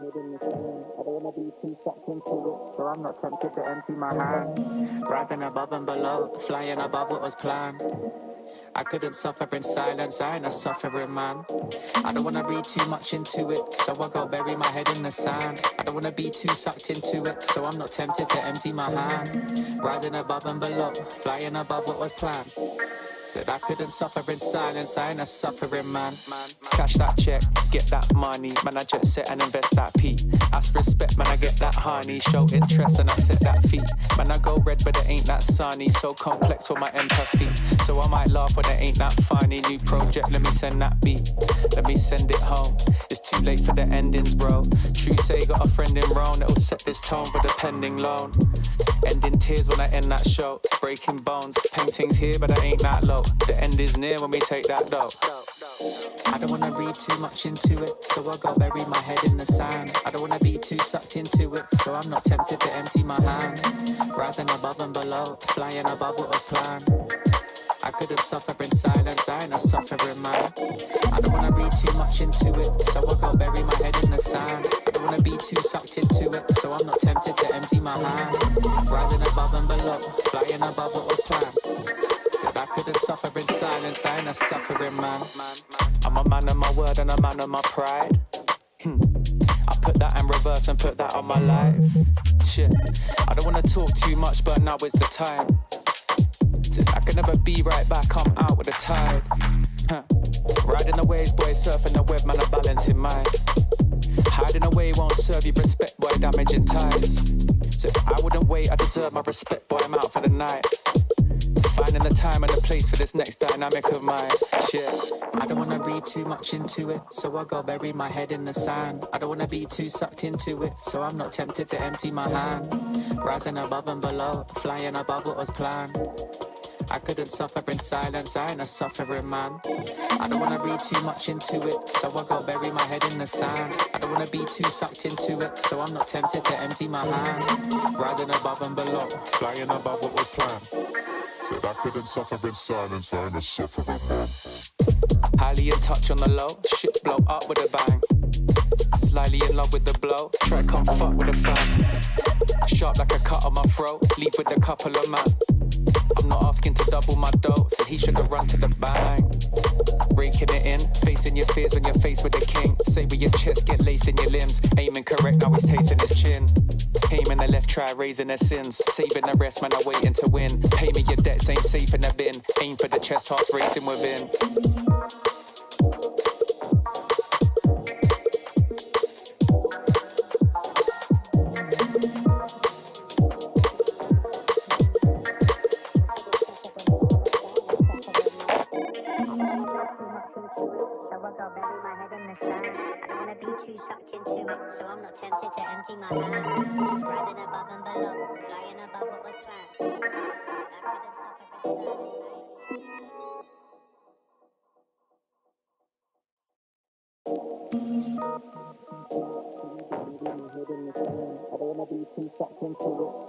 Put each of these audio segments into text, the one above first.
head in the sand. I don't wanna be too sucked into it, so I'm not tempted to empty my hand. Rising above and below, flying above what was planned. I couldn't suffer in silence, I ain't a suffering man. I don't wanna read too much into it, so I go bury my head in the sand. I don't wanna be too sucked into it, so I'm not tempted to empty my hand. Rising above and below, flying above what was planned. Said I couldn't suffer in silence, I ain't a suffering man. Cash that check, get that money, man I jet set and invest that P. Ask respect, man I get that honey, show interest and I set that feet. Man I go red but it ain't that sunny, so complex for my empathy. So I might laugh when it ain't that funny. New project, let me send that beat, let me send it home. It's too late for the endings, bro. True say got a friend in Rome that'll set this tone for the pending loan. Ending tears when I end that show, breaking bones, paintings here but I ain't that low. The end is near when we take that dough. I don't wanna read too much into it, so I go bury my head in the sand. I don't wanna be too sucked into it, so I'm not tempted to empty my hand. Rising above and below, flying above what was planned. I couldn't suffer in silence, I ain't a suffering man. I don't wanna read too much into it, so I go bury my head in the sand. I don't wanna be too sucked into it, so I'm not tempted to empty my hand. Rising above and below, flying above what was planned. Said I couldn't suffer in silence, I ain't a suffering man. I'm a man of my word and a man of my pride. I put that in reverse and put that on my life. Shit, I don't wanna talk too much, but now is the time. I can never be right back, I'm out with the tide. Riding the waves, boy, surfing the web, man, I'm balancing mine. Hiding away won't serve you respect, boy, damaging ties. So I wouldn't wait, I deserve my respect, boy, I'm out for the night. Finding the time and the place for this next dynamic of mine. Shit, I don't wanna read too much into it, so I go bury my head in the sand. I don't wanna be too sucked into it, so I'm not tempted to empty my hand. Rising above and below, flying above what was planned. I couldn't suffer in silence, I ain't a suffering man. I don't wanna read too much into it, so I go bury my head in the sand. I don't wanna be too sucked into it, so I'm not tempted to empty my hand. Rising above and below, flying above what was planned. Said I couldn't suffer in silence, I ain't a suffering man. Highly in touch on the low, shit blow up with a bang. Slightly in love with the blow, try come fuck with a fan. Sharp like a cut on my throat, leave with a couple of man. I'm not asking to double my dough, so he should have run to the bang. Breaking it in, facing your fears when you're faced with the king. Say with your chest, get lace in your limbs. Aiming correct, now he's tasting his chin. Aiming the left, try raising their sins. Saving the rest, man, I'm waiting to win. Pay me your debts, ain't safe in the bin. Aim for the chest, hearts racing within.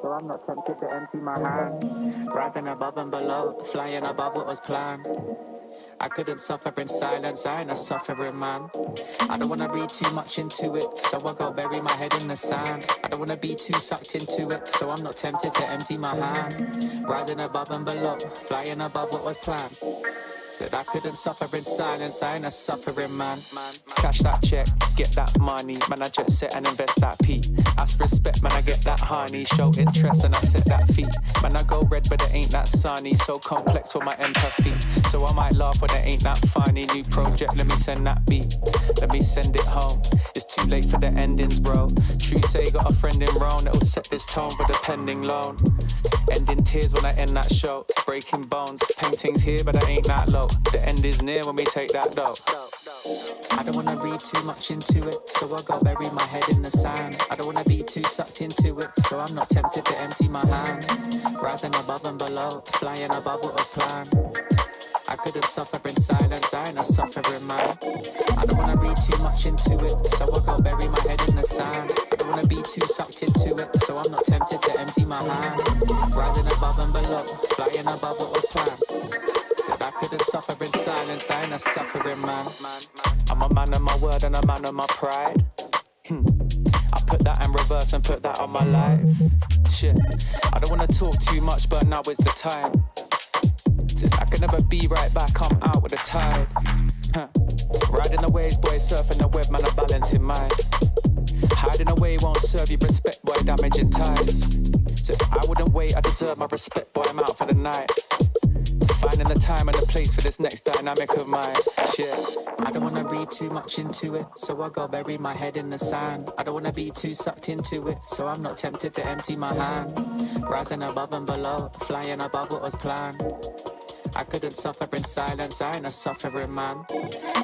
So I'm not tempted to empty my hand. Rising above and below, flying above what was planned. I couldn't suffer in silence, I ain't a suffering man. I don't wanna read too much into it, so I go bury my head in the sand. I don't wanna be too sucked into it, so I'm not tempted to empty my hand. Rising above and below, flying above what was planned. Said I couldn't suffer in silence, I ain't a suffering man. Cash that check, get that money, man I jet set and invest that P. Ask respect, man I get that honey, show interest and I set that feet. Man I go red but it ain't that sunny, so complex for my empathy. So I might laugh when it ain't that funny. New project, let me send that beat, let me send it home. It's too late for the endings, bro. True say got a friend in Rome that'll set this tone for the pending loan. Ending tears when I end that show, breaking bones, paintings here but I ain't that low. The end is near when we take that dough. I don't wanna read too much into it, so I go bury my head in the sand. I don't wanna be too sucked into it, so I'm not tempted to empty my hand. Rising above and below, flying above what was planned. I couldn't suffer in silence, I ain't a suffering man. I don't wanna read too much into it, so I go bury my head in the sand. I don't wanna be too sucked into it, so I'm not tempted to empty my hand. Rising above and below, flying above what was planned. Said I couldn't suffer in silence, I ain't a suffering man. I'm a man of my word and a man of my pride. put that in reverse and put that on my life. Shit, I don't wanna talk too much, but now is the time. I can never be right back, I'm out with the tide. Riding the waves, boy, surfing the web, man, I'm balancing mine. Hiding away won't serve you respect, boy, damaging ties. So I wouldn't wait, I deserve my respect, boy, I'm out for the night. Finding the time and the place for this next dynamic of mine. Shit, I don't wanna read too much into it, so I go bury my head in the sand. I don't wanna be too sucked into it, so I'm not tempted to empty my hand. Rising above and below, flying above what was planned. I couldn't suffer in silence, I ain't a suffering man.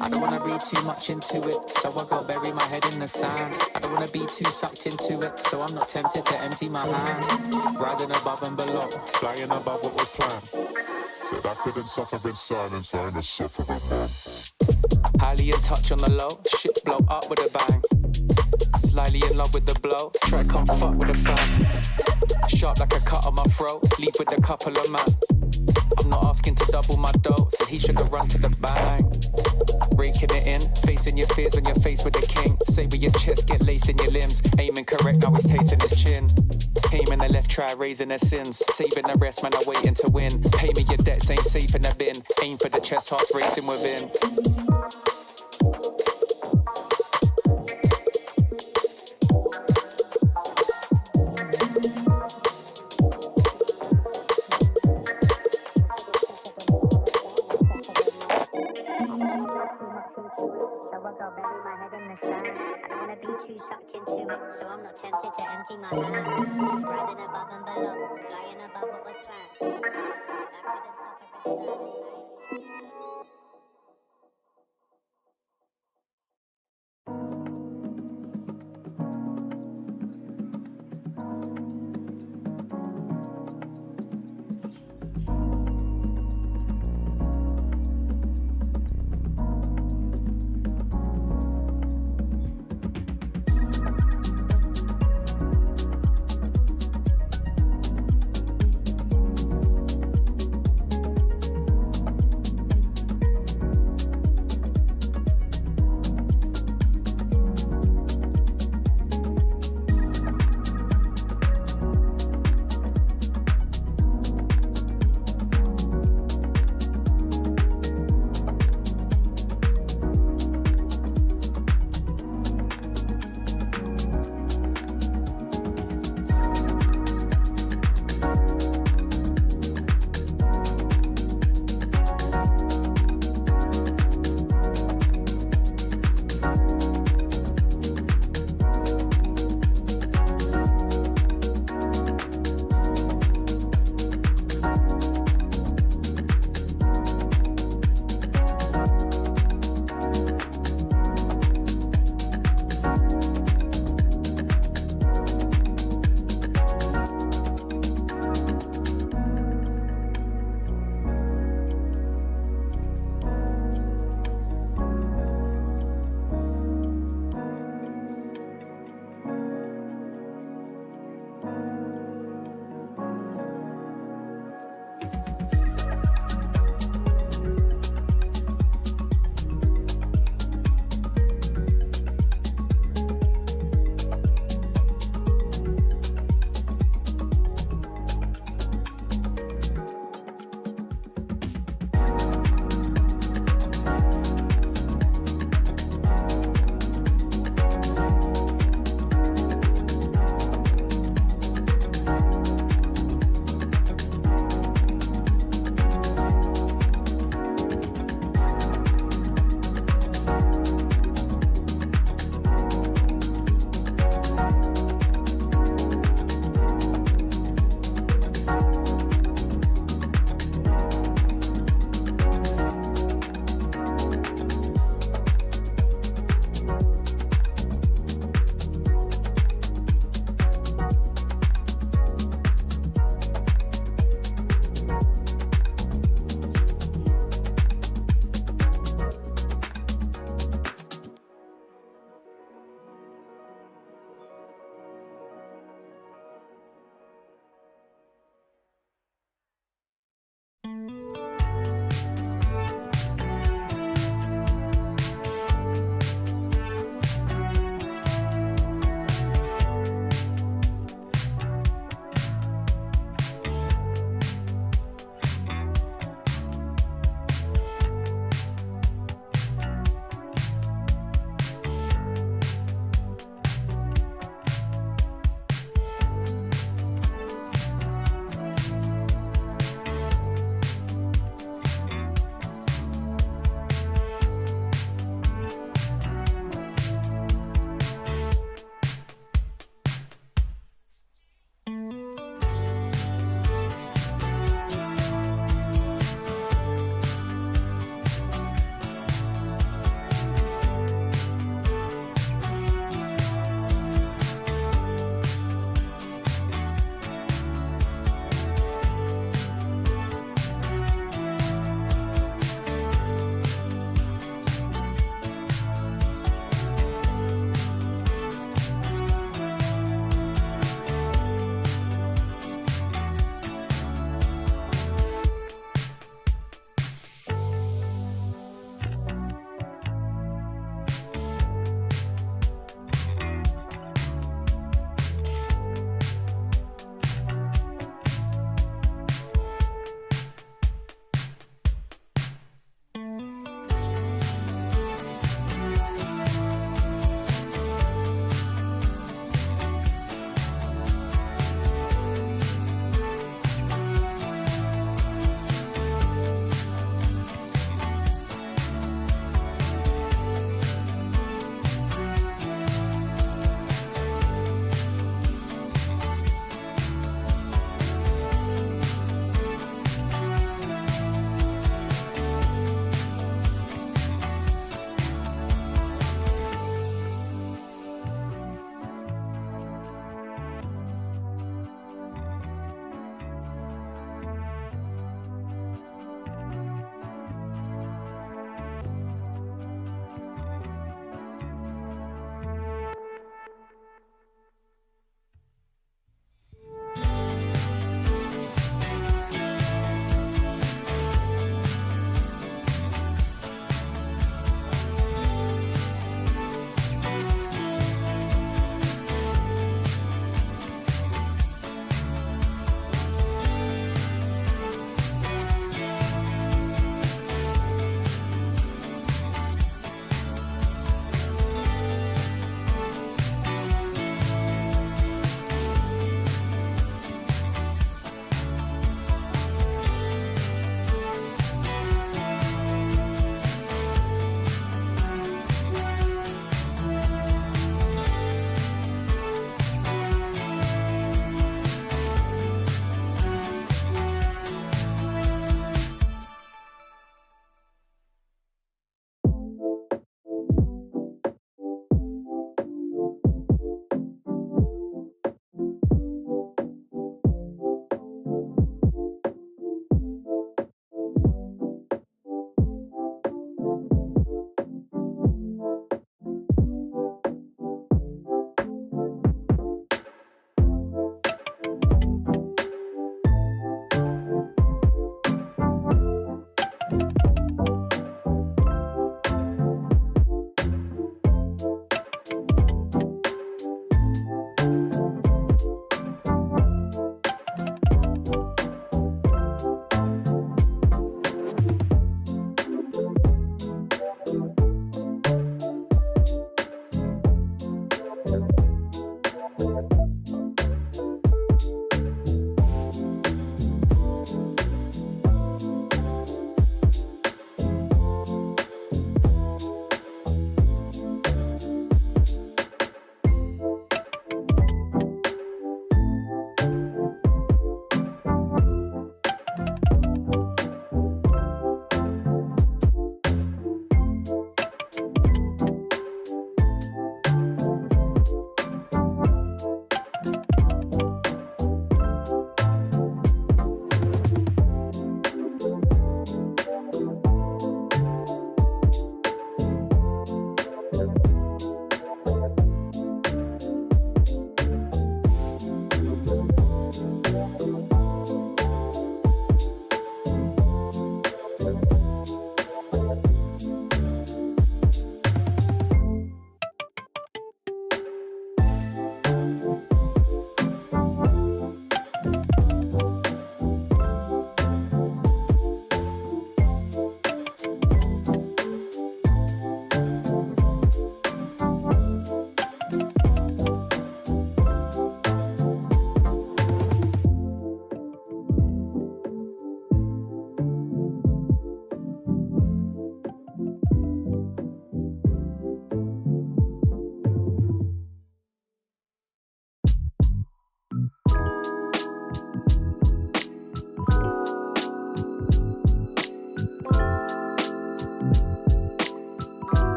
I don't wanna read too much into it, so I go bury my head in the sand. I don't wanna be too sucked into it, so I'm not tempted to empty my hand. Rising above and below, Flying above what was planned. Said I couldn't suffer in silence, I ain't a suffering man. highly in touch on the low, shit blow up with a bang. Slightly in love with the blow, try come fuck with a fan. Sharp like a cut on my throat, leave with a couple of man. I'm not asking to double my dough, so he should have run to the bang. Raking it in, facing your fears when you're faced with a king. Say with your chest, get lace in your limbs. Aiming correct, now he's tasting his chin. Aiming the left, try raising their sins. Saving the rest, man, I'm waiting to win. Pay me your debts, ain't safe in the bin. Aim for the chest, hearts racing within.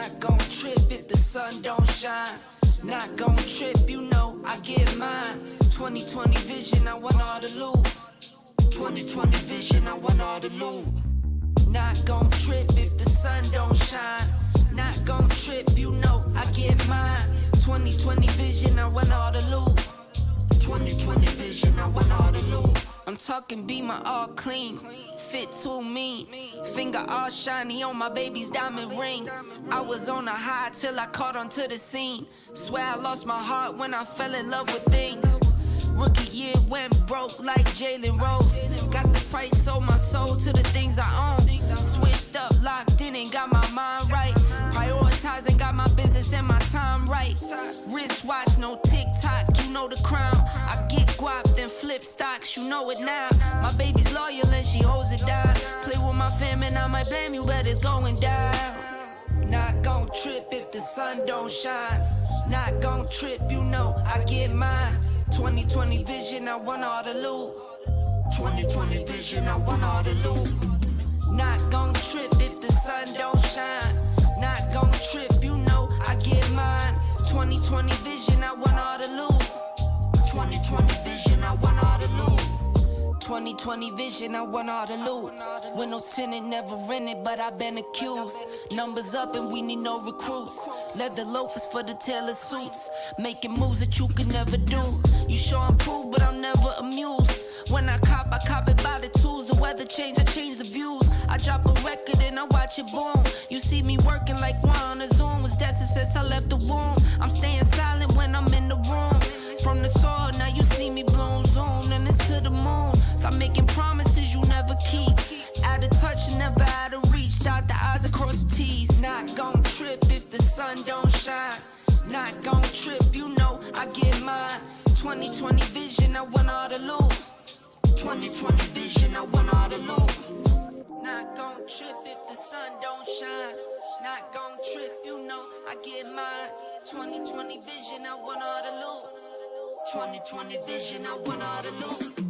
Not gon' trip if the sun don't shine. Not gon' trip, you know I get mine. 2020 vision, I want all the loot. 2020 vision, I want all the loot. Not gon' trip if the sun don't shine. Not gon' trip, you know I get mine. 2020 vision, I want all the loot. 2020 vision, I want all the loot. I'm talking Beamer all clean, fit too mean, finger all shiny on my baby's diamond ring. I was on a high till I caught onto the scene. Swear I lost my heart when I fell in love with things. Rookie year went broke like Jalen Rose. Got the price, sold my soul to the things I own. Switched up, locked in and got my mind right. Prioritizing, got my business and my time right. Wristwatch, no TikTok, you know the crown. I get guap, then flip stocks, you know it now. My baby's loyal and she holds it down. Play with my fam and I might blame you, but it's going down. Not gon' trip if the sun don't shine. Not gon' trip, you know I get mine. 2020 vision, I want all the loot. 2020 vision, I want all the loot. Not gon' trip if the sun don't shine. Not gon' trip, you know I get mine. 2020 vision, I want all the loot. 2020 vision, I want all the loot. 2020 vision, I want all the loot. Windows tinted, never rented, but I've been accused. Numbers up and we need no recruits. Leather loafers for the tailor suits. Making moves that you can never do. You sure I'm cool, but I'm never amused. When I cop it by the tools. The weather change, I change the views. I drop a record and I watch it boom. You see me working like one on a Zoom. Was that since I left the womb? I'm staying silent when I'm in the room. From the soil, now you see me bloom, zoom, and it's to the moon. Stop making promises you never keep. Out of touch, never out of reach. Dot the I's across the T's. Not gon' trip if the sun don't shine. Not gon' trip, you know I get mine. 2020 vision, I want all the loot. 2020 vision, I want all the loot. Not gon' trip if the sun don't shine. Not gon' trip, you know I get mine. 2020 vision, I want all the loot. 2020 vision, I want all the loot.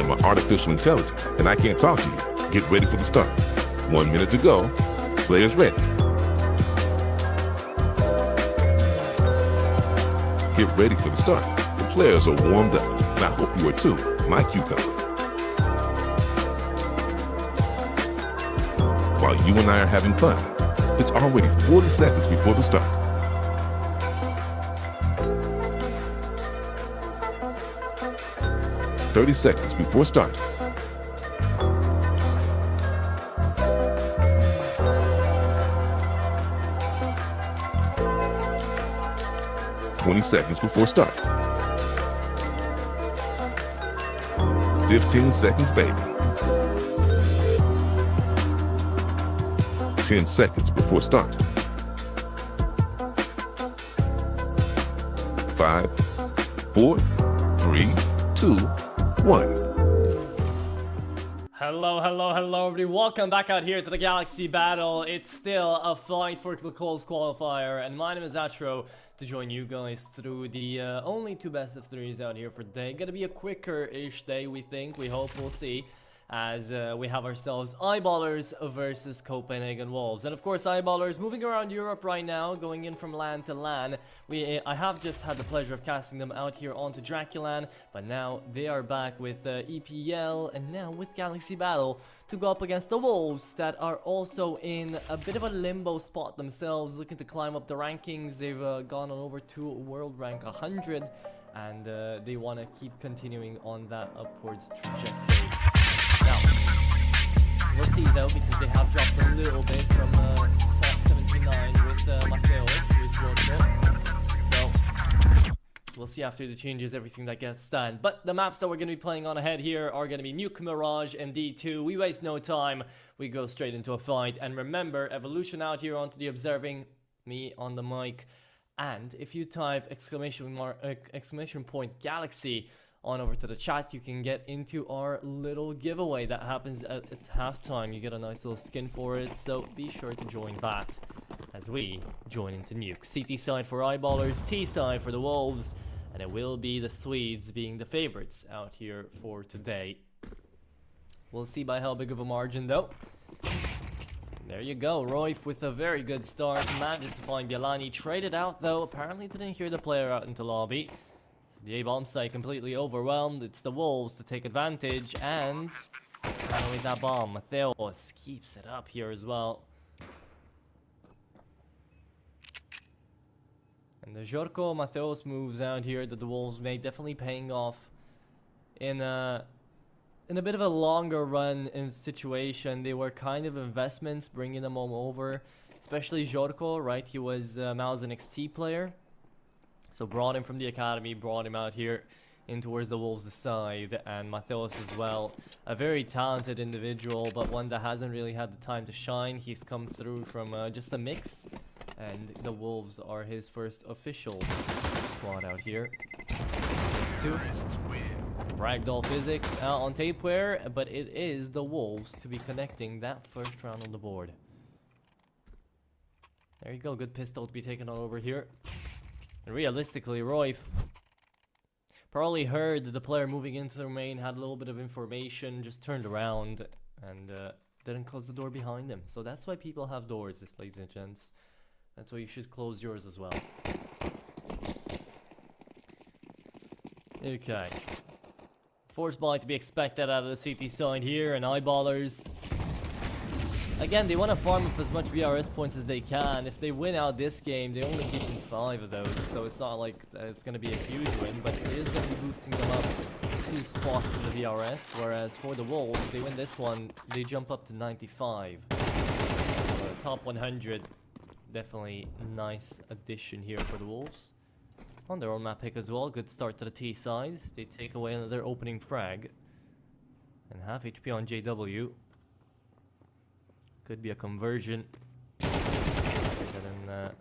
am an artificial intelligence, and I can't talk to you. Get ready for the start. 1 minute to go. Players ready. Get ready for the start. The players are warmed up, and I hope you are too, my cucumber. While you and I are having fun, it's already 40 seconds before the start. "30 seconds before start. "20 seconds before start. 15 seconds, baby. 10 seconds before start. 5, 4, 3, 2, 1. Hello, everybody. Welcome back out here to the Galaxy Battle. It's still a fight for the close qualifier, and my name is Atro to join you guys through the only 2 best of 3s out here for today. Gonna be a quicker-ish day, we think. We hope, we'll see. As we have ourselves Eyeballers versus Copenhagen Wolves. And of course, Eyeballers moving around Europe right now, going in from land to land. I have just had the pleasure of casting them out here onto Draculan, but now they are back with EPL and now with Galaxy Battle to go up against the Wolves that are also in a bit of a limbo spot themselves, looking to climb up the rankings. They've gone on over to world rank 100, and they want to keep continuing on that upwards trajectory. We'll see though, because they have dropped a little bit from spot 79 with Mateos, with Jordan. So we'll see after the changes everything that gets done. But the maps that we're going to be playing on ahead here are going to be Nuke Mirage and D2. We waste no time. We go straight into a fight. And remember, Evolution out here onto the observing, me on the mic. And if you type exclamation point Galaxy on over to the chat, you can get into our little giveaway that happens at halftime. You get a nice little skin for it, so be sure to join that as we join into Nuke. CT side for Eyeballers, T side for the Wolves, and it will be the Swedes being the favorites out here for today. We'll see by how big of a margin though. There you go, Royf with a very good start, manages to find Bialani, traded out though, apparently didn't hear the player out into lobby. The A-bomb site completely overwhelmed. It's the Wolves to take advantage, and not only that bomb, Mateos keeps it up here as well. And the Jorko Mateos moves out here that the Wolves made, definitely paying off in a bit of a longer run in situation. They were kind of investments, bringing them all over, especially Jorko, right? He was Mal's an XT player. So brought him from the academy, brought him out here in towards the Wolves' side, and Mateos as well. A very talented individual, but one that hasn't really had the time to shine. He's come through from just a mix, and the Wolves are his first official squad out here. These two. Ragdoll physics out on Tapeware, but it is the Wolves to be connecting that first round on the board. There you go, good pistol to be taken on over here. And realistically, Royf probably heard the player moving into the main, had a little bit of information, just turned around and didn't close the door behind him. So that's why people have doors, ladies and gents. That's why you should close yours as well. Okay. Force buy to be expected out of the CT side here, and Eyeballers. Again, they want to farm up as much VRS points as they can. If they win out this game, they only give them 5 of those, so it's not like it's going to be a huge win, but it is going to be boosting them up 2 spots in the VRS, whereas for the Wolves, if they win this one, they jump up to 95. So top 100, definitely nice addition here for the Wolves. On their own map pick as well, good start to the T side. They take away another opening frag. And half HP on JW. Could be a conversion. And then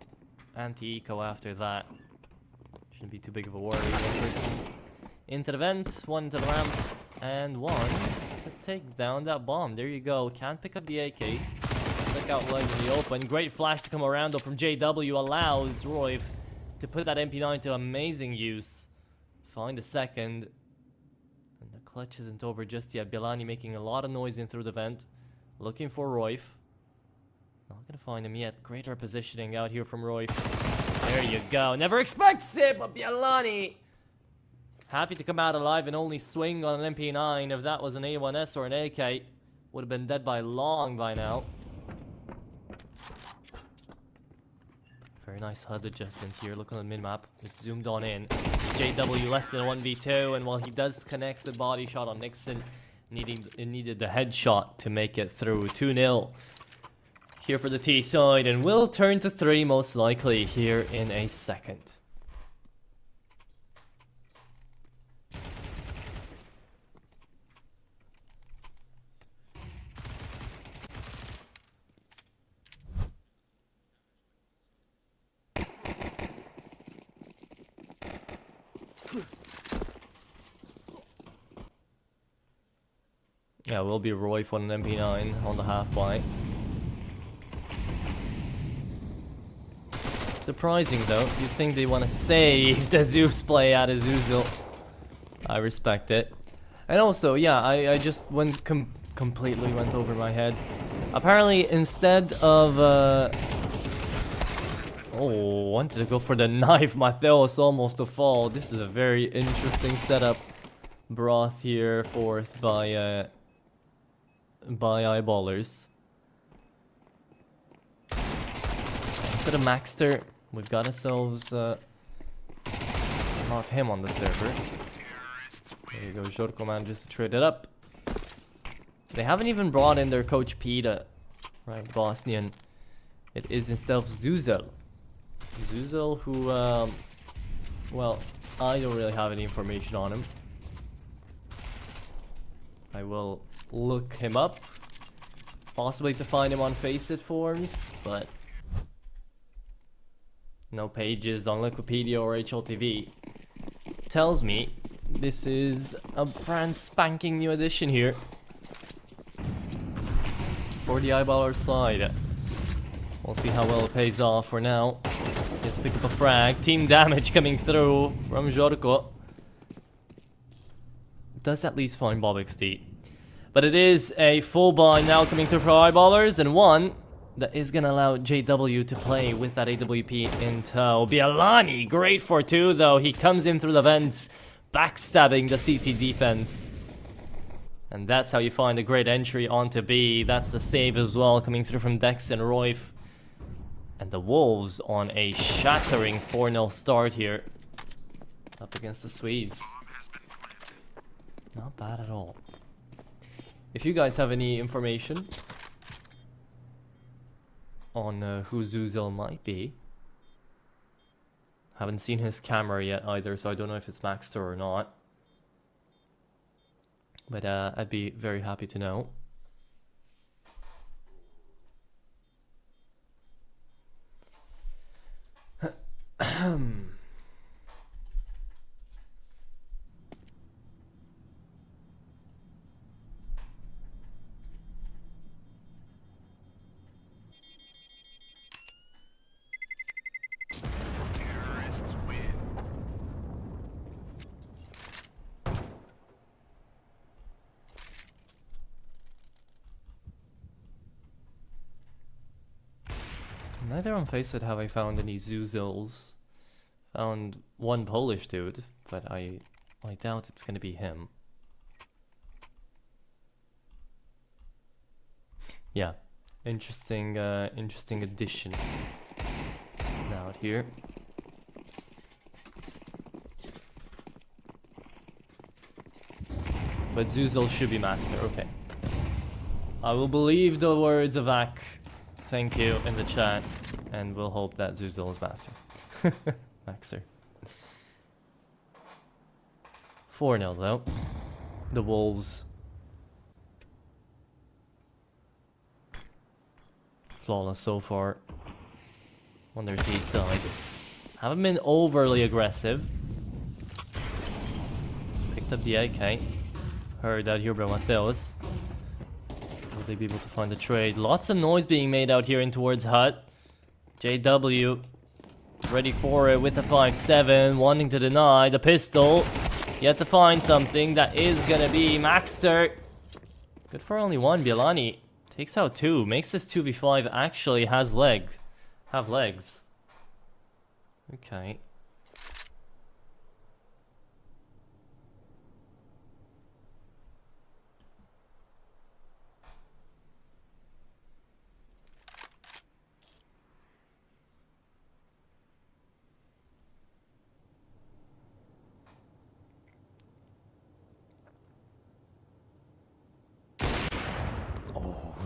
anti-eco after that. Shouldn't be too big of a worry. One person into the vent, one into the ramp, and one to take down that bomb. There you go. Can't pick up the AK. Look out wide in the open. Great flash to come around though from JW. Allows Royf to put that MP9 to amazing use. Find the second. And the clutch isn't over just yet. Bialani making a lot of noise in through the vent. Looking for Royf. Not gonna find him yet. Greater positioning out here from Royf. There you go. Never expects it, but Bialani happy to come out alive and only swing on an MP9. If that was an A1S or an AK, would have been dead by long by now. Very nice HUD adjustment here. Look on the minmap. It's zoomed on in. JW left in a 1v2, and while he does connect the body shot on Nixon, it needed the headshot to make it through. 2-0 here for the T side, and will turn to 3 most likely here in a second. Yeah, will be Roy for an MP9 on the half by. Surprising though, you'd think they want to save the Zeus play out of Zuzil. I respect it. And also, yeah, I just completely went over my head. Apparently, instead of wanted to go for the knife. Matheus almost to fall. This is a very interesting setup. Broth here, fourth by eyeballers. Instead of Maxter, we've got ourselves not him on the server. There you go, Jorko manages to trade it up. They haven't even brought in their coach Pita, right? Bosnian. It is instead of Zuzil. Zuzil, who, well, I don't really have any information on him. I will look him up, possibly to find him on Faceit forums, but no pages on Wikipedia or HLTV. Tells me this is a brand spanking new edition here for the eyeballer side. We'll see how well it pays off. For now, just pick up a frag. Team damage coming through from Jorko. Does at least find Bob XD. But it is a full buy now coming through for eyeballers, and one that is going to allow JW to play with that AWP in tow. Bialani, great for 2 though. He comes in through the vents, backstabbing the CT defense. And that's how you find a great entry onto B. That's the save as well, coming through from Dex and Royf. And the Wolves on a shattering 4-0 start here. Up against the Swedes. Not bad at all. If you guys have any information on who Zuzil might be. Haven't seen his camera yet either, so I don't know if it's Maxter or not. But I'd be very happy to know. Neither on Faceit have I found any Zuzils. Found one Polish dude, but I doubt it's gonna be him. Yeah, interesting addition out here. But Zuzil should be Maxter, okay. I will believe the words of Ak. Thank you in the chat, and we'll hope that Zuzil is Master. Maxer. 4-0 though. The Wolves. Flawless so far on their T side. Haven't been overly aggressive. Picked up the AK. Heard that here by Matheus. Will they be able to find the trade? Lots of noise being made out here in towards Hut. JW ready for it with the 5-7, wanting to deny the pistol. Yet to find something that is gonna be Maxter. Good for only one. Bielani takes out two. Makes this 2v5 actually have legs. Okay.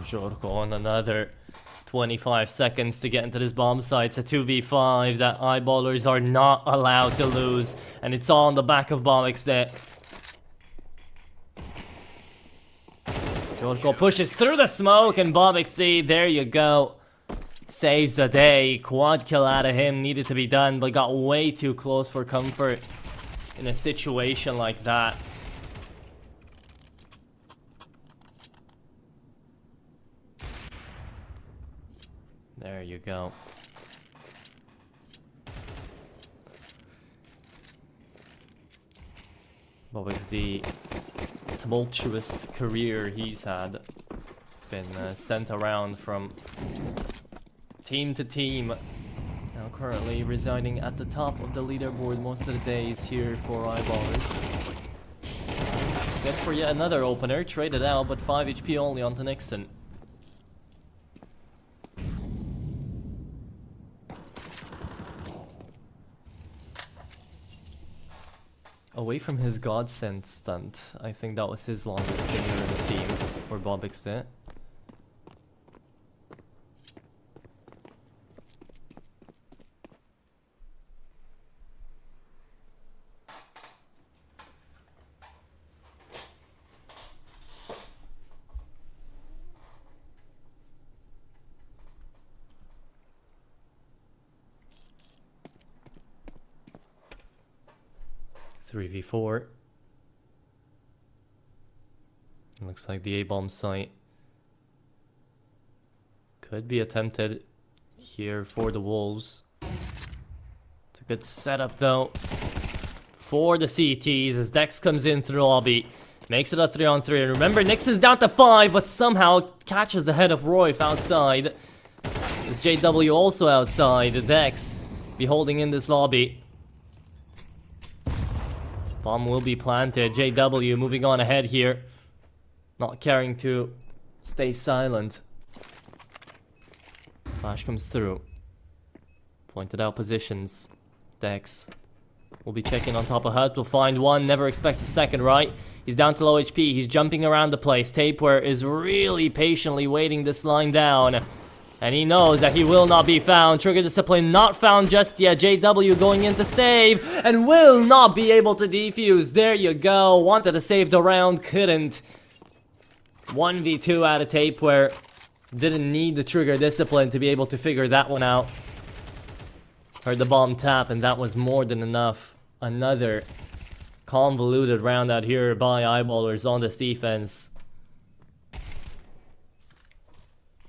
Jorko on another 25 seconds to get into this bomb site. It's a 2v5 that eyeballers are not allowed to lose. And it's all on the back of Bombixnet. Jorko pushes through the smoke and Bombixnet, there you go. Saves the day. Quad kill out of him. Needed to be done, but got way too close for comfort in a situation like that. There you go. What was the tumultuous career he's had? Been sent around from team to team. Now currently residing at the top of the leaderboard most of the days here for Eyeballers. Good for yet another opener. Traded out, but 5 HP only onto Nixon. Away from his godsend stunt, I think that was his longest tenure in the team for Bombixnet. .3v4. Looks like the A-bomb site could be attempted here for the Wolves. It's a good setup though for the CTs as Dex comes in through the lobby. Makes it a 3-on-3. And remember, Nixon's down to 5, but somehow catches the head of Royf outside. Is JW also outside? Dex be holding in this lobby. Bomb will be planted. JW moving on ahead here. Not caring to stay silent. Flash comes through. Pointed out positions. Dex will be checking on top of Hut. Will find one. Never expects a second, right? He's down to low HP. He's jumping around the place. Tapeware is really patiently waiting this line down. And he knows that he will not be found. Trigger Discipline not found just yet. JW going in to save and will not be able to defuse. There you go. Wanted to save the round, couldn't. 1v2 out of Tapeware. Didn't need the Trigger Discipline to be able to figure that one out. Heard the bomb tap and that was more than enough. Another convoluted round out here by Eyeballers on this defense.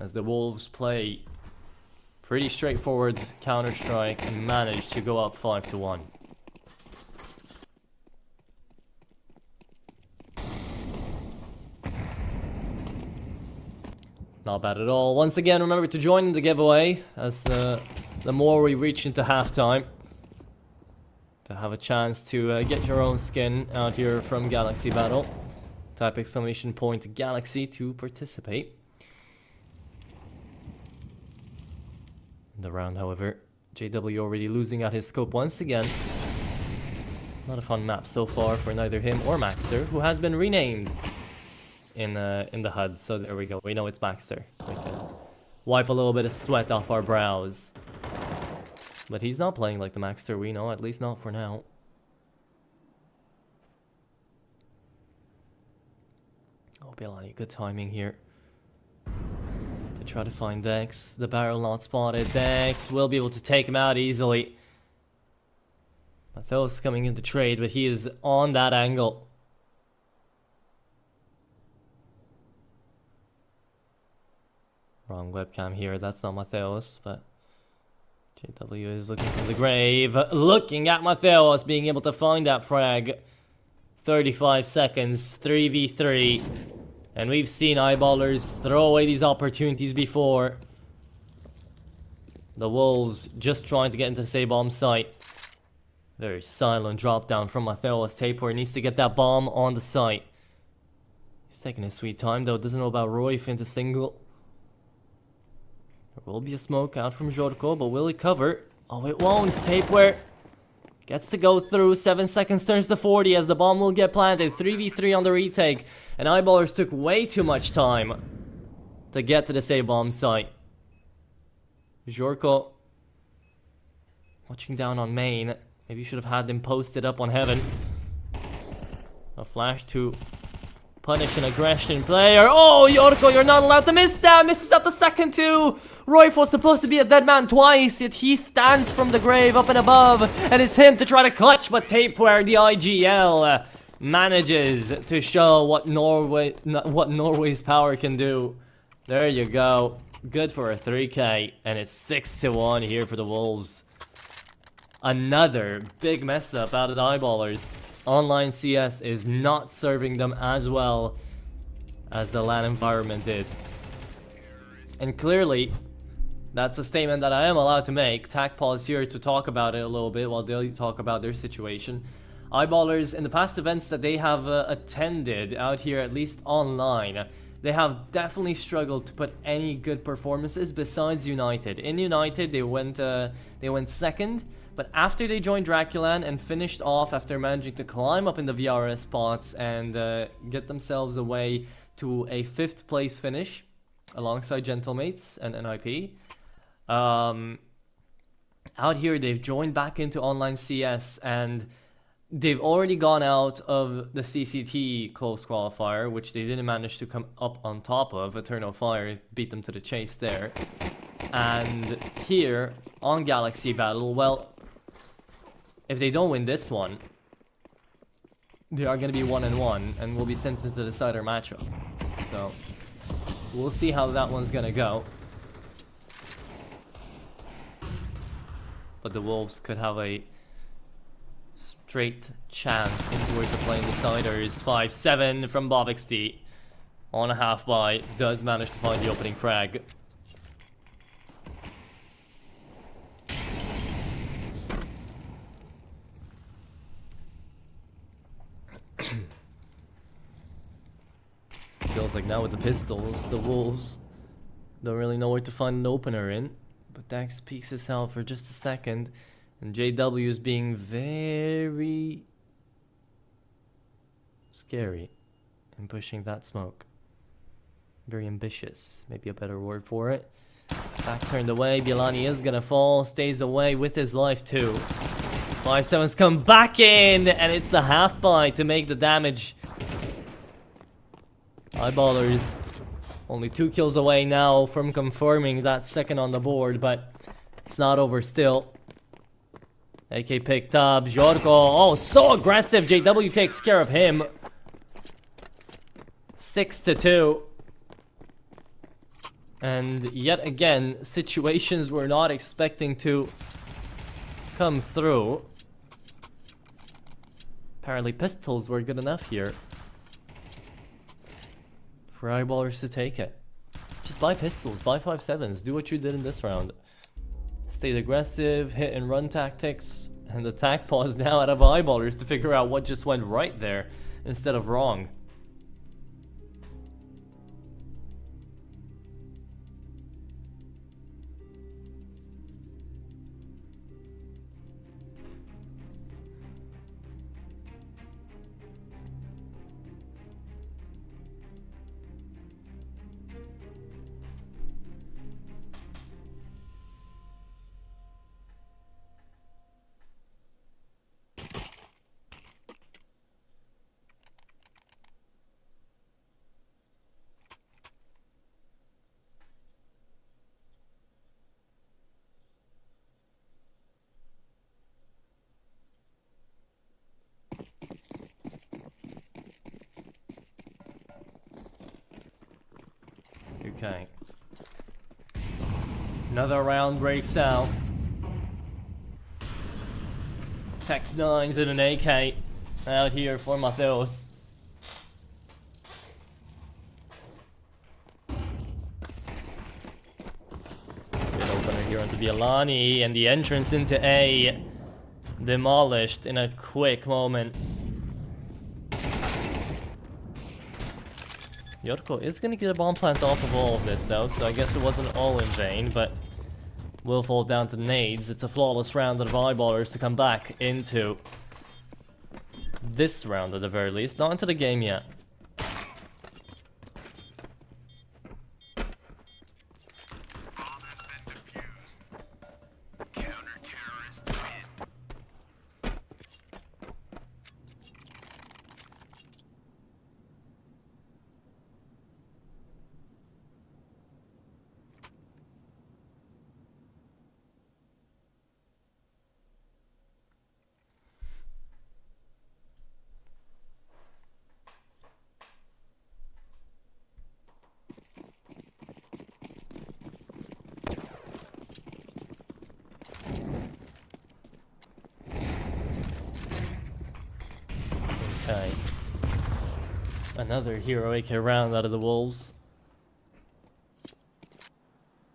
As the Wolves play pretty straightforward Counter-Strike and manage to go up 5-1. Not bad at all. Once again, remember to join in the giveaway as the more we reach into halftime. To have a chance to get your own skin out here from Galaxy Battle. Type exclamation point Galaxy to participate. The round, however, JW already losing out his scope once again. Not a fun map so far for neither him or Maxter, who has been renamed in the HUD. So there we go. We know it's Maxter. We can wipe a little bit of sweat off our brows. But he's not playing like the Maxter we know, at least not for now. Oh, Bielani, good timing here. To try to find Dex. The barrel not spotted. Dex will be able to take him out easily. Matheus coming into trade, but he is on that angle. Wrong webcam here. That's not Matheus, but JW is looking from the grave. Looking at Matheus, being able to find that frag. 35 seconds, 3v3. And we've seen eyeballers throw away these opportunities before. The Wolves just trying to get into the C-bomb site. Very silent drop down from Matteo as Tapeware needs to get that bomb on the site. He's taking his sweet time though, doesn't know about Roy if into single. There will be a smoke out from Jorko, but will he cover? Oh, it won't. Tapeware gets to go through. 7 seconds turns to 40 as the bomb will get planted. 3v3 on the retake. And eyeballers took way too much time to get to the C-bomb site. Jorko watching down on main. Maybe you should have had them posted up on heaven. A flash to punish an aggression player. Oh, Jorko, you're not allowed to miss that. Misses out the second too. Royf was supposed to be a dead man twice, yet he stands from the grave up and above. And it's him to try to clutch, but Tapeware, the IGL, manages to show what Norway's power can do. There you go. Good for a 3K, and it's 6-1 here for the Wolves. Another big mess up out of the eyeballers. Online CS is not serving them as well as the LAN environment did. And clearly, that's a statement that I am allowed to make. TacPaw is here to talk about it a little bit while they talk about their situation. Eyeballers, in the past events that they have attended out here, at least online, they have definitely struggled to put any good performances besides United. In United, they went second, but after they joined Draculan and finished off after managing to climb up in the VRS spots and get themselves away to a 5th place finish alongside Gentlemates and NIP. Out here, they've joined back into online CS and they've already gone out of the CCT close qualifier, which they didn't manage to come up on top of. Eternal Fire beat them to the chase there. And here, on Galaxy Battle, well, if they don't win this one, they are going to be 1-1 and will be sent into the decider matchup. So, we'll see how that one's going to go. But the Wolves could have a straight chance in towards the playing deciders. 5-7 from BobXD on a half buy. Does manage to find the opening frag. Feels like now with the pistols, the Wolves don't really know where to find an opener in. But Dax peeks this out for just a second. And JW is being very scary and pushing that smoke. Very ambitious, maybe a better word for it. Back turned away, Bielani is gonna fall, stays away with his life too. 5-7's come back in, and it's a half buy to make the damage. Eyeballers only 2 kills away now from confirming that second on the board, but it's not over still. AK picked up, Jorko, oh, so aggressive, JW takes care of him. 6-2. And yet again, situations we're not expecting to come through. Apparently pistols were good enough here for eyeballers to take it. Just buy pistols, buy 5.7s, do what you did in this round. Stayed aggressive, hit and run tactics, and the tac pause now out of eyeballers to figure out what just went right there instead of wrong. Okay. Another round breaks out. Tech 9s and an AK. out here for Mateos. Good opener here onto Bialani, and the entrance into A demolished in a quick moment. Yorko is gonna get a bomb plant off of all of this though, so I guess it wasn't all in vain, but will fall down to nades. It's a flawless round of eyeballers to come back into this round at the very least, not into the game yet. Okay. Another hero AK round out of the Wolves.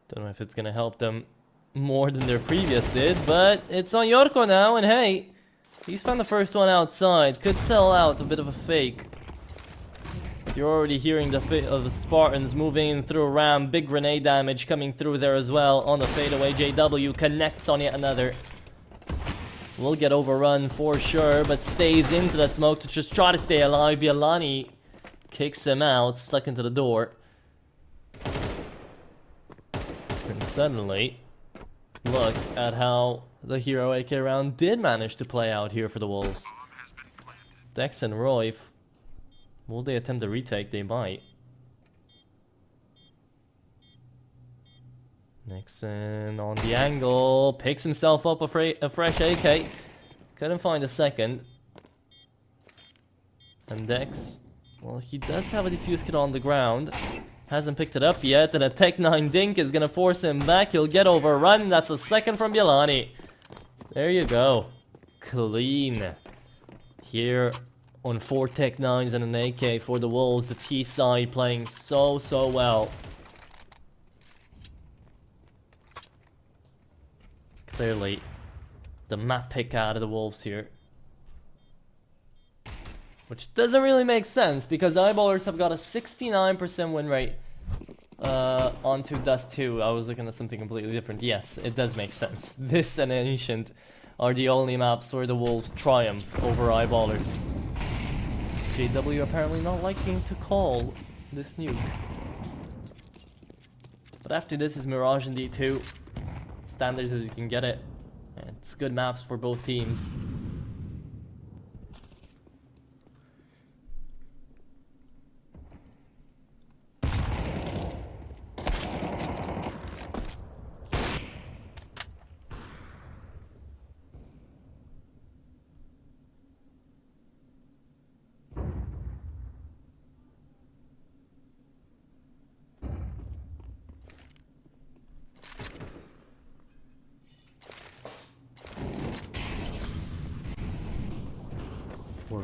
Don't know if it's gonna help them more than their previous did, but it's on Yorko now, and hey, he's found the first one outside. Could sell out a bit of a fake. You're already hearing the of the Spartans moving in through a ram. Big grenade damage coming through there as well on the fadeaway. JW connects on yet another. Will get overrun for sure, but stays into the smoke to just try to stay alive. Bialani kicks him out, stuck into the door. And suddenly, look at how the hero AK round did manage to play out here for the Wolves. Dex and Royf, will they attempt the retake? They might. Nixon on the angle, picks himself up a fresh AK. Couldn't find a second. And Dex, well, he does have a defuse kit on the ground. Hasn't picked it up yet, and a Tech 9 dink is gonna force him back. He'll get overrun. That's a second from Bialani. There you go. Clean. Here on 4 Tech 9s and an AK for the Wolves. The T side playing so well. Clearly, the map pick out of the Wolves here. Which doesn't really make sense, because Eyeballers have got a 69% win rate onto Dust 2. I was looking at something completely different. Yes, it does make sense. This and Ancient are the only maps where the Wolves triumph over Eyeballers. JW apparently not liking to call this nuke. But after this is Mirage and D2. Standards as you can get it. And it's good maps for both teams.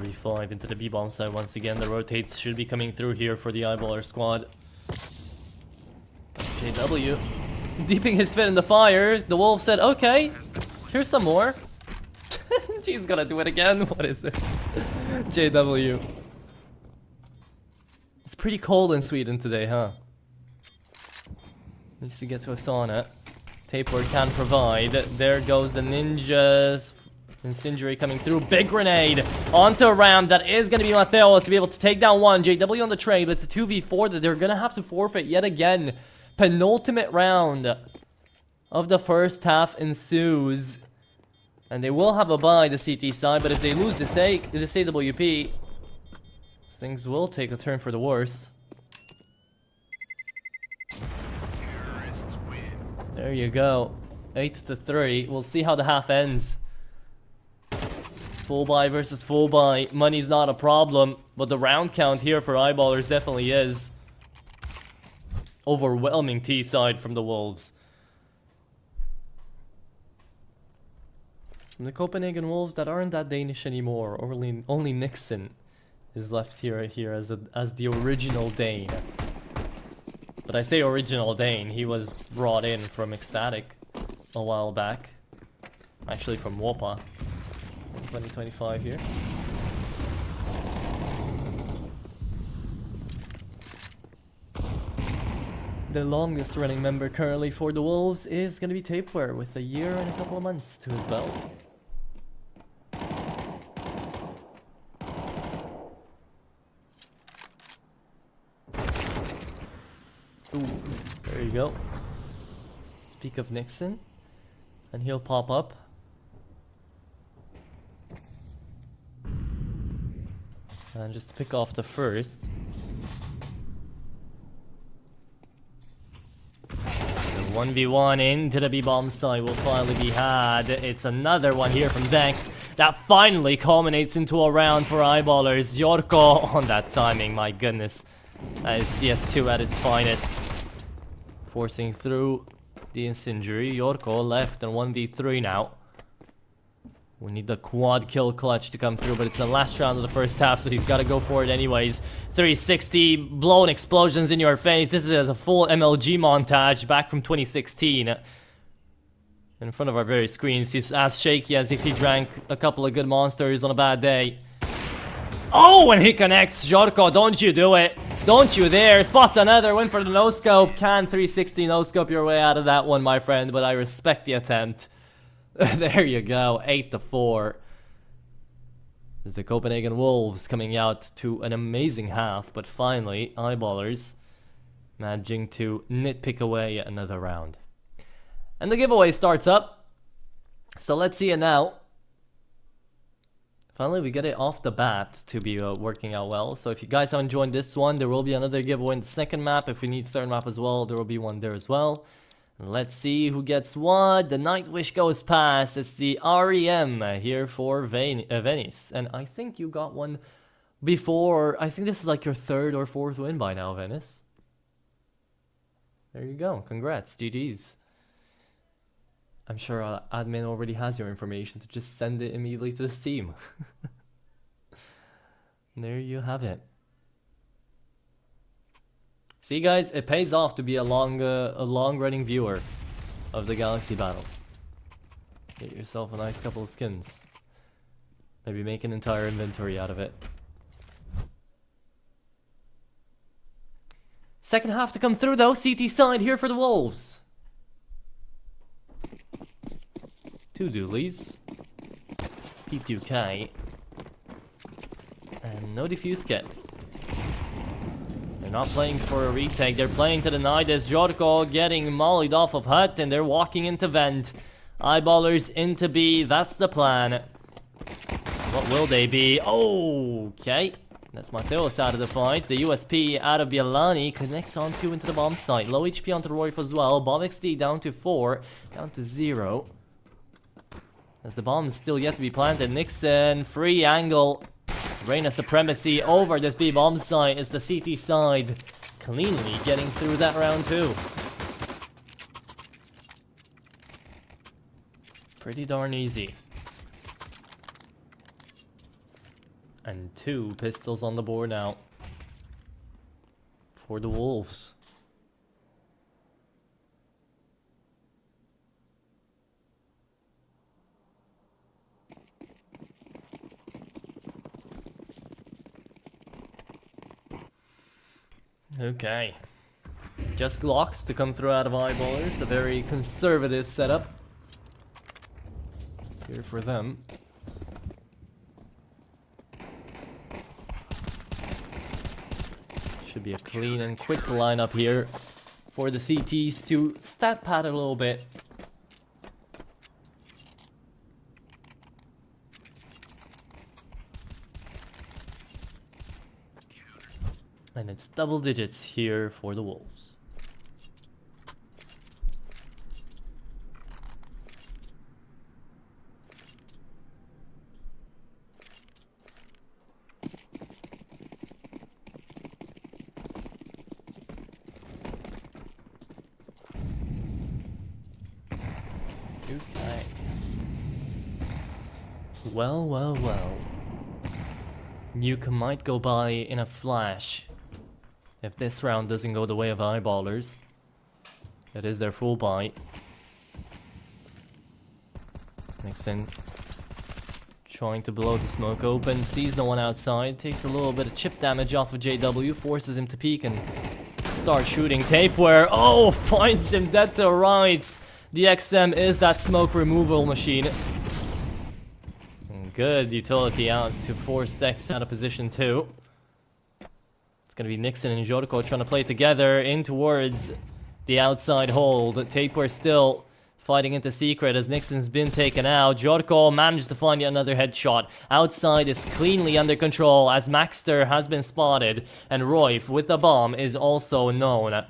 V5 into the B-bomb side once again. The rotates should be coming through here for the Eyeballer squad. JW deeping his fit in the fire. The Wolf said, okay, here's some more. She's gonna do it again. What is this? JW. It's pretty cold in Sweden today, huh? Needs to get to a sauna. Tapework can provide. There goes the ninjas. Incendiary coming through. Big grenade onto Ram. That is going to be Mateos to be able to take down one. JW on the trade, but it's a 2v4 that they're going to have to forfeit yet again. Penultimate round of the first half ensues. And they will have a bye, the CT side, but if they lose this AWP, things will take a turn for the worse. There you go. 8-3. We'll see how the half ends. Full buy versus full buy. Money's not a problem, but the round count here for Eyeballers definitely is. Overwhelming T side from the Wolves. from the Copenhagen Wolves that aren't that Danish anymore. Only Nixon is left here as the original Dane. But I say original Dane, he was brought in from Ecstatic a while back. Actually from Wopa in 2025 here. The longest running member currently for the Wolves is going to be Tapeware with a year and a couple of months to his belt. Ooh, there you go. Speak of Nixon. And he'll pop up. And just to pick off the first. 1v1 into the B-bomb site will finally be had. It's another one here from Dex that finally culminates into a round for Eyeballers. Yorko on that timing, my goodness. That is CS2 at its finest. Forcing through the incendiary. Yorko left and 1v3 now. We need the quad kill clutch to come through, but it's the last round of the first half, so he's got to go for it anyways. 360, blown explosions in your face. This is a full MLG montage back from 2016. In front of our very screens, he's as shaky as if he drank a couple of good monsters on a bad day. Oh, and he connects. Jorko, don't you do it. Don't you dare. Spots another win for the no-scope. Can 360 no-scope your way out of that one, my friend, but I respect the attempt. There you go, 8-4. There's the Copenhagen Wolves coming out to an amazing half, but finally, Eyeballers managing to nitpick away another round. And the giveaway starts up. So let's see it now. Finally, we get it off the bat to be working out well. So if you guys haven't joined this one, there will be another giveaway in the second map. If we need third map as well, there will be one there as well. Let's see who gets what. The Nightwish goes past. It's the REM here for Venice. And I think you got one before. I think this is like your third or fourth win by now, Venice. There you go. Congrats. GG's. I'm sure admin already has your information to just send it immediately to this team. There you have it. See guys, it pays off to be a long-running viewer of the Galaxy battle. Get yourself a nice couple of skins. Maybe make an entire inventory out of it. Second half to come through though, CT side here for the Wolves. 2 dualies. P2K. And no defuse kit. They're not playing for a retake, they're playing to the night as Jorko getting mollied off of Hut and they're walking into Vent. Eyeballers into B, that's the plan. What will they be? Okay. That's Mateos out of the fight. The USP out of Bielani connects onto into the bomb site. Low HP onto Royf as well. Bomb XD down to 4, down to 0. As the bomb is still yet to be planted. Nixon, free angle. Reyna supremacy over this B bomb site is the CT side. Cleanly getting through that round too. Pretty darn easy. And 2 pistols on the board now. For the Wolves. Okay. Just Glocks to come through out of Eyeballers. A very conservative setup. Here for them. Should be a clean and quick lineup here for the CTs to stat pad a little bit. And it's double digits here for the Wolves. Okay. Well, well, well. Nuke might go by in a flash if this round doesn't go the way of Eyeballers. That is their full buy. Nixon trying to blow the smoke open, sees no one outside, takes a little bit of chip damage off of JW, forces him to peek and start shooting. Tapeware, oh, finds him dead to rights. The XM is that smoke removal machine. And good utility out to force Dex out of position too. It's gonna be Nixon and Jorko trying to play together in towards the outside hold. Tapeware still fighting into secret as Nixon's been taken out. Jorko manages to find yet another headshot. Outside is cleanly under control as Maxter has been spotted. And Royf with the bomb is also known.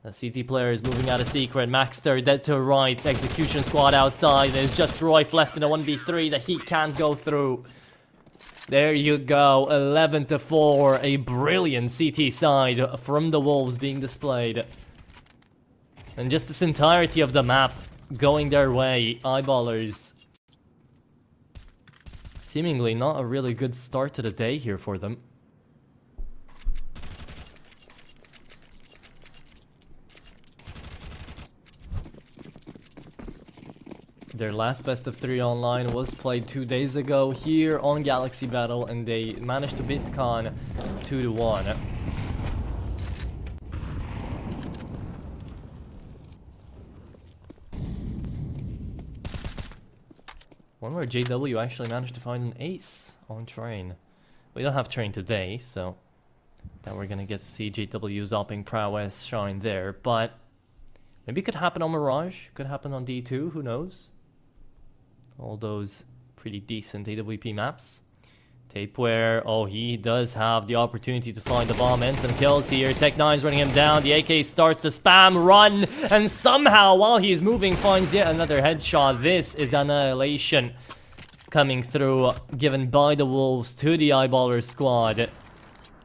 The CT player is moving out of secret. Maxter dead to rights. Execution squad outside. There's just Royf left in a 1v3 that he can't go through. There you go. 11-4. A brilliant CT side from the Wolves being displayed. And just this entirety of the map going their way. Eyeballers. Seemingly not a really good start to the day here for them. Their last best of 3 online was played 2 days ago here on Galaxy Battle, and they managed to beat Khan 2-1. One where JW actually managed to find an ace on Train. We don't have Train today, so then we're gonna get to see JW's opping prowess shine there, but maybe it could happen on Mirage, could happen on D2, who knows? All those pretty decent AWP maps. Tapeware, oh, he does have the opportunity to find the bomb and some kills here. Tech9's running him down. The AK starts to spam, run, and somehow, while he's moving, finds yet another headshot. This is annihilation coming through, given by the Wolves to the Eyeballer squad.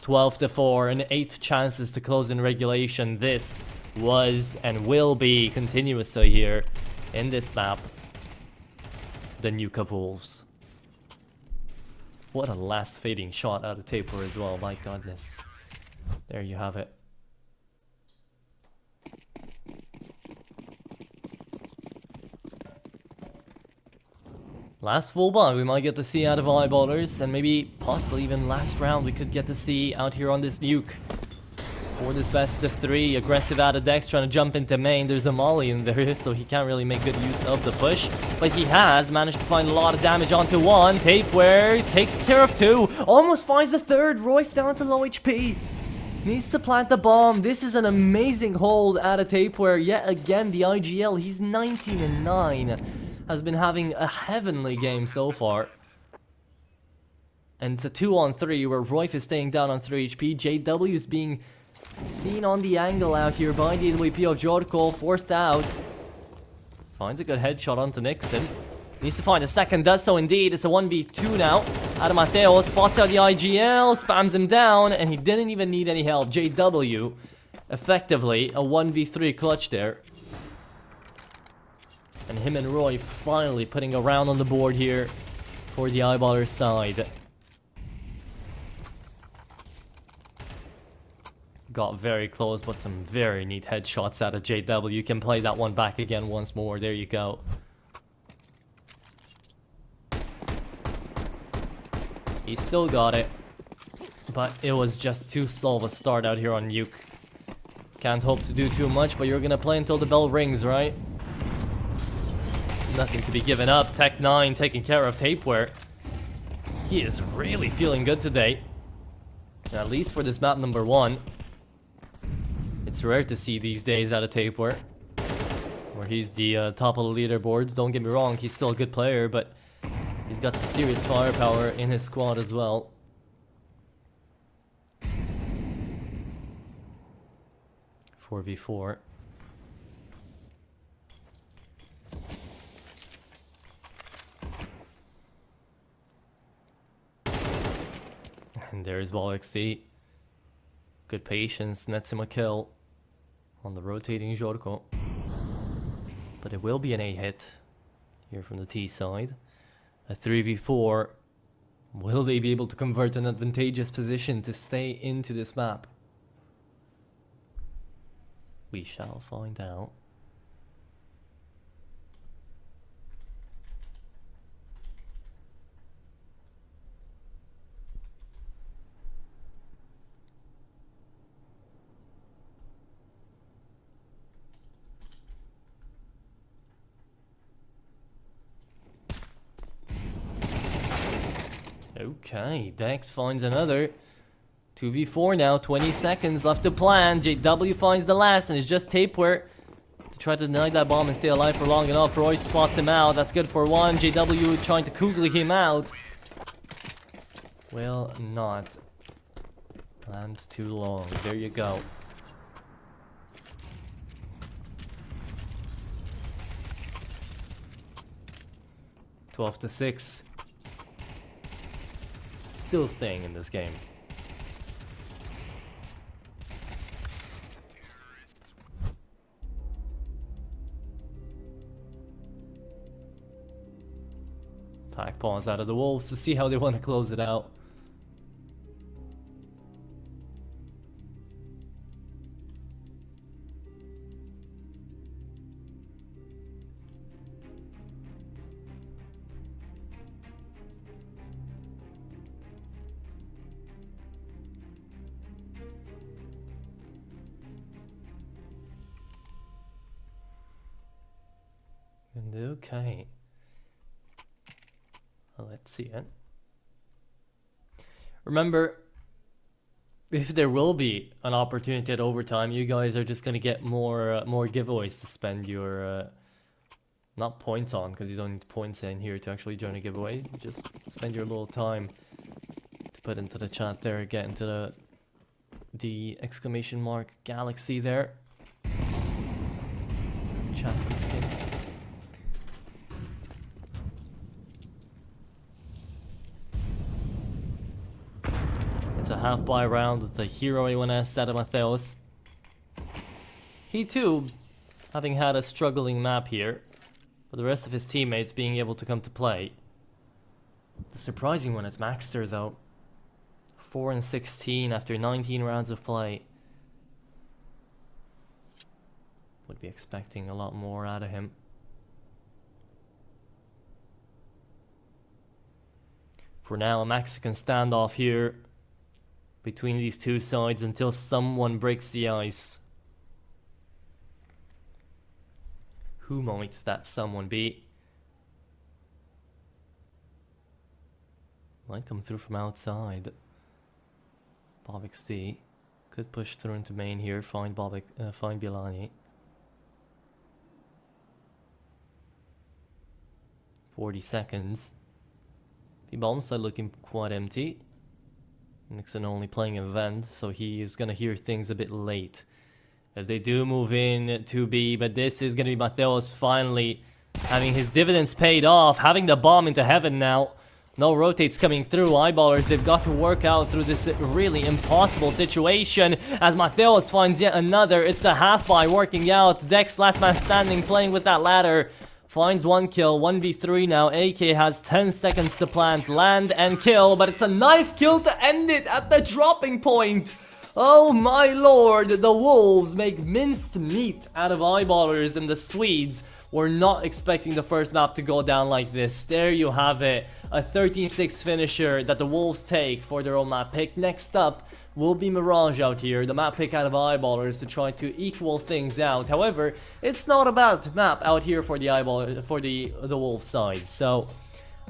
12-4 and 8 chances to close in regulation. This was and will be continuously here in this map. The Nuke of Wolves. What a last fading shot out of Taper as well, my goodness. There you have it. Last full buy we might get to see out of Eyeballers, and maybe possibly even last round we could get to see out here on this Nuke. For this best of 3, aggressive out of Dex, trying to jump into main. There's a molly in there, so he can't really make good use of the push. But he has managed to find a lot of damage onto 1. Tapeware takes care of 2. Almost finds the 3rd. Royf down to low HP. Needs to plant the bomb. This is an amazing hold out of Tapeware. Yet again, the IGL, he's 19-9. Has been having a heavenly game so far. And it's a 2-on-3 where Royf is staying down on 3 HP. JW is being seen on the angle out here by the AWP of Jorko, forced out. Finds a good headshot onto Nixon. Needs to find a second, does so indeed. It's a 1v2 now. Adam Mateo spots out the IGL, spams him down, and he didn't even need any help. JW, effectively, a 1v3 clutch there. And him and Roy finally putting a round on the board here for the Eyeballer side. Got very close, but some very neat headshots out of JW. You can play that one back again once more. There you go. He still got it, but it was just too slow of a start out here on Nuke. Can't hope to do too much, but you're gonna play until the bell rings, right? Nothing to be given up. Tech9 taking care of Tapeware. He is really feeling good today. At least for this map number 1. It's rare to see these days out of Tapeware, where he's the top of the leaderboard. Don't get me wrong, he's still a good player, but he's got some serious firepower in his squad as well. Four v 4. And there's Ball XD. Good patience, nets him a kill on the rotating Jorko. But it will be an A hit here from the T side. A 3v4. Will they be able to convert an advantageous position to stay into this map? We shall find out. Okay, Dex finds another. 2v4 now, 20 seconds left to plan. JW finds the last and it's just Tapeware to try to deny that bomb and stay alive for long enough. Roy spots him out, that's good for one. JW trying to Kugli him out. Will not. Lands too long, there you go. Twelve to 6. Still staying in this game. Attack pawns out of the Wolves to see how they want to close it out. And okay. Well, let's see it. Remember, if there will be an opportunity at overtime, you guys are just gonna get more giveaways to spend your not points on, because you don't need points in here to actually join a giveaway. You just spend your little time to put into the chat there, get into the exclamation mark galaxy there. Chat some skin. It's a half-buy round with the hero A1S Sada Matheos. He too, having had a struggling map here, but the rest of his teammates being able to come to play. The surprising one is Maxter though. 4 and 16 after 19 rounds of play. Would be expecting a lot more out of him. For now, a Mexican standoff here between these two sides until someone breaks the ice. Who might that someone be? Might come through from outside. Bob XD could push through into main here. Find find Bilani. 40 seconds. The bomb side looking quite empty. Nixon only playing event, so he is gonna hear things a bit late. If they do move in to B, but this is gonna be Matheos finally having his dividends paid off, having the bomb into heaven now. No rotates coming through. Eyeballers, they've got to work out through this really impossible situation as Matheos finds yet another. It's the half-buy working out. Dex, last man standing, playing with that ladder. Finds one kill, 1v3 now. AK has 10 seconds to plant, land, and kill, but it's a knife kill to end it at the dropping point. Oh my lord, the Wolves make minced meat out of Eyeballers, and the Swedes were not expecting the first map to go down like this. There you have it, a 13-6 finisher that the Wolves take for their own map pick. Next up will be Mirage out here, the map pick out of Eyeballers to try to equal things out. However, it's not a bad map out here for the the Wolves side. So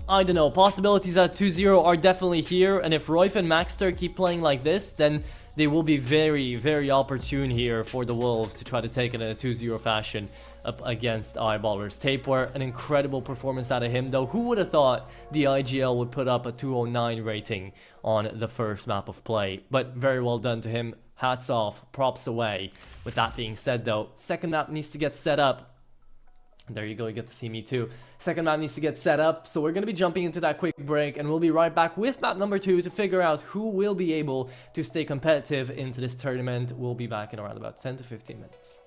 I don't know, possibilities at 2-0 are definitely here, and if Royf and Maxter keep playing like this, then they will be very, very opportune here for the Wolves to try to take it in a 2-0 fashion up against Eyeballers. Tapeware, an incredible performance out of him though. Who would have thought the IGL would put up a 209 rating on the first map of play? But very well done to him. Hats off, props away. With that being said though, second map needs to get set up. There you go, you get to see me too. Second map needs to get set up, so we're going to be jumping into that quick break, and we'll be right back with map number 2 to figure out who will be able to stay competitive into this tournament. We'll be back in around about 10 to 15 minutes.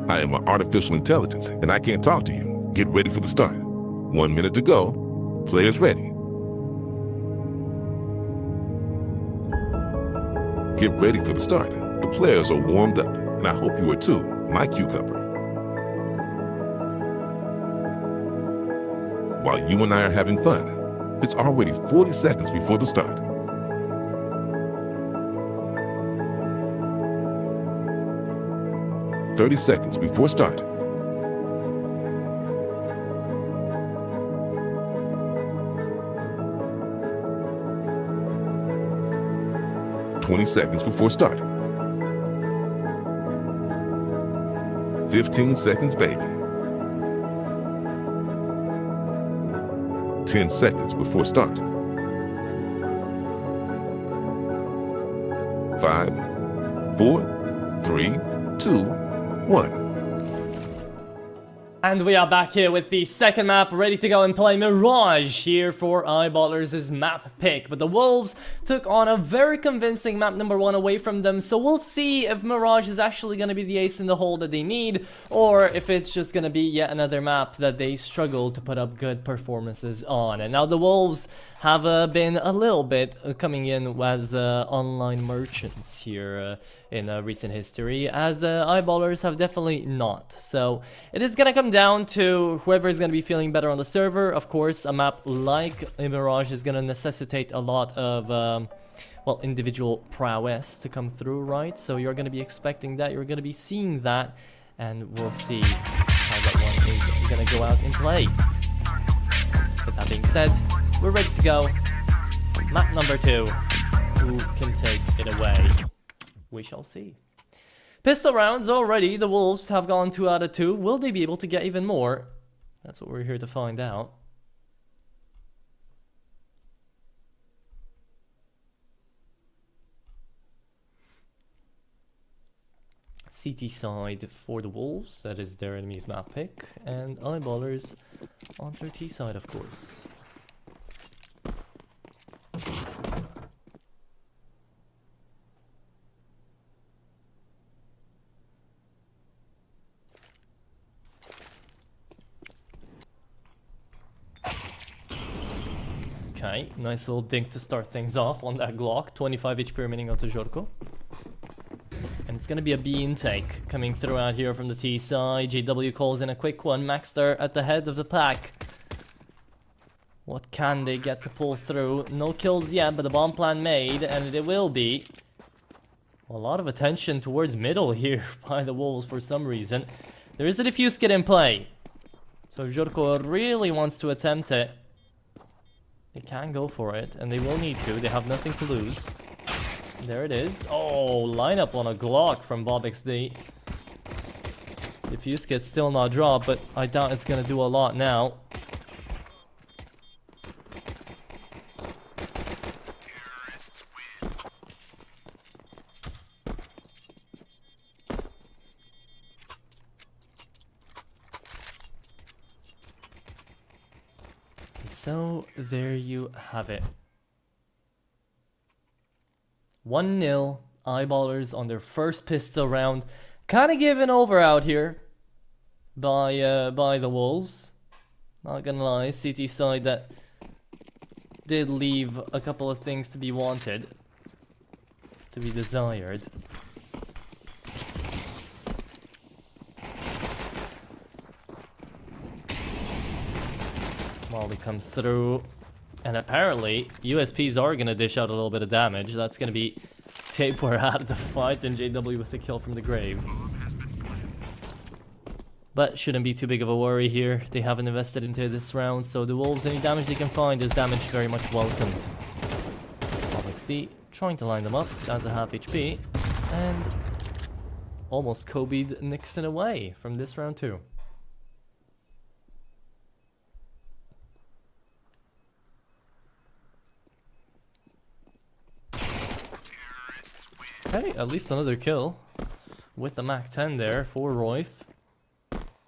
I am an artificial intelligence, and I can't talk to you. Get ready for the start. 1 minute to go. Players ready. Get ready for the start. The players are warmed up, and I hope you are too, my cucumber. While you and I are having fun, it's already 40 seconds before the start. 30 seconds before start. "20 seconds before start. 15 seconds, baby. 10 seconds before start. 5, 4, 3, 2, 1. And we are back here with the second map, ready to go and play Mirage here for Eyeballers' map pick. But the Wolves took on a very convincing map number 1 away from them, so we'll see if Mirage is actually going to be the ace in the hole that they need, or if it's just going to be yet another map that they struggle to put up good performances on. And now the Wolves have been a little bit coming in as online merchants here in recent history, as Eyeballers have definitely not. So it is going to come down to whoever is going to be feeling better on the server. Of course, a map like Mirage is going to necessitate a lot of well, individual prowess to come through, right? So you're going to be expecting that, you're going to be seeing that, and we'll see how that one is going to go out and play. With that being said, we're ready to go. Map number 2. Who can take it away? We shall see. Pistol rounds already. The Wolves have gone 2 out of 2. Will they be able to get even more? That's what we're here to find out. CT side for the Wolves, that is their enemy's map pick, and Eyeballers on their T side, of course. Okay, nice little dink to start things off on that Glock. 25 HP remaining out to Jorko. And it's gonna be a B intake coming through out here from the T side. JW calls in a quick one. Maxter at the head of the pack. What can they get to pull through? No kills yet, but the bomb plan made, and it will be. A lot of attention towards middle here by the Wolves for some reason. There is a defuse kit in play. So if Jorko really wants to attempt it, they can go for it, and they will need to. They have nothing to lose. There it is. Oh, lineup on a Glock from BobXD. Defuse kit's still not dropped, but I doubt it's gonna do a lot now. So, there you have it. 1-0, Eyeballers on their first pistol round. Kind of given over out here by the Wolves. Not gonna lie, CT side that did leave a couple of things to be wanted, to be desired. Molly comes through, and apparently USPs are gonna dish out a little bit of damage. That's gonna be Tapeware out of the fight, and JW with the kill from the grave. But shouldn't be too big of a worry here. They haven't invested into this round, so the Wolves, any damage they can find is damage very much welcomed. XD trying to line them up, down to half HP, and almost Kobe'd Nixon away from this round too. Okay, at least another kill with the Mac 10 there for Royf.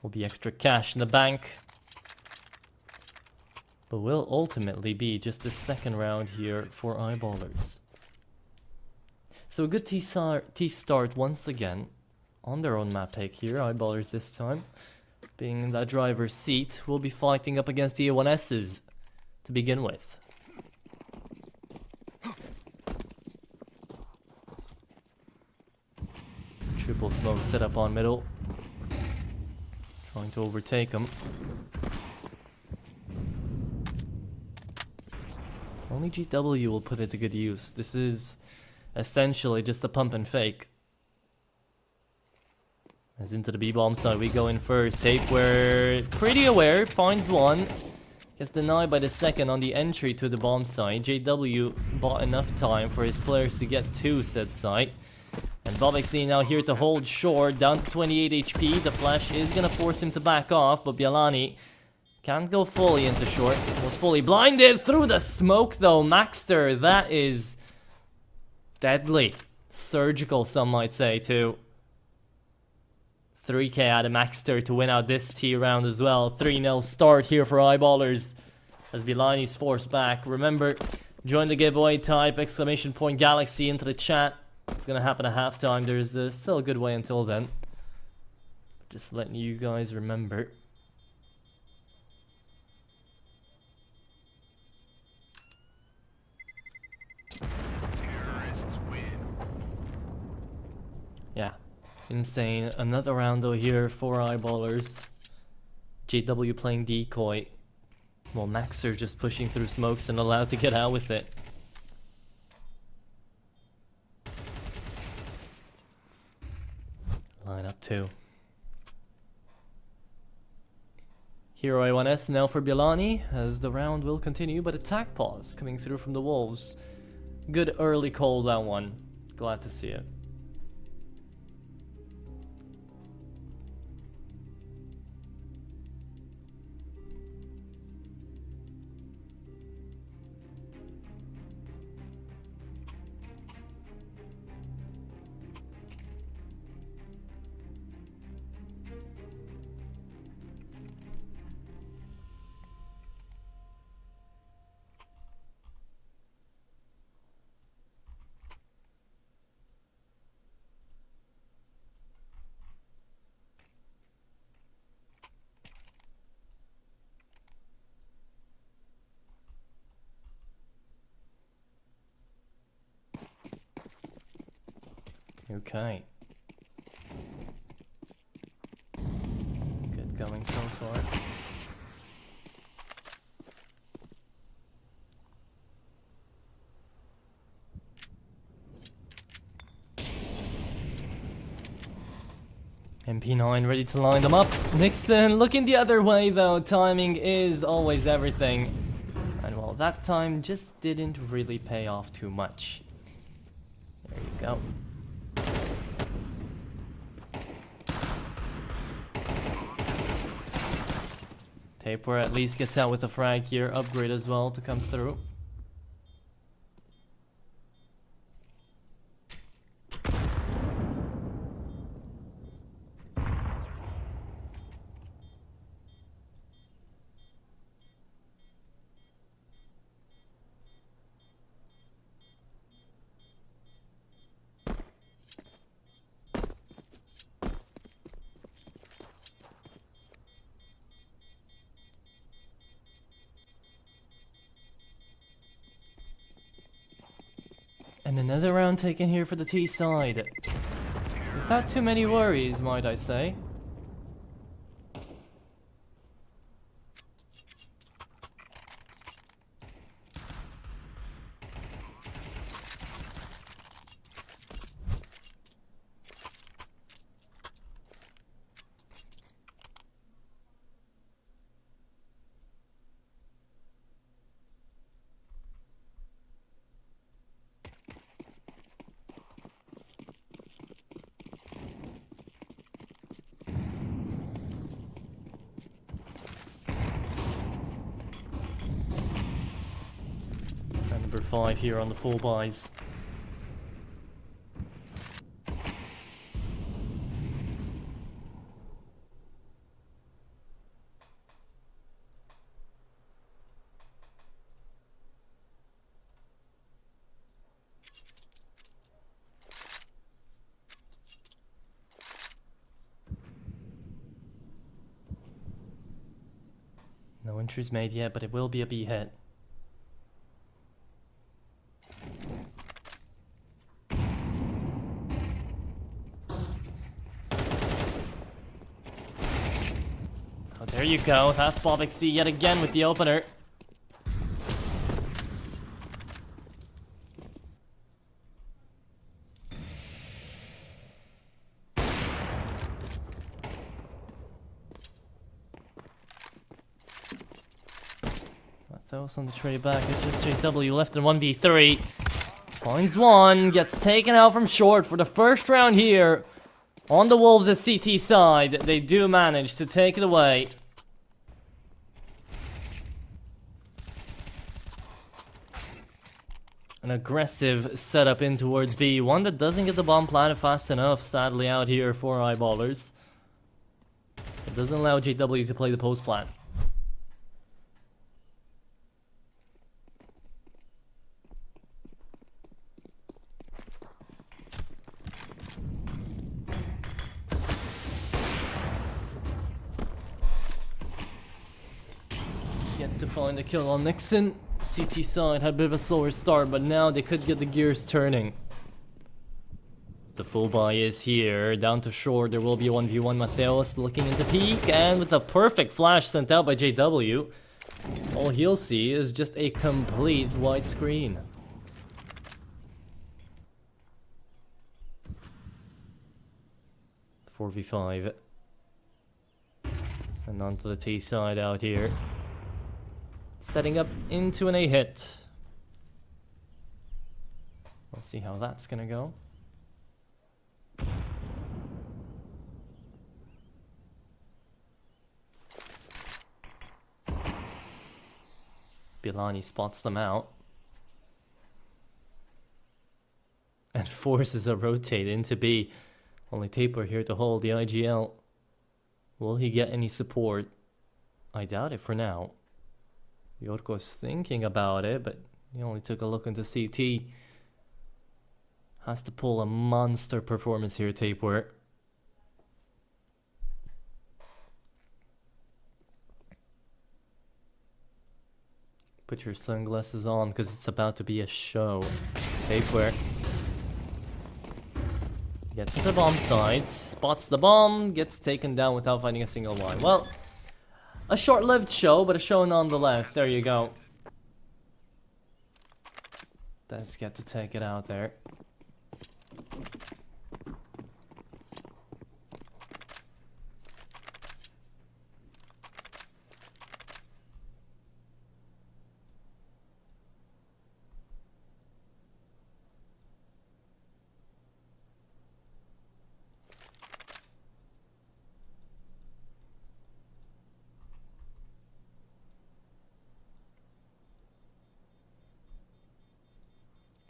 Will be extra cash in the bank, but will ultimately be just the second round here for Eyeballers. So a good T-start once again on their own map pick here. Eyeballers this time being in that driver's seat, will be fighting up against the A1Ss to begin with. Triple smoke set up on middle. Trying to overtake him. Only GW will put it to good use. This is essentially just a pump and fake. As into the B-bomb side we go in first. Tapeware pretty aware, finds one. Gets denied by the second on the entry to the bomb site. JW bought enough time for his players to get to said site. And BobXD now here to hold short, down to 28 HP. The flash is gonna force him to back off, but Bialani can't go fully into short. Was fully blinded through the smoke though. Maxter, that is deadly. Surgical, some might say too. 3k out of Maxter to win out this T round as well. 3-0 start here for Eyeballers as Bialani's forced back. Remember, join the giveaway, type !Galaxy into the chat. It's gonna happen at halftime. There's still a good way until then. Just letting you guys remember. Yeah, insane. Another round though here for Eyeballers. JW playing decoy. While Maxer just pushing through smokes and allowed to get out with it. Line up two. Hero A1S now for Bialani as the round will continue, but attack pause coming through from the Wolves. Good early call that one. Glad to see it. Okay. Good going so far. MP9 ready to line them up. Nixon looking the other way though. Timing is always everything. And well, that time just didn't really pay off too much. There you go. Taper at least gets out with a frag here. Upgrade as well to come through. And another round taken here for the T side. Without too many worries, might I say. Number 5 here on the full buys. No entries made yet, but it will be a B hit. Oh, there you go. That's Bob XD yet again with the opener. Those on the trade back. It's just JW left in 1v3. Finds one. Gets taken out from short for the first round here. On the Wolves' CT side. They do manage to take it away. An aggressive setup in towards B. One that doesn't get the bomb planted fast enough, sadly, out here for Eyeballers. It doesn't allow JW to play the post plan. To find a kill on Nixon. CT side had a bit of a slower start, but now they could get the gears turning. The full buy is here, down to short. There will be a 1v1. Mateos looking into peak, and with a perfect flash sent out by JW, all he'll see is just a complete white screen. .4v5. And onto the T side out here. Setting up into an A hit. We'll see how that's gonna go. Bilani spots them out. And forces a rotate into B. Only Taper here to hold the IGL. Will he get any support? I doubt it for now. Yorko's thinking about it, but he only took a look into CT. Has to pull a monster performance here, Taper. Put your sunglasses on, because it's about to be a show. Taper. Gets into the bomb site, spots the bomb, gets taken down without finding a single one. Well, a short-lived show, but a show nonetheless. There you go. Does get to take it out there.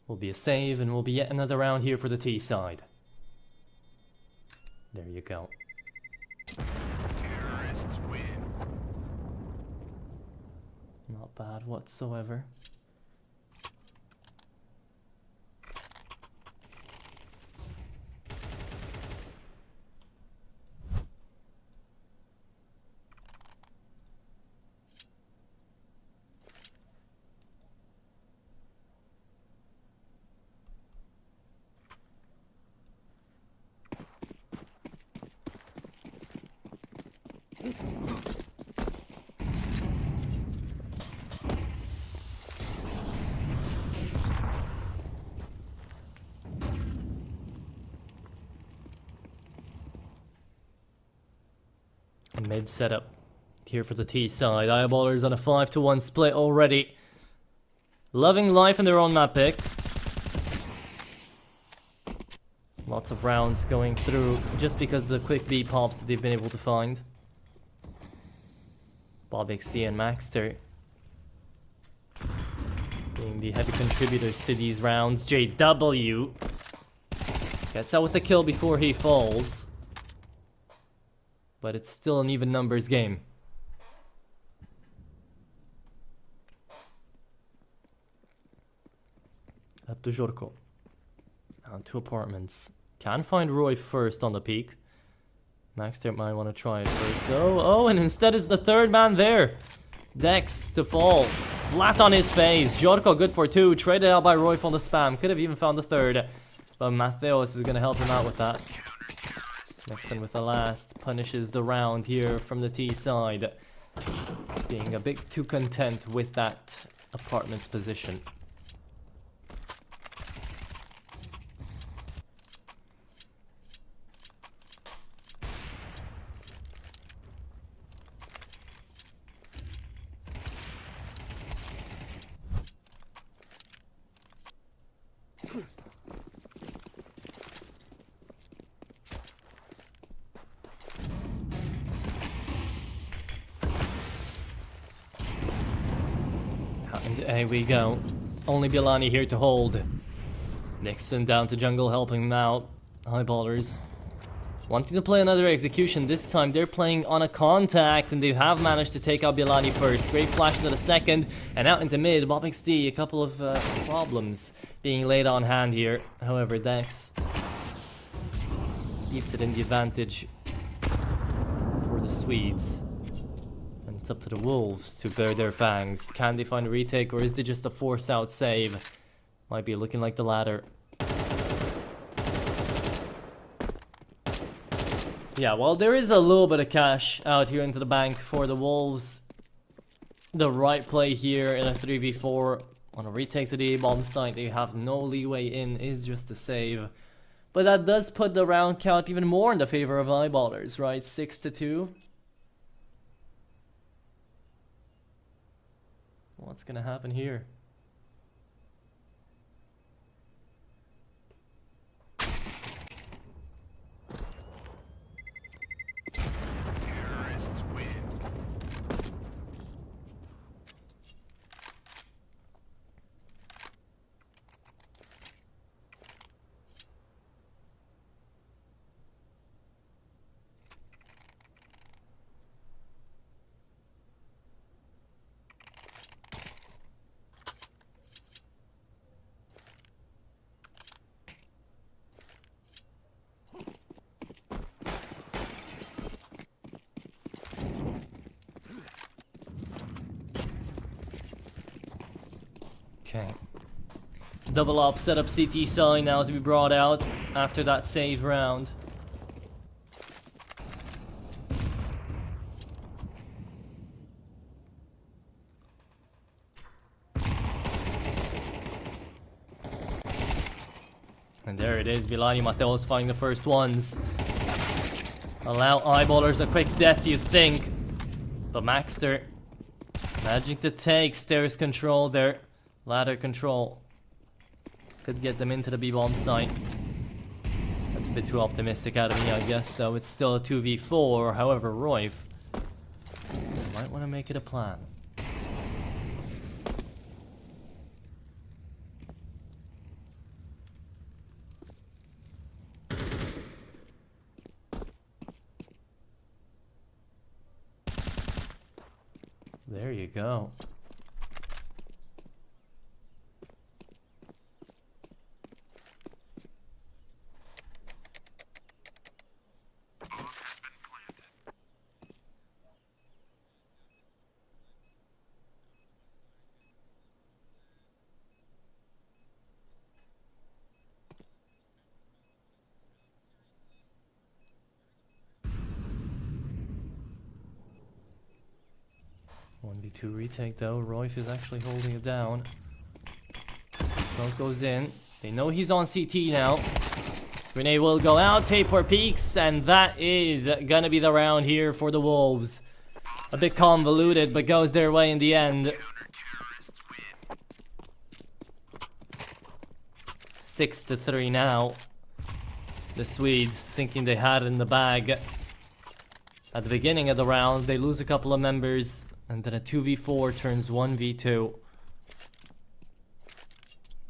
Will be a save, and will be yet another round here for the T side. There you go. Terrorists win. Not bad whatsoever. Mid setup here for the T side. Eyeballers on a 5-to-1 split already. Loving life in their own map pick. Lots of rounds going through just because of the quick B pops that they've been able to find. Bob XD and Maxter being the heavy contributors to these rounds. JW gets out with the kill before he falls. But it's still an even numbers game. Up to Jorko. Down to apartments. Can find Roy first on the peak. Maxter might want to try it first though. Oh, and instead it's the third man there. Dex to fall. Flat on his face. Jorko good for 2. Traded out by Roy on the spam. Could have even found the third. But Matheos is going to help him out with that. Nixon with the last punishes the round here from the T side. Being a bit too content with that apartment's position. And here we go. Only Bilani here to hold. Nixon down to jungle helping him out. Eyeballers wanting to play another execution. This time they're playing on a contact and they have managed to take out Bilani first. Great flash into the second and out into mid. Bob XD, a couple of problems being laid on hand here. However, Dex keeps it in the advantage for the Swedes. It's up to the Wolves to bare their fangs. Can they find a retake or is it just a forced out save? Might be looking like the latter. Yeah, well, there is a little bit of cash out here into the bank for the Wolves. The right play here in a 3v4 on a retake to the A-bomb site. They have no leeway in, is just a save. But that does put the round count even more in the favor of Eyeballers, right? 6-2. What's gonna happen here? Terrorists win. Double up, set up CT side now to be brought out after that save round. And there it is, Bilani Mateos finding the first ones. Allow eyeballers a quick death, you'd think. But Maxter managing to take stairs control there. Ladder control. Could get them into the B-bomb site. That's a bit too optimistic out of me, I guess, though. It's still a 2v4, however, Royf might want to make it a plan. There you go. Two retake though. Royf is actually holding it down. Smoke goes in. They know he's on CT now. Grenade will go out. Taper peaks, and that is gonna be the round here for the Wolves. A bit convoluted, but goes their way in the end. 6-3 now. The Swedes thinking they had it in the bag. At the beginning of the round, they lose a couple of members. And then a 2v4 turns 1v2.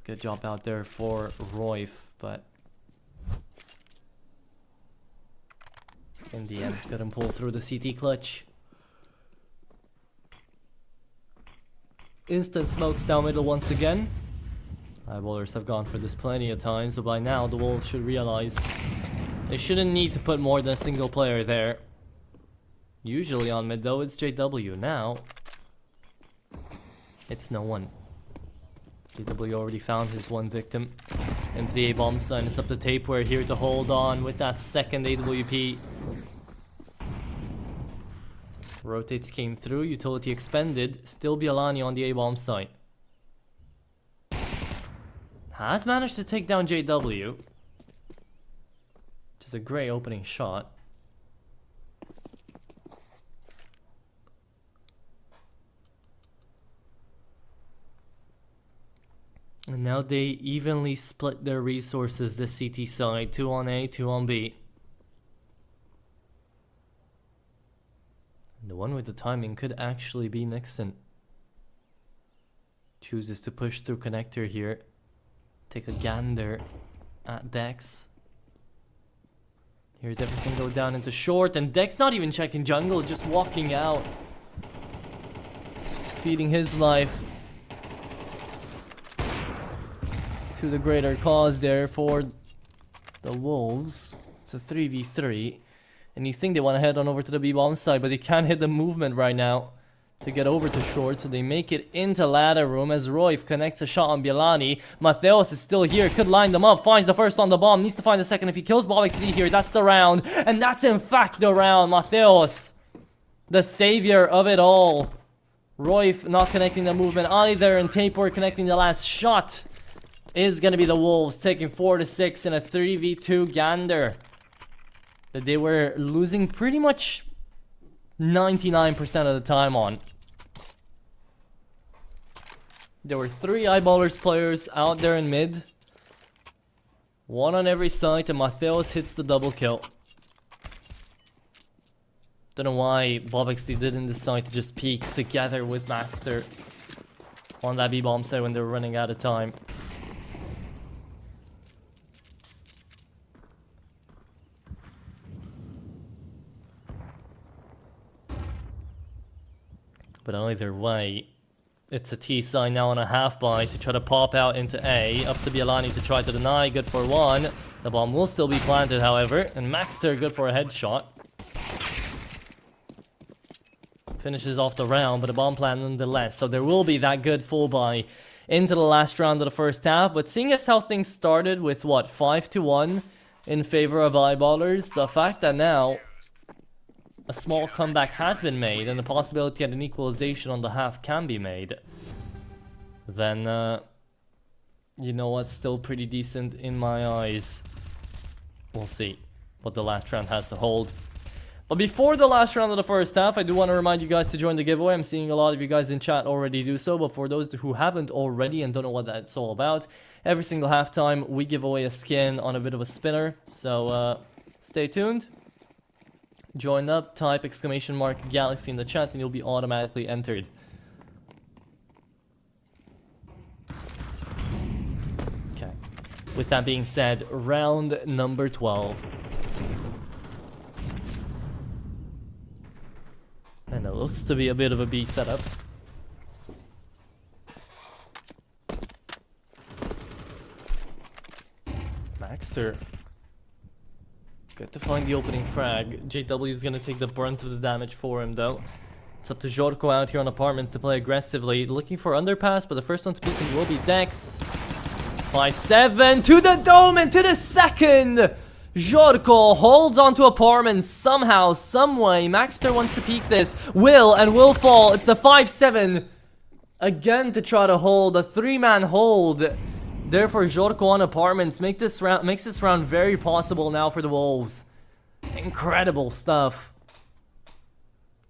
Good job out there for Royf, but in the end, couldn't pull through the CT clutch. Instant smokes down middle once again. Eyeballers have gone for this plenty of times, so by now the Wolves should realize they shouldn't need to put more than a single player there. Usually on mid though, it's JW. Now, it's no one. JW already found his one victim. Into the A-bomb side, it's up to Tapeware here to hold on with that second AWP. Rotates came through, utility expended. Still Bialani on the A-bomb site. Has managed to take down JW. Which is a great opening shot. And now they evenly split their resources, the CT side. 2 on A, 2 on B. And the one with the timing could actually be Nixon. Chooses to push through connector here. Take a gander at Dex. Here's everything go down into short, and Dex not even checking jungle, just walking out. Feeding his life to the greater cause there for the Wolves. It's a 3v3. And you think they want to head on over to the B-bomb side, but they can't hit the movement right now to get over to short, so they make it into ladder room as Royf connects a shot on Bialani. Mateos is still here, could line them up, finds the first on the bomb, needs to find the second. If he kills BobXD here, that's the round, and that's in fact the round. Mateos, the savior of it all. Royf not connecting the movement either, and Tapor connecting the last shot. Is going to be the Wolves taking 4-6 in a 3v2 gander that they were losing pretty much 99% of the time on. There were 3 Eyeballers players out there in mid. 1 on every side, and Mateos hits the double kill. Don't know why BobXD didn't decide to just peek together with Maxter on that B-bomb side when they were running out of time. But either way, it's a T sign now on a half buy to try to pop out into A. Up to Bialani to try to deny. Good for 1. The bomb will still be planted, however. And Maxter good for a headshot. Finishes off the round, but a bomb plant nonetheless. So there will be that good full buy into the last round of the first half. But seeing as how things started with, what, 5-1 in favor of Eyeballers, the fact that now a small comeback has been made and the possibility that an equalization on the half can be made, then, you know what, still pretty decent in my eyes. We'll see what the last round has to hold. But before the last round of the first half, I do want to remind you guys to join the giveaway. I'm seeing a lot of you guys in chat already do so, but for those who haven't already and don't know what that's all about, every single halftime we give away a skin on a bit of a spinner. So stay tuned. Join up, type !Galaxy in the chat and you'll be automatically entered. Okay. With that being said, round number 12. And it looks to be a bit of a B setup. Maxter. Good to find the opening frag. JW is going to take the brunt of the damage for him though. It's up to Jorko out here on Apartments to play aggressively. Looking for underpass, but the first one to peek him will be Dex. 5-7 to the dome and to the second! Jorko holds onto Apartments somehow, someway. Maxter wants to peek this. Will fall. It's the 5-7. Again to try to hold. A 3-man hold. Therefore, Jorko on Apartments makes this round very possible now for the Wolves. Incredible stuff.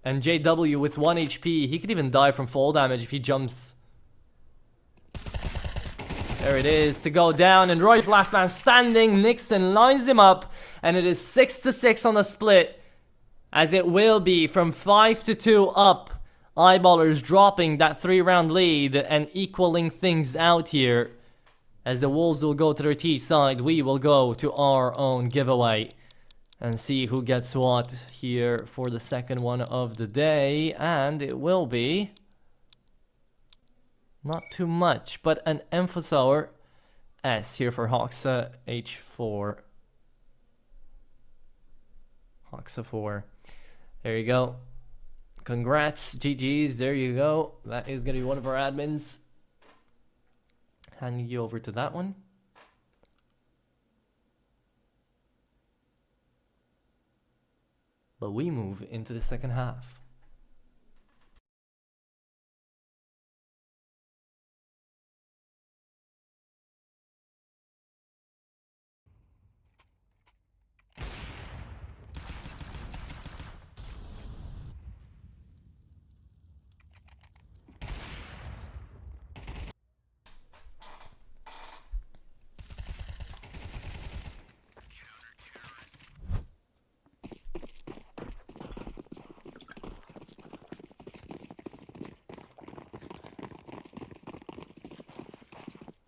And JW with 1 HP. He could even die from fall damage if he jumps. There it is to go down, and Roy's last man standing. Nixon lines him up, and it is 6-6 on the split, as it will be from 5-2 up. Eyeballers dropping that 3-round lead and equaling things out here. As the Wolves will go to their T side, we will go to our own giveaway and see who gets what here for the second one of the day, and it will be not too much, but an Emphosaur S here for Hoxa H4. Hoxa 4. There you go. Congrats, GG's. There you go. That is going to be one of our admins. Handing you over to that one. But we move into the second half.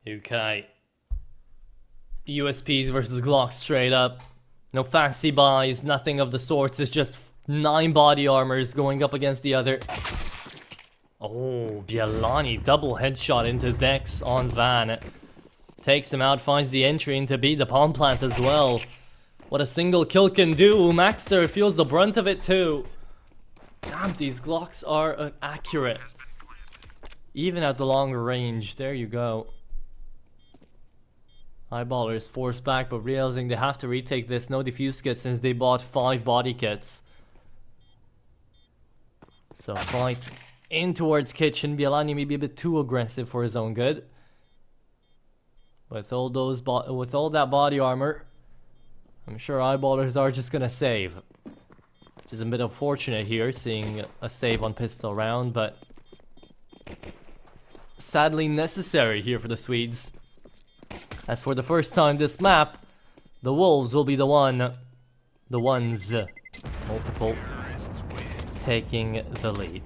Okay. USPs versus Glocks straight up. No fancy buys, nothing of the sorts. It's just 9 body armors going up against the other. Oh, Bielani double headshot into Dex on Van. Takes him out, finds the entry into B, the palm plant as well. What a single kill can do. Maxter feels the brunt of it too. Damn, these Glocks are accurate. Even at the longer range. There you go. Eyeballers forced back, but realizing they have to retake this. No defuse kit since they bought 5 body kits. So fight in towards kitchen. Bielani may be a bit too aggressive for his own good. With all that body armor, I'm sure Eyeballers are just gonna save. Which is a bit unfortunate here, seeing a save on pistol round, but sadly necessary here for the Swedes. As for the first time this map, the Wolves will be the ones, multiple, taking the lead.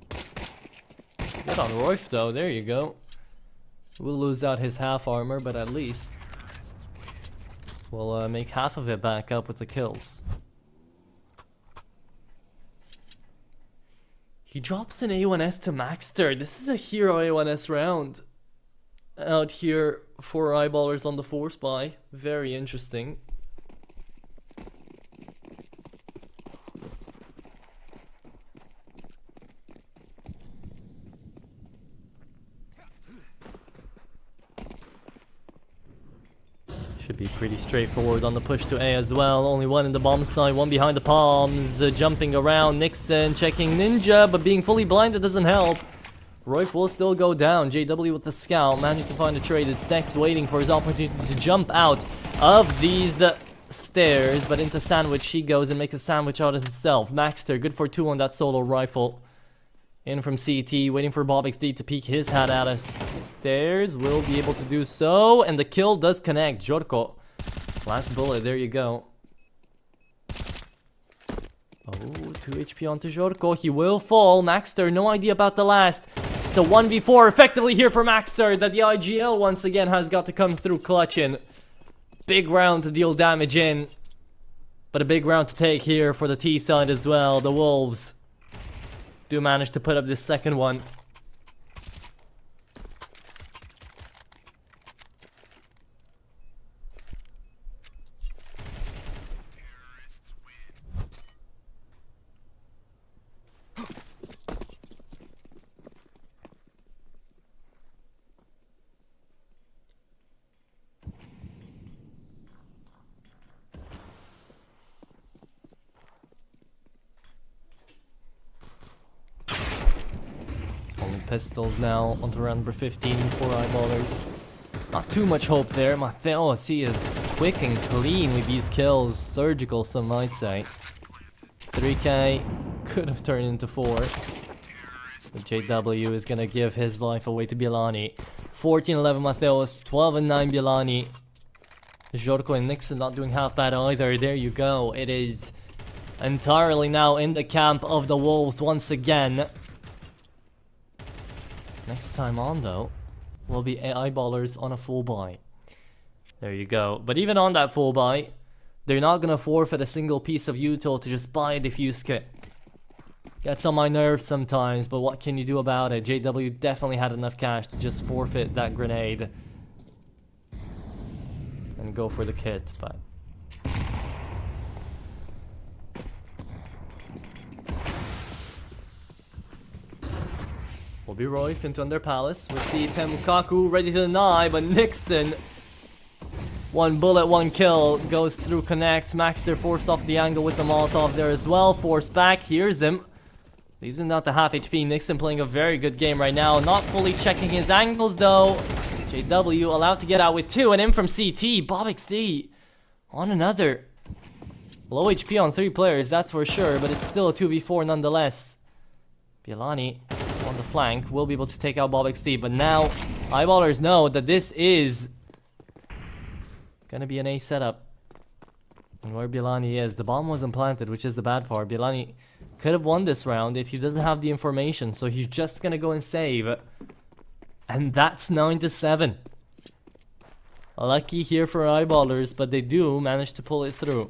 Good on Royf though, there you go. We'll lose out his half armor, but at least we'll make half of it back up with the kills. He drops an A1S to Maxter. This is a hero A1S round. Out here for Eyeballers on the force buy. Very interesting. Should be pretty straightforward on the push to A as well. Only one in the bomb side, one behind the palms. Jumping around, Nixon checking Ninja, but being fully blinded doesn't help. Royf will still go down. JW with the scout, managing to find a trade. It's Dex waiting for his opportunity to jump out of these stairs, but into sandwich he goes and makes a sandwich out of himself. Maxter, good for 2 on that solo rifle. In from CT, waiting for BobXD to peek his head out of stairs. Will be able to do so, and the kill does connect. Jorko, last bullet, there you go. Oh, 2 HP onto Jorko. He will fall. Maxter, no idea about the last. It's a 1v4 effectively here for Maxter, that the IGL once again has got to come through clutching. Big round to deal damage in, but a big round to take here for the T side as well. The Wolves do manage to put up this second one. Pistols now onto round number 15 for eyeballers. Not too much hope there. Mateos, he is quick and clean with these kills. Surgical, some might say. 3k could have turned into 4. But JW is gonna give his life away to Bilani. 14-11 Mateos, 12-9 Bilani. Jorko and Nixon not doing half bad either. There you go. It is entirely now in the camp of the Wolves once again. Next time on, though, will be eyeballers on a full buy. There you go. But even on that full buy, they're not gonna forfeit a single piece of util to just buy a defuse kit. Gets on my nerves sometimes, but what can you do about it? JW definitely had enough cash to just forfeit that grenade and go for the kit, but will be Royf into Under Palace with the Temukaku ready to deny, but Nixon, 1 bullet, 1 kill, goes through, connects. Maxter forced off the angle with the Molotov there as well, forced back, hears him. Leaves him down to half HP. Nixon playing a very good game right now, not fully checking his angles though. JW allowed to get out with 2, and in from CT, BobXD on another. Low HP on 3 players, that's for sure, but it's still a 2v4 nonetheless. Bielani on the flank will be able to take out BobXD, but now eyeballers know that this is gonna be an A setup. And where Bielani is, the bomb wasn't planted, which is the bad part. Bielani could have won this round if he doesn't have the information, so he's just gonna go and save. And that's 9-7. Lucky here for eyeballers, but they do manage to pull it through.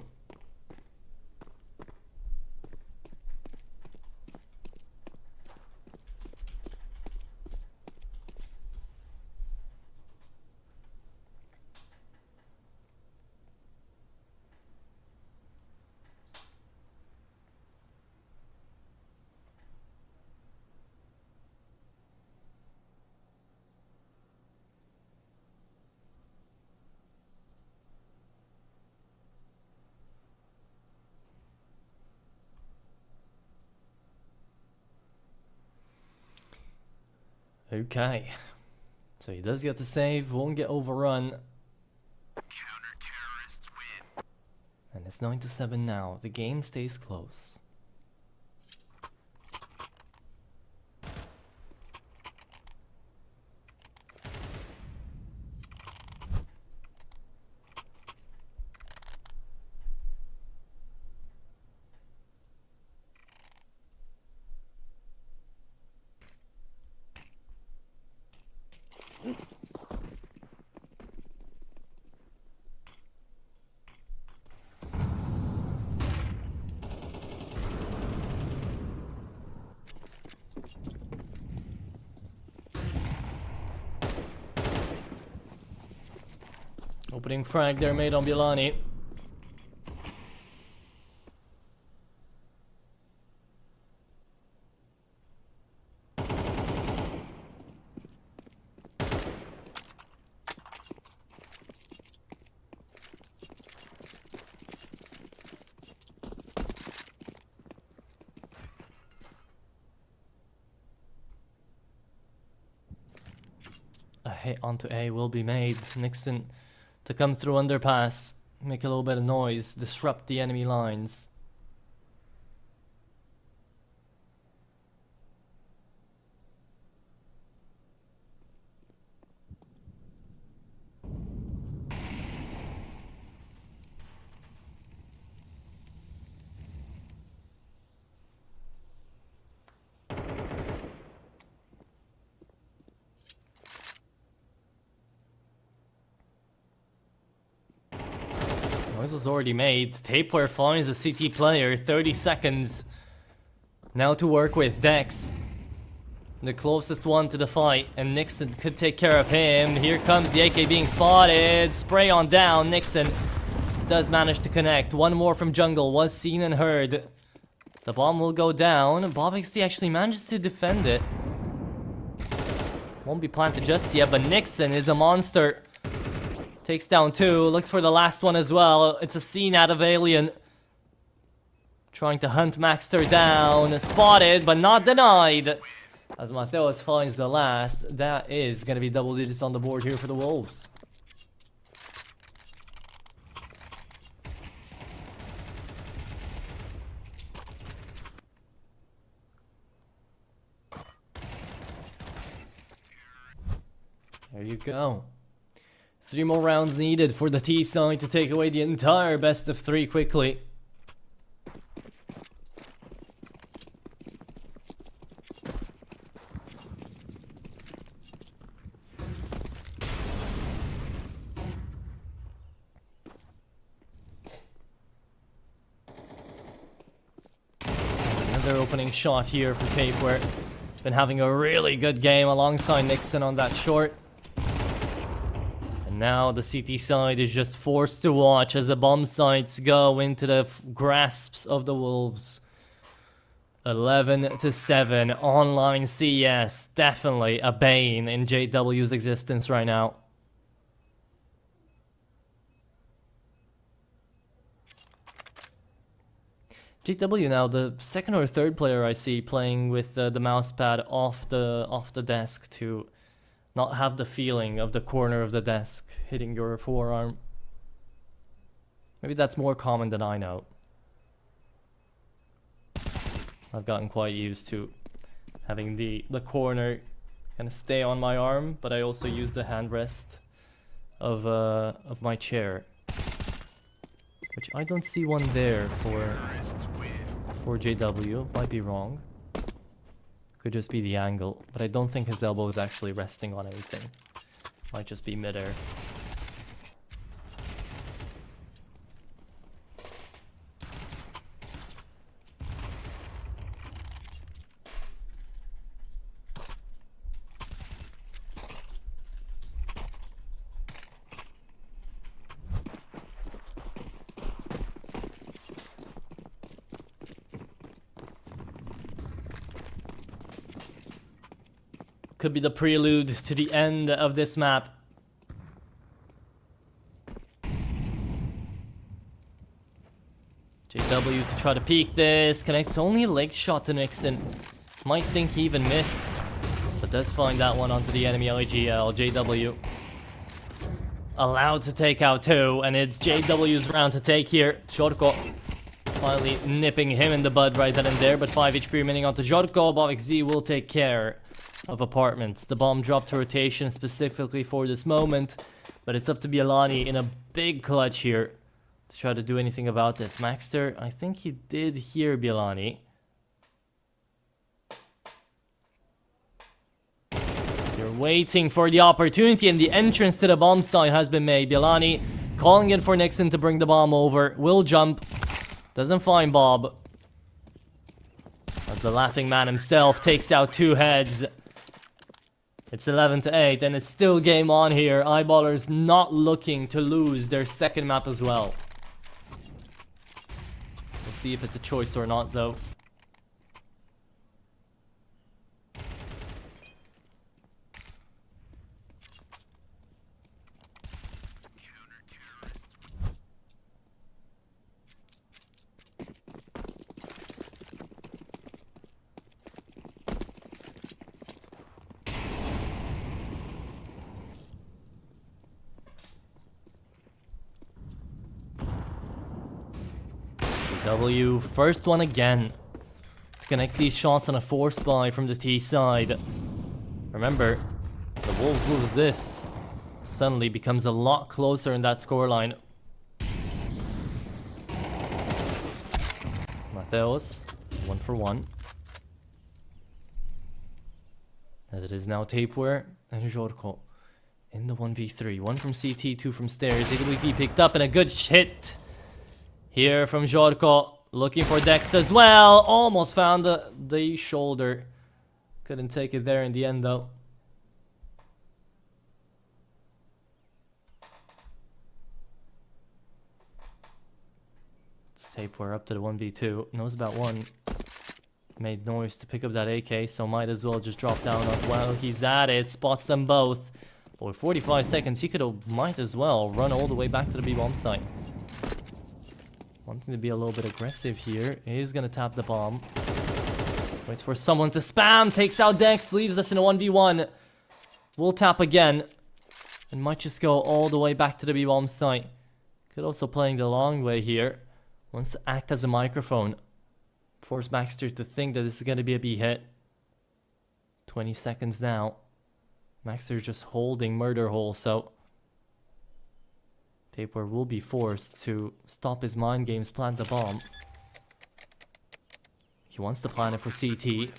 Okay, so he does get to save, won't get overrun. Counter-terrorists win. And it's 9-7 now. The game stays close. Opening frag there made on Bielani. onto A will be made. Nixon to come through underpass, make a little bit of noise, disrupt the enemy lines. Noise was already made. Tapeware finds a CT player. 30 seconds. Now to work with. Dex, the closest one to the fight, and Nixon could take care of him. Here comes the AK being spotted. Spray on down. Nixon does manage to connect. One more from jungle was seen and heard. The bomb will go down. Bob XD actually manages to defend it. Won't be planted just yet, but Nixon is a monster. Takes down 2, looks for the last one as well. It's a scene out of Alien. Trying to hunt Maxter down. Spotted, but not denied. As Mateos finds the last, that is going to be double digits on the board here for the Wolves. There you go. 3 more rounds needed for the T side to take away the entire best of 3 quickly. Another opening shot here for Tapeware. Been having a really good game alongside Nixon on that short. Now the CT side is just forced to watch as the bomb sites go into the grasps of the Wolves. 11-7 online CS, definitely a bane in JW's existence right now. JW now the second or third player I see playing with the mouse pad off the desk to not have the feeling of the corner of the desk hitting your forearm. Maybe that's more common than I know. I've gotten quite used to having the corner kind of stay on my arm, but I also use the handrest of my chair, which I don't see one there for JW. Might be wrong. Could just be the angle, but I don't think his elbow is actually resting on anything. Might just be midair. Could be the prelude to the end of this map. JW to try to peek this. Connects only a leg shot to Nixon. Might think he even missed, but does find that one onto the enemy IGL. JW allowed to take out 2, and it's JW's round to take here. Jorko finally nipping him in the bud right then and there, but 5 HP remaining onto Jorko. Bob XD will take care of apartments. The bomb dropped to rotation specifically for this moment, but it's up to Bielani in a big clutch here to try to do anything about this. Maxter, I think he did hear Bielani. You're waiting for the opportunity, and the entrance to the bomb site has been made. Bielani calling in for Nixon to bring the bomb over. Will jump. Doesn't find Bob. As the laughing man himself takes out 2 heads. It's 11-8, and it's still game on here. Eyeballers not looking to lose their second map as well. We'll see if it's a choice or not, though. JW, first one again. To connect these shots on a force buy from the T side. Remember, the Wolves lose this. Suddenly becomes a lot closer in that scoreline. Mateos, 1 for 1. As it is now Tapeware and Jorko in the 1v3. 1 from CT, 2 from stairs. AWP picked up and a good shit here from Jorko. Looking for Dex as well. Almost found the shoulder. Couldn't take it there in the end though. Tapeware up to the 1v2. Knows about one. Made noise to pick up that AK, so might as well just drop down while he's at it. Spots them both. But with 45 seconds, he might as well run all the way back to the B-bomb site. Wanting to be a little bit aggressive here. He's gonna tap the bomb. Waits for someone to spam. Takes out Dex. Leaves us in a 1v1. We'll tap again. And might just go all the way back to the B-bomb site. Could also playing the long way here. Wants to act as a microphone. Force Baxter to think that this is going to be a B hit. 20 seconds now. Baxter just holding murder hole, so Tapeware will be forced to stop his mind games, plant the bomb. He wants to plant it for CT.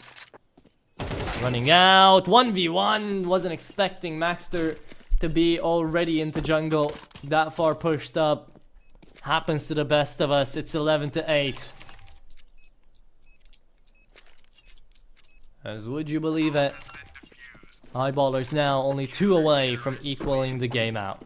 Running out. 1v1. Wasn't expecting Maxter to be already into jungle. That far pushed up. Happens to the best of us. It's 11-8. As would you believe it, Eyeballers now only 2 away from equaling the game out.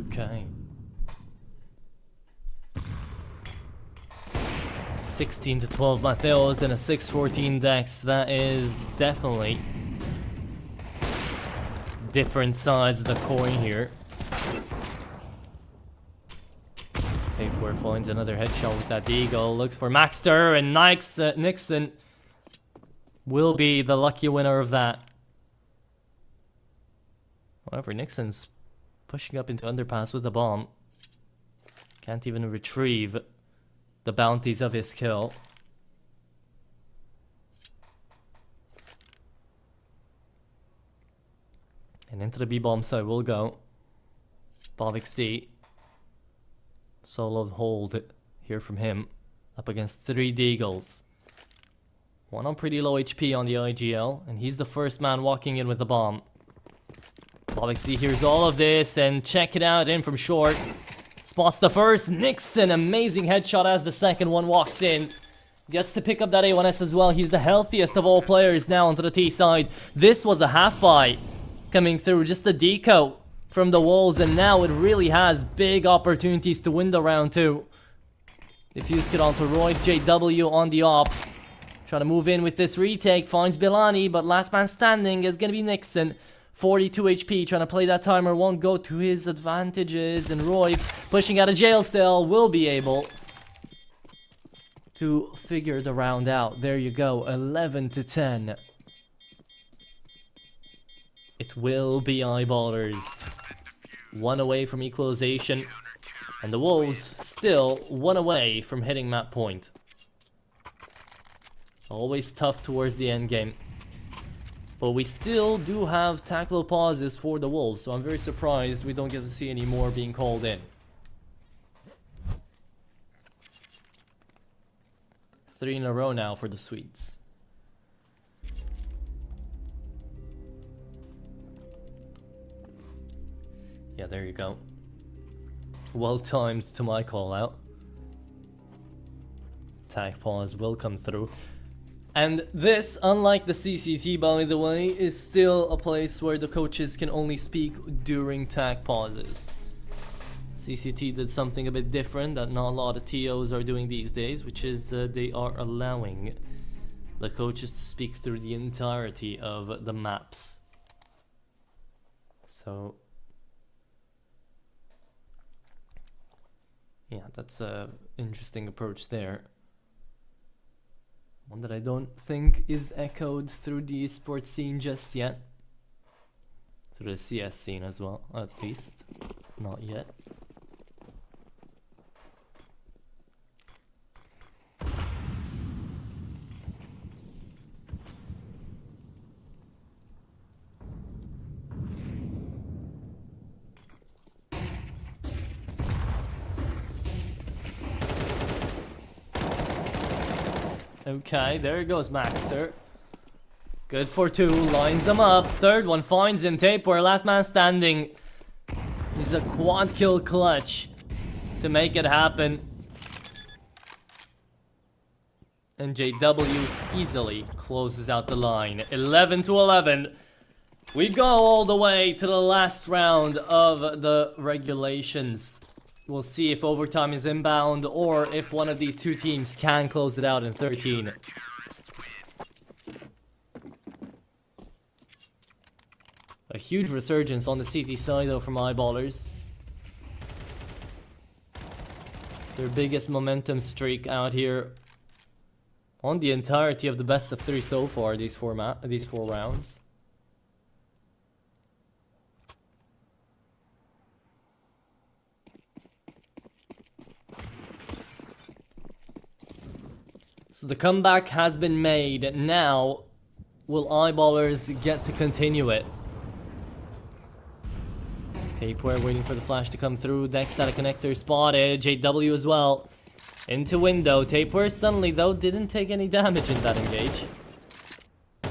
Okay. 16-12 Mateos and a 6-14 Dex. That is definitely different sides of the coin here. Tapeware finds another headshot with that Deagle. Looks for Maxter and Nixon will be the lucky winner of that. However, Nixon's pushing up into underpass with the bomb. Can't even retrieve the bounties of his kill. And into the B-bomb side will go. Bovix D. Solo hold here from him. Up against 3 Deagles. One on pretty low HP on the IGL. And he's the first man walking in with the bomb. Bovix D hears all of this and check it out in from short. Spots the first. Nixon, amazing headshot as the second one walks in. Gets to pick up that A1S as well. He's the healthiest of all players now onto the T side. This was a half buy coming through. Just a deco from the Wolves, and now it really has big opportunities to win the round 2. Diffuse it onto Roy. JW on the op. Trying to move in with this retake. Finds Bilani, but last man standing is going to be Nixon. 42 HP, trying to play that timer, won't go to his advantages, and Roy, pushing out a jail cell, will be able to figure the round out. There you go, 11-10. It will be Eyeballers. 1 away from equalization, and the Wolves still 1 away from hitting map point. Always tough towards the end game. But we still do have tackle pauses for the Wolves, so I'm very surprised we don't get to see any more being called in. 3 in a row now for the Swedes. Yeah, there you go. Well timed to my call out. Tag pause will come through. And this, unlike the CCT by the way, is still a place where the coaches can only speak during tag pauses. CCT did something a bit different that not a lot of TOs are doing these days, which is they are allowing the coaches to speak through the entirety of the maps. So yeah, that's a interesting approach there. One that I don't think is echoed through the esports scene just yet. Through the CS scene as well, at least. Not yet. Okay, there goes Maxter. Good for two, lines them up. Third one finds him. Tapeware, last man standing. He's a quad kill clutch to make it happen. And JW easily closes out the line. 11 to 11. We go all the way to the last round of the regulations. We'll see if overtime is inbound or if one of these two teams can close it out in 13. A huge resurgence on the CT side though from Eyeballers. Their biggest momentum streak out here on the entirety of the best of 3 so far, these four rounds. So the comeback has been made. Now, will Eyeballers get to continue it? Tapeware waiting for the flash to come through. Next out of connector spotted. JW as well. Into window. Tapeware suddenly, though, didn't take any damage in that engage.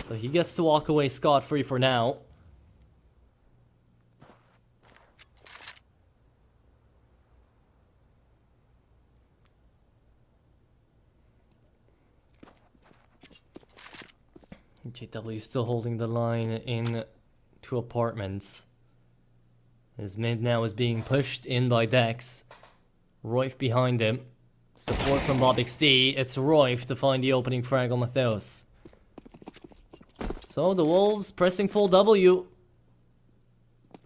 So he gets to walk away scot-free for now. JW still holding the line in 2 apartments. His mid now is being pushed in by Dex. Royf behind him. Support from Bob XD. It's Royf to find the opening frag on Matheus. So the Wolves pressing full W.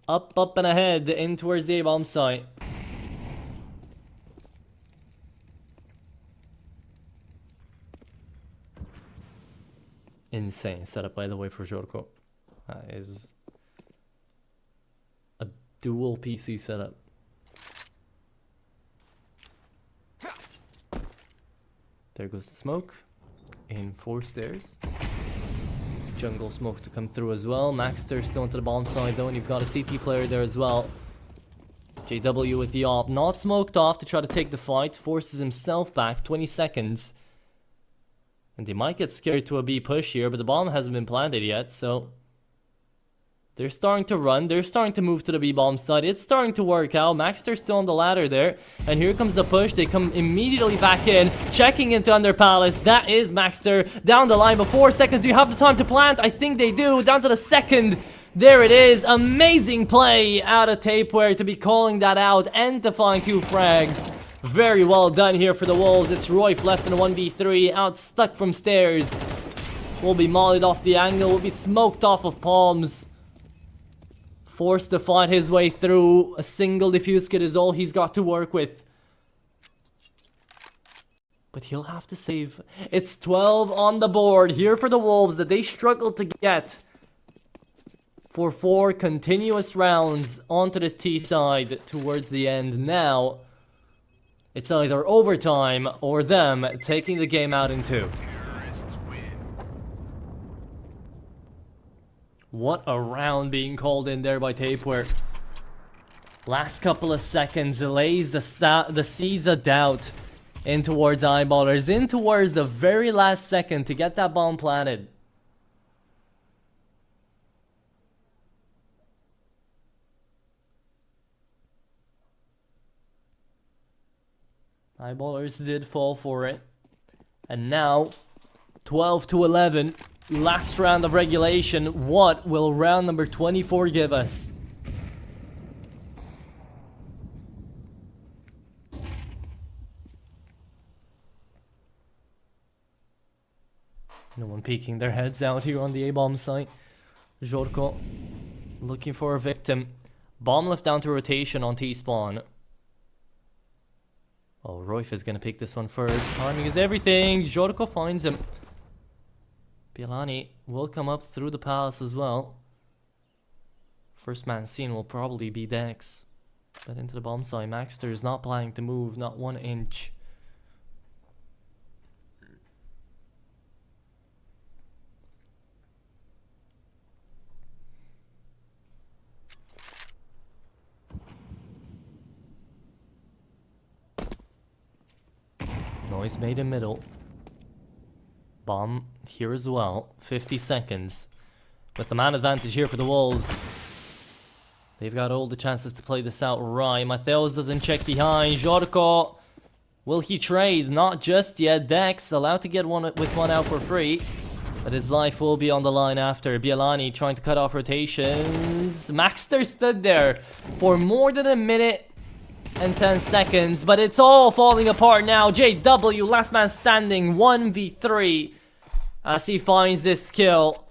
Up, up and ahead in towards the A-bomb site. Insane setup, by the way, for Jorko. That is a dual PC setup. There goes the smoke. In 4 stairs. Jungle smoke to come through as well. Maxter still into the bomb side though, and you've got a CT player there as well. JW with the op. Not smoked off to try to take the fight. Forces himself back. 20 seconds. And they might get scared to a B push here, but the bomb hasn't been planted yet, so they're starting to run. They're starting to move to the B bomb side. It's starting to work out. Maxter's still on the ladder there. And here comes the push. They come immediately back in, checking into Under Palace. That is Maxter down the line. But 4 seconds. Do you have the time to plant? I think they do. Down to the second. There it is. Amazing play out of Tapeware to be calling that out and to find 2 frags. Very well done here for the Wolves. It's Royf left in a 1v3. Out stuck from stairs. Will be mollied off the angle. Will be smoked off of palms. Forced to fight his way through. A single defuse kit is all he's got to work with. But he'll have to save. It's 12 on the board here for the Wolves that they struggled to get for 4 continuous rounds onto this T side towards the end. Now it's either overtime or them taking the game out in 2. What a round being called in there by Tapeware. Last couple of seconds lays the seeds of doubt in towards Eyeballers. In towards the very last second to get that bomb planted. Eyeballers did fall for it. And now, 12 to 11. Last round of regulation. What will round number 24 give us? No one peeking their heads out here on the A-bomb site. Jorko looking for a victim. Bomb left down to rotation on T-spawn. Oh, Royf is gonna pick this one first. Timing is everything. Jorko finds him. Bielani will come up through the palace as well. First man seen will probably be Dex. But into the bomb site. Maxter is not planning to move, not 1 inch. Noise made in middle. Bomb here as well. 50 seconds. With the man advantage here for the Wolves. They've got all the chances to play this out right. Mateos doesn't check behind. Jorko. Will he trade? Not just yet. Dex allowed to get one with one out for free. But his life will be on the line after. Bielani trying to cut off rotations. Maxter stood there for more than a minute and 10 seconds. But it's all falling apart now. JW, last man standing. 1v3. As he finds this kill.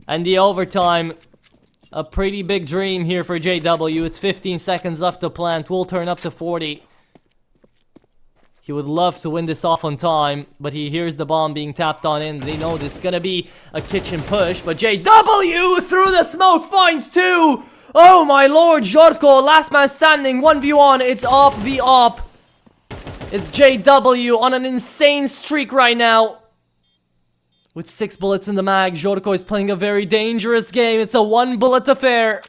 And the overtime. A pretty big dream here for JW. It's 15 seconds left to plant. Will turn up to 40. He would love to win this off on time, but he hears the bomb being tapped on in. They know it's gonna be a kitchen push, but JW through the smoke finds 2. Oh my lord, Jorko, last man standing, 1v1. It's op v op. It's JW on an insane streak right now. With 6 bullets in the mag, Jorko is playing a very dangerous game. It's a 1-bullet affair.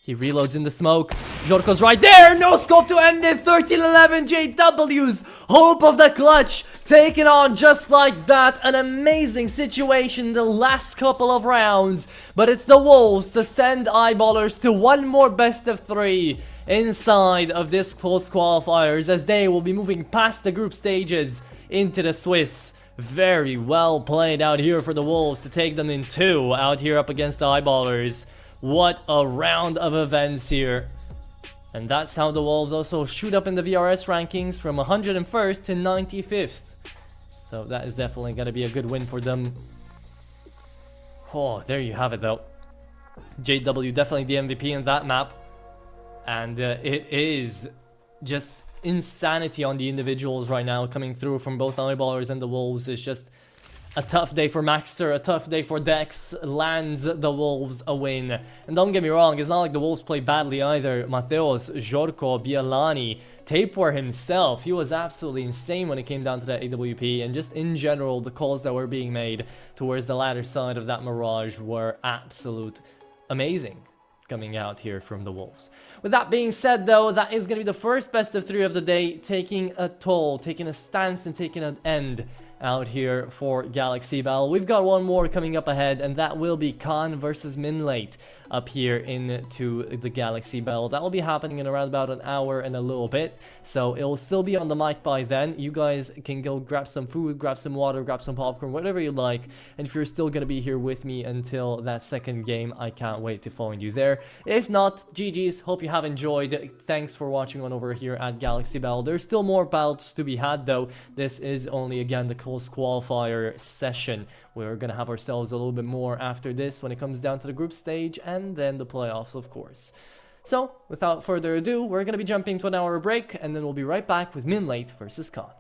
He reloads in the smoke. Jorko's right there. No scope to end it. 13-11. JW's hope of the clutch. Taken on just like that. An amazing situation in the last couple of rounds. But it's the Wolves to send Eyeballers to one more best of 3 inside of this close qualifiers, as they will be moving past the group stages into the Swiss. Very well played out here for the Wolves to take them in 2 out here up against the Eyeballers. What a round of events here. And that's how the Wolves also shoot up in the VRS rankings from 101st to 95th. So that is definitely going to be a good win for them. Oh, there you have it though. JW definitely the MVP in that map. And it is just insanity on the individuals right now coming through from both Eyeballers and the Wolves. It's just a tough day for Maxter, a tough day for Dex, lands the Wolves a win. And don't get me wrong, it's not like the Wolves play badly either. Mateos, Jorko, Bielani, Tapeware himself, he was absolutely insane when it came down to that AWP. And just in general, the calls that were being made towards the latter side of that Mirage were absolute amazing coming out here from the Wolves. With that being said though, that is going to be the first best of 3 of the day, taking a toll, taking a stance and taking an end out here for Galaxy Battle. We've got one more coming up ahead, and that will be Khan versus Minlate up here into the Galaxy Battle. That will be happening in around about an hour and a little bit, so it will still be on the mic by then. You guys can go grab some food, grab some water, grab some popcorn, whatever you like. And if you're still going to be here with me until that second game, I can't wait to find you there. If not, GG's, hope you have enjoyed. Thanks for watching on over here at Galaxy Battle. There's still more battles to be had though. This is only again the close qualifier session. We're gonna have ourselves a little bit more after this when it comes down to the group stage and then the playoffs, of course. So without further ado, we're gonna be jumping to an hour break, and then we'll be right back with Minlate versus Khan.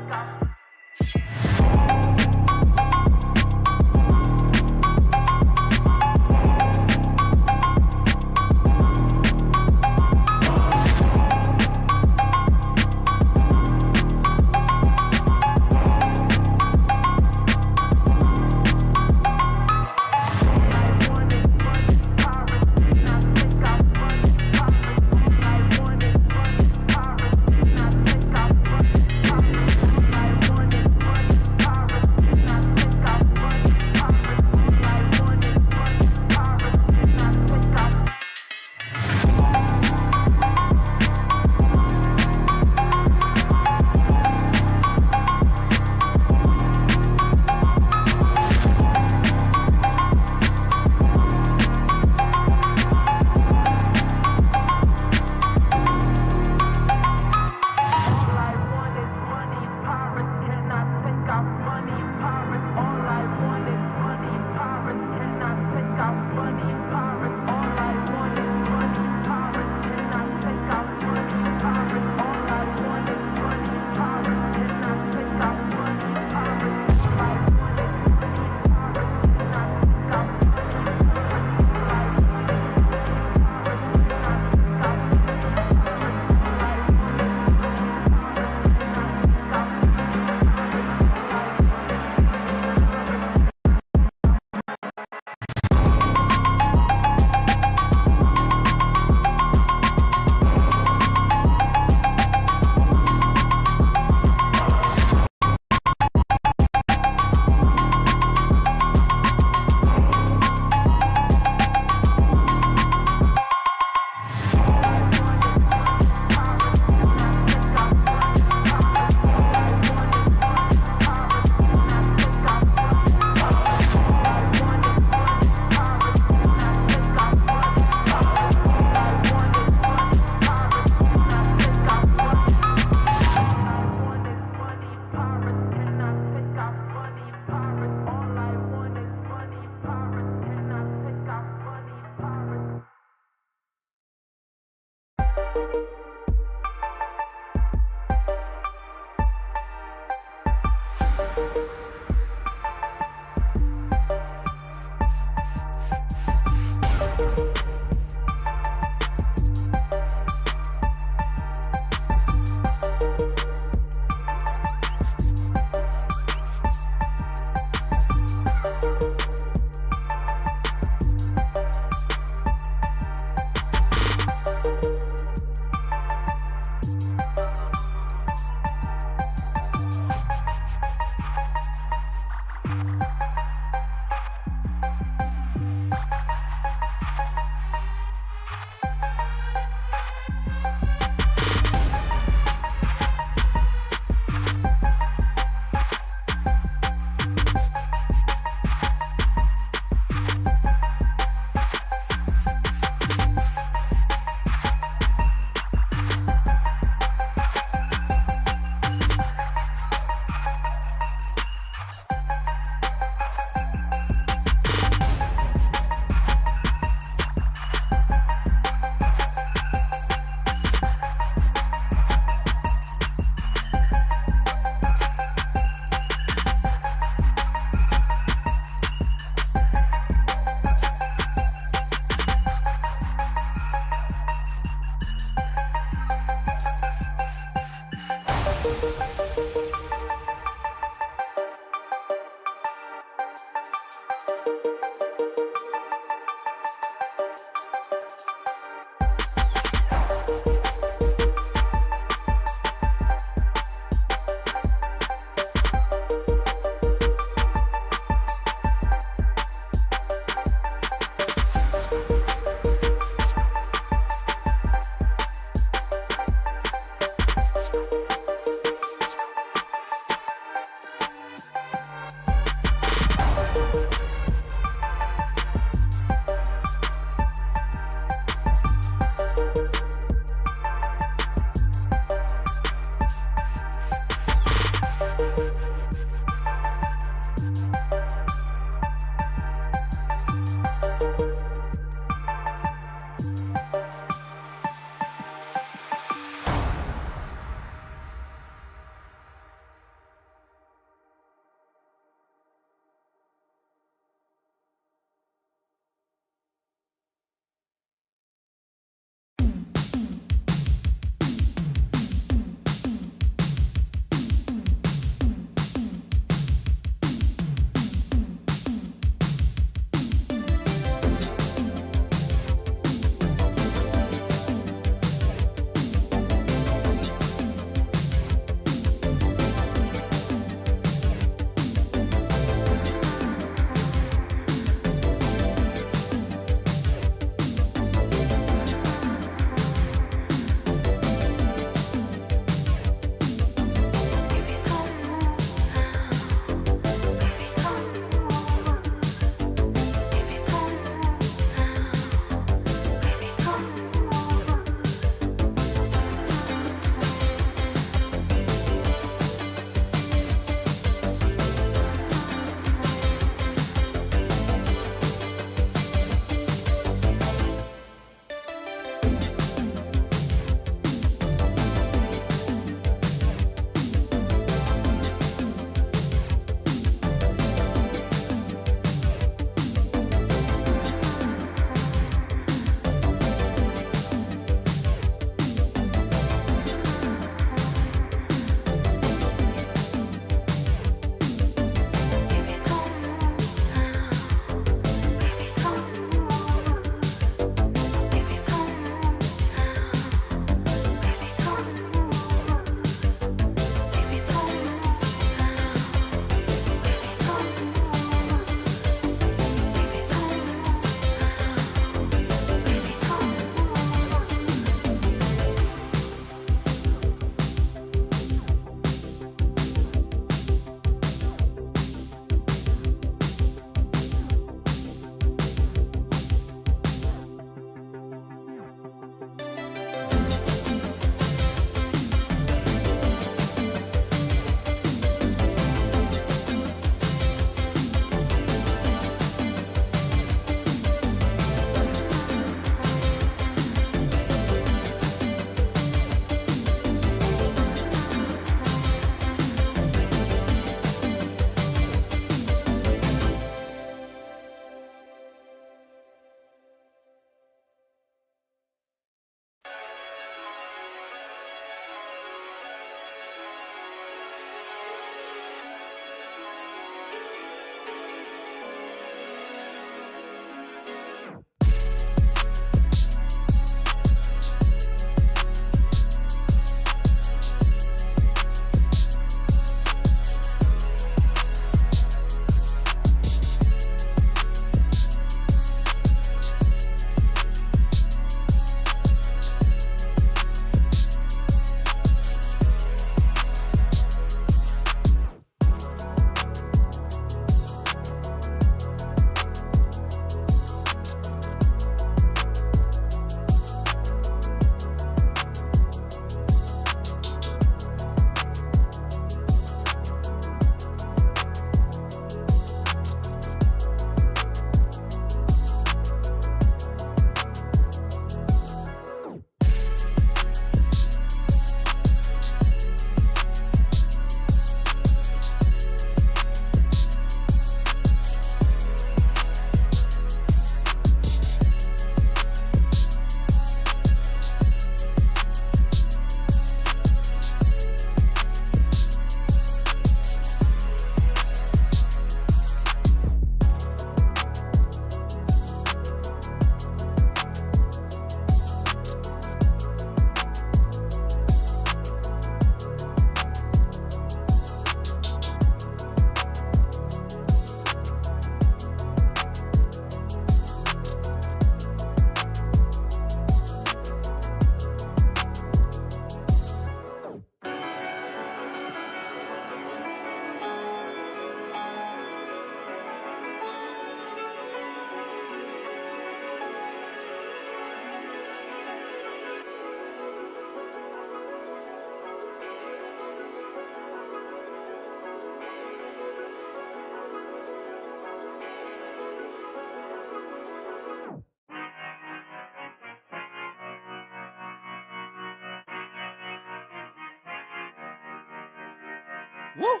Woo!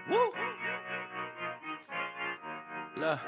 Woo! Look,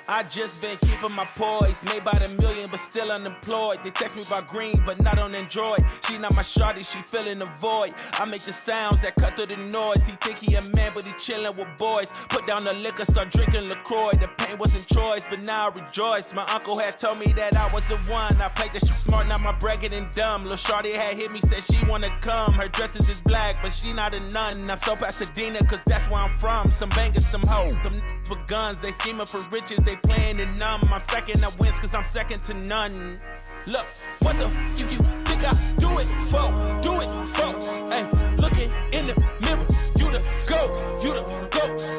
I just been keeping my poise. Made by the million, but still unemployed. They text me about green, but not on Android. She not my shawty, she filling the void. I make the sounds that cut through the noise. He think he a man, but he chillin' with boys. Put down the liquor, start drinking LaCroix. The pain wasn't choice, but now I rejoice. My uncle had told me that I was the one. I played that shit smart, now my bragging and dumb. Lil' shawty had hit me, said she wanna come. Her dresses is black, but she not a nun. I'm so Pasadena, cause that's where I'm from. Some bangers, some hoes. Them with guns, they scheming for riches, they playing it numb. I'm second, I wins cause I'm second to none. Look, what the you think I do it for? Do it for? Hey, looking in the mirror, you the go.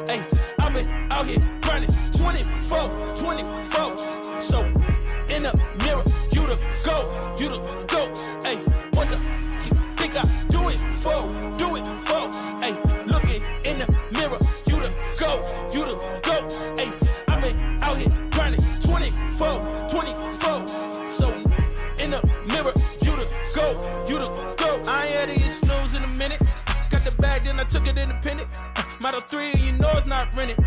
Hey, I've been out here grinding 24. So in the mirror, you the go. Hey, what the you think I do it for? Do it for? Hey, looking in the mirror, you the go. Hey, I've been out here grinding 24. So in the mirror, you the go. I ain't had to get snooze in a minute. Got the bag, then I took it independent. Model 3, you know it's not rented.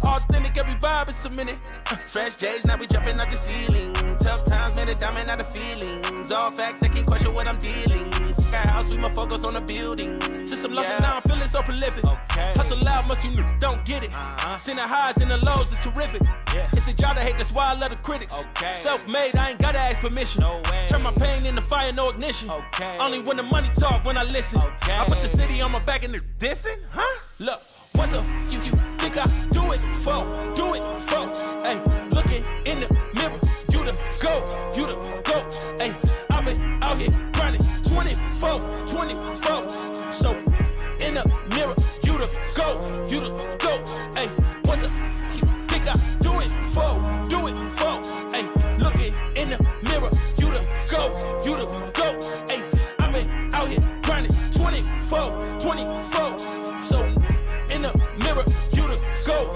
Authentic, every vibe is cemented. Fresh days, now we jumping out the ceiling. Tough times made a diamond out of feelings. All facts, they can't question what I'm dealing. Got house, we more focus on the building. Just some love now, I'm feeling so prolific. Okay. Hustle loud, much you don't get it. Seen the highs and the lows, it's terrific. Yeah. It's a job to hate, that's why I love the critics. Okay. Self-made, I ain't gotta ask permission. No way. Turn my pain into fire, no ignition. Okay. Only when the money talk, when I listen. Okay. I put the city on my back and the dissing, huh? Look, what the you think I do it for? Do it for? Hey, looking in the mirror, you the go. Hey, I've been out here grinding 24. So in the mirror, you the go. Hey, what the you think I do it for? Do it for? Hey, looking in the mirror, you the go. Hey, I've been out here grinding 24. So in the mirror, you the go.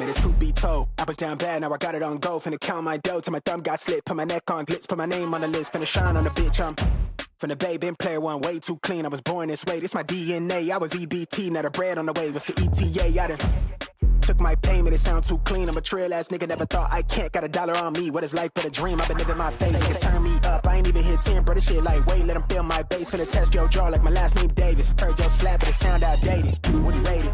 me, the truth be told. I was down bad, now I got it on go. Finna count my dough till my thumb got slit. Put my neck on glitz, put my name on the list. Finna shine on the bitch, from the bay, been player one, way too clean. I was born this way, this my DNA. I was EBT, now the bread on the way was the ETA. I done took my payment, it sound too clean. I'm a trail ass nigga, never thought I can't. Got $1 on me, what is life but a dream? I've been living my faith, nigga turn me up. I ain't even hit 10, bro, this shit like wait, let them feel my bass. Finna test your jaw like my last name Davis. Heard your slap, but it sound outdated. Wouldn't rate it.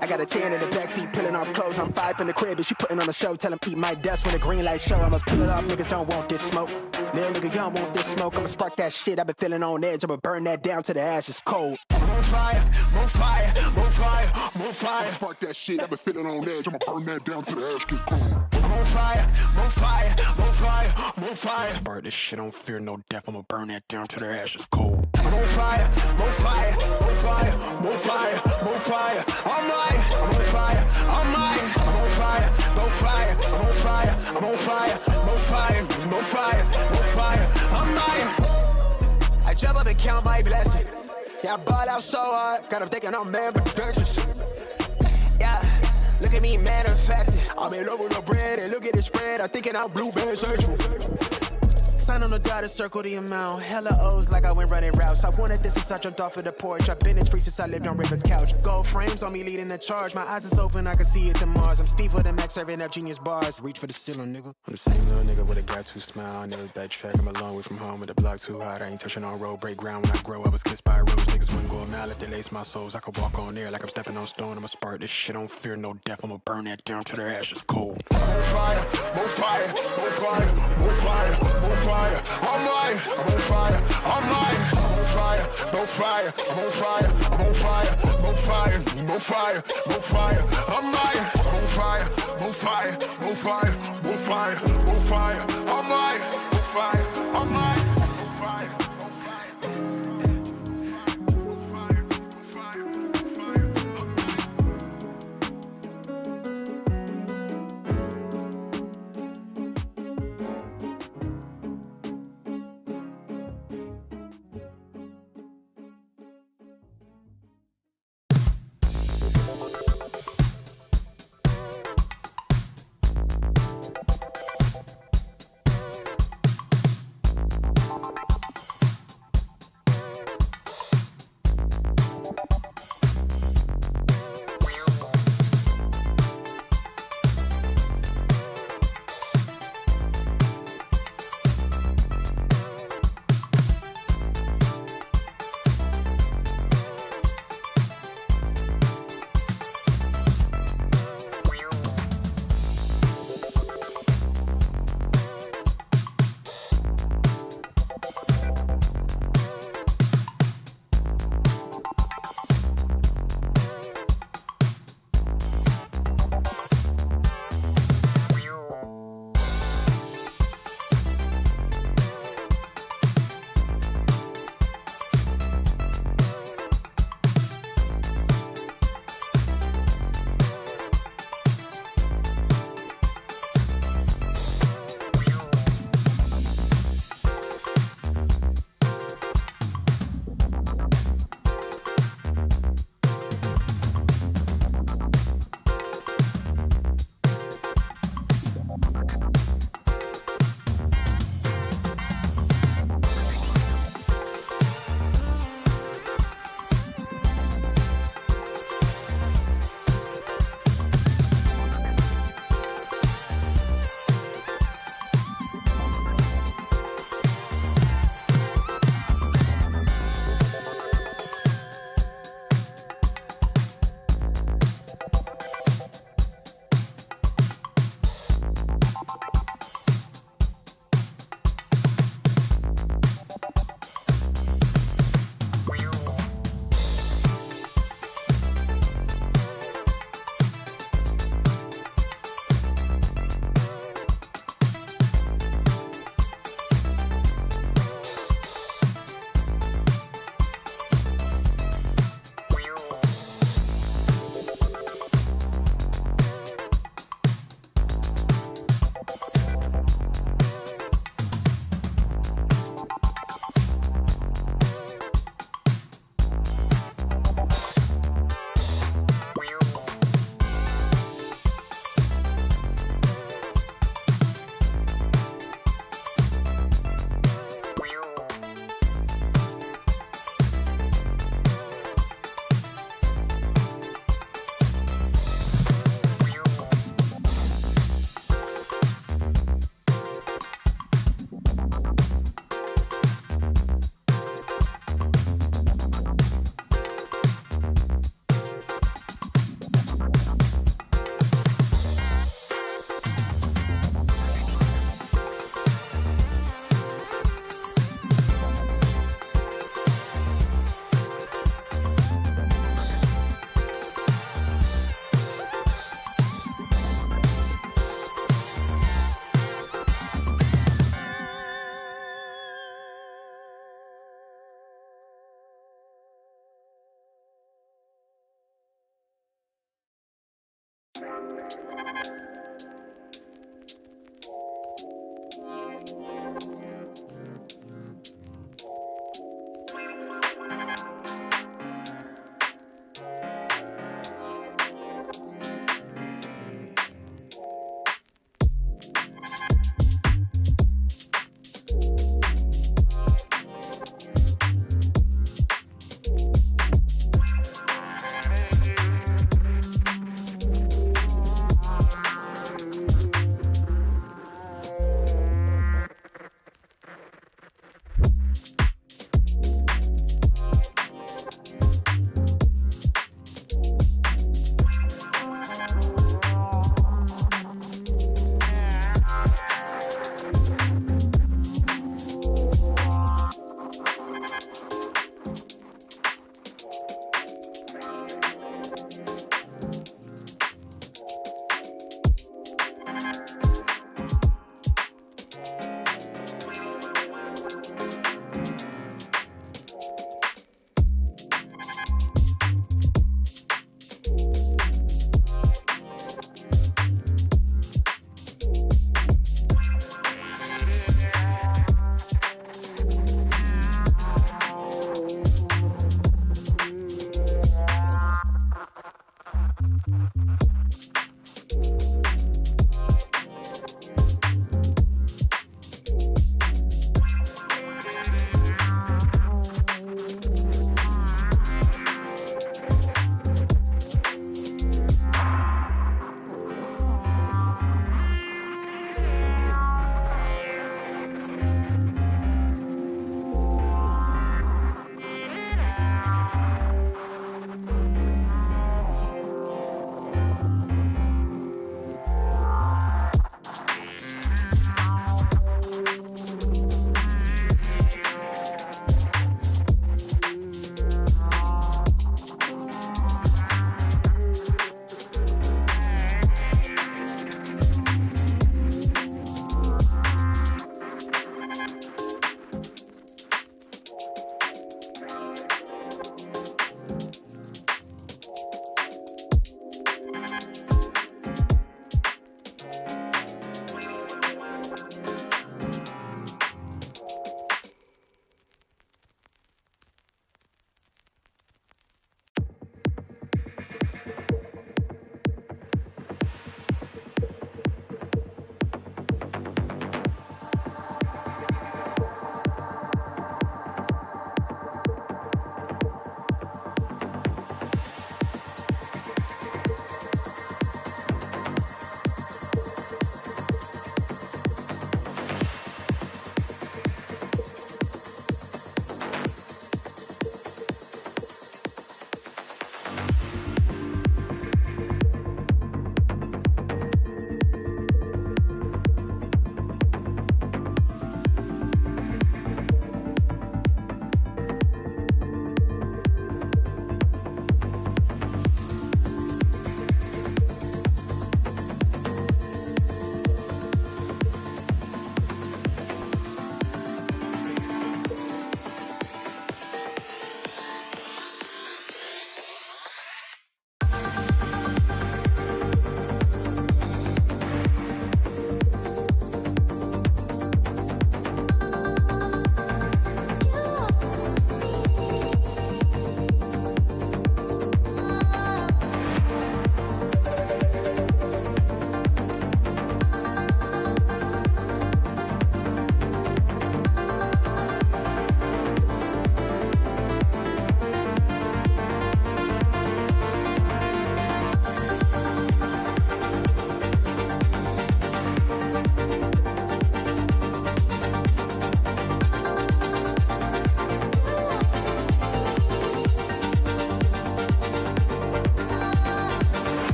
I got a 10 in the backseat, peeling off clothes. I'm 5 in the crib, and she putting on a show. Tell him eat my dust when the green light show. I'ma peel it off, niggas don't want this smoke. Little nigga, y'all want this smoke. I'ma spark that shit, I've been feeling on edge. I'ma burn that down to the ashes cold. I'm on fire, more fire, more fire, more fire. Spark that shit, I've been feeling on edge. I'ma burn that down to the ash get cold. I'm on fire, more fire, more fire, more fire. Spark this shit, don't fear no death. I'ma burn that down to the ashes cold. I'm on fire, more fire, more fire, more fire, more fire. I'm on fire, I'm on fire, more fire, I'm on fire, I'm on fire, more fire, more fire, more fire. I jump up and count my blessings. Yeah, I ball out so hard, got them thinking I'm man but dangerous. Yeah, look at me manifesting. I'm in love with the bread and look at the spread. I'm thinking I'm blueberry central. Sign on the dotted circle the amount. Hella O's like I went running routes. I wanted this since I jumped off of the porch. I've been in free since I lived on River's couch. Gold frames on me leading the charge. My eyes is open, I can see it to Mars. I'm Steve with the Max serving up genius bars. Reach for the ceiling, nigga. I'm the same little nigga with a gap tooth smile. I never backtrack. I'm a long way from home with the block too hot. I ain't touching on road, break ground when I grow. I was kissed by a rose. Niggas wouldn't go a mile if they lace my souls. I could walk on air like I'm stepping on stone. I'ma spark this shit, don't fear no death. I'ma burn that down to the ashes cold. More fire, more fire, more fire, more fire, more fire. I'm on fire, I'm on fire, no fire, I'm on fire, I'm on fire, no fire, no fire, no fire. I'm on fire, no fire, no fire, no fire, no fire. I'm on fire, I'm on.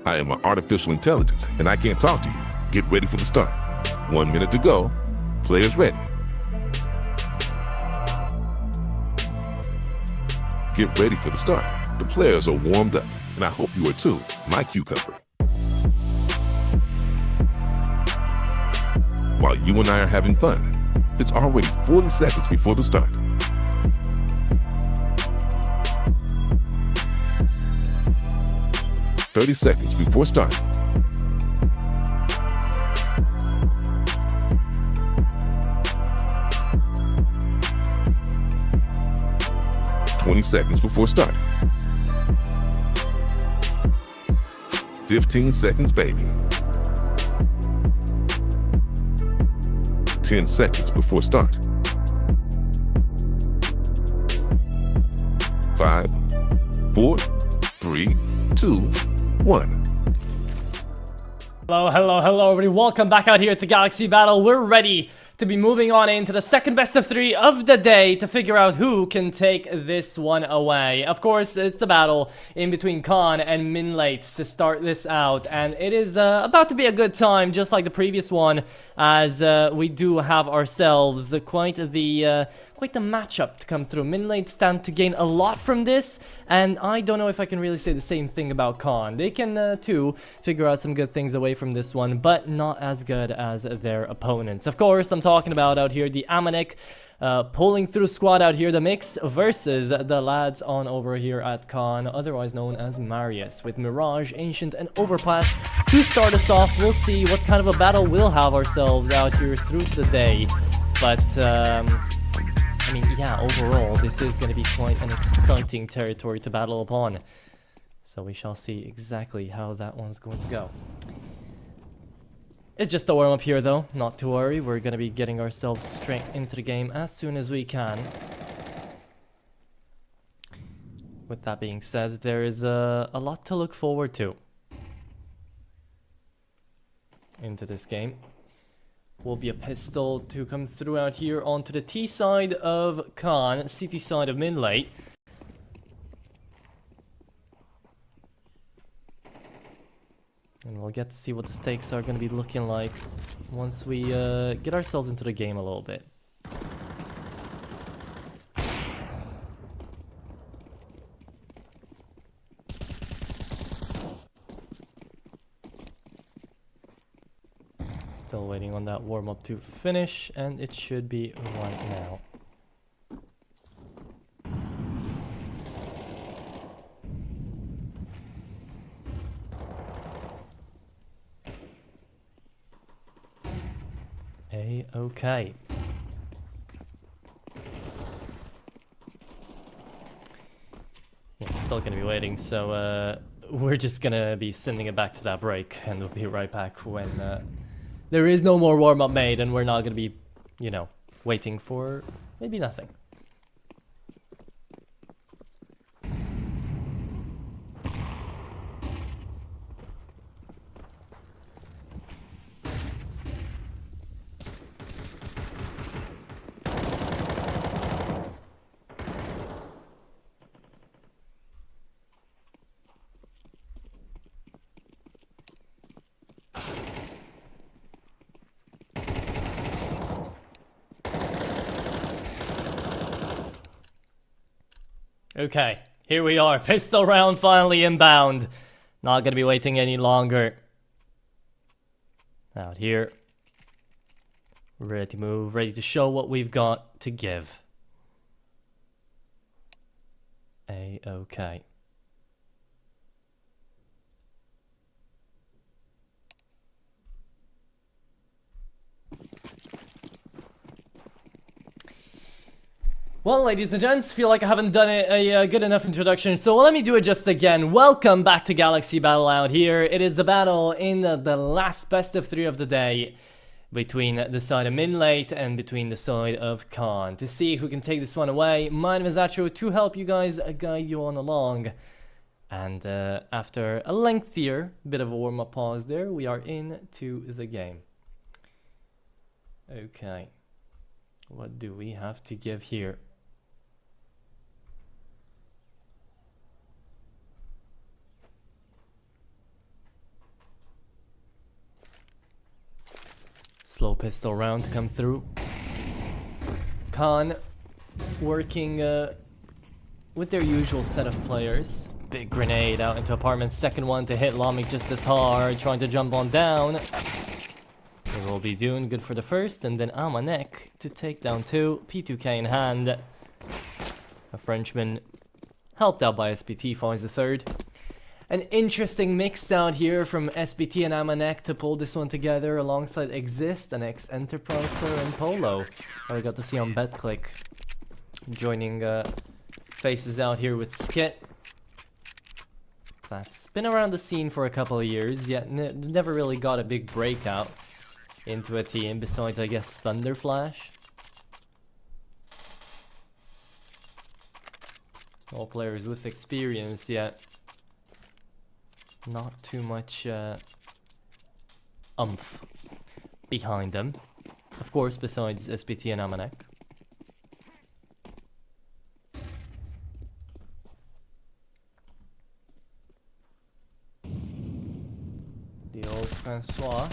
I am an artificial intelligence, and I can't talk to you. Get ready for the start. 1 minute to go. Players ready. Get ready for the start. The players are warmed up, and I hope you are too, my cucumber. While you and I are having fun, it's already 40 seconds before the start. "30 seconds before start. "20 seconds before start. 15 seconds, baby. 10 seconds before start. 5, 4, 3, 2, 1. Hello, everybody. Welcome back out here to Galaxy Battle. We're ready to be moving on into the second best of 3 of the day to figure out who can take this one away. Of course, it's the battle in between Khan and Minlate to start this out, and it is about to be a good time, just like the previous one, as we do have ourselves quite the matchup to come through. Minlate stand to gain a lot from this, and I don't know if I can really say the same thing about Khan. They can too figure out some good things away from this one, but not as good as their opponents. Of course, I'm talking about out here the Amanek pulling through squad out here, the mix versus the lads on over here at Khan, otherwise known as Marius, with Mirage, Ancient, and Overpass to start us off. We'll see what kind of a battle we'll have ourselves out here through the day, but I mean, yeah, overall, this is going to be quite an exciting territory to battle upon. So we shall see exactly how that one's going to go. It's just a warm-up here, though. Not to worry, we're going to be getting ourselves straight into the game as soon as we can. With that being said, there is a lot to look forward to into this game. Will be a pistol to come through out here onto the T side of Khan, CT side of Minlate. And we'll get to see what the stakes are going to be looking like once we get ourselves into the game a little bit. Still waiting on that warm-up to finish, and it should be right now. Okay. Yeah, still gonna be waiting, so we're just gonna be sending it back to that break, and we'll be right back when there is no more warm-up made, and we're not gonna be, you know, waiting for maybe nothing. Okay, here we are. Pistol round finally inbound. Not gonna be waiting any longer. Out here. Ready to move, ready to show what we've got to give. A-okay. Well, ladies and gents, feel like I haven't done a good enough introduction, so let me do it just again. Welcome back to Galaxy Battle out here. It is the battle in the last best of 3 of the day between the side of Minlate and between the side of Khan. To see who can take this one away, my name is Acho to help you guys guide you on along. And after a lengthier bit of a warm-up pause there, we are into the game. Okay. What do we have to give here? Slow pistol round to come through. Khan working with their usual set of players. Big grenade out into apartment. Second one to hit Lamik just as hard. Trying to jump on down. They will be doing good for the first. And then Amanek to take down 2. P2K in hand. A Frenchman helped out by SPT finds the third. An interesting mix out here from SPT and Amanek to pull this one together alongside Exist, an ex-Enterprise player, and Polo. That we got to see on BetClick. Joining faces out here with Skit. That's been around the scene for a couple of years, yet never really got a big breakout into a team besides, I guess, Thunder Flash. All players with experience, yet not too much umph behind them. Of course, besides SPT and Amanek. The old Francois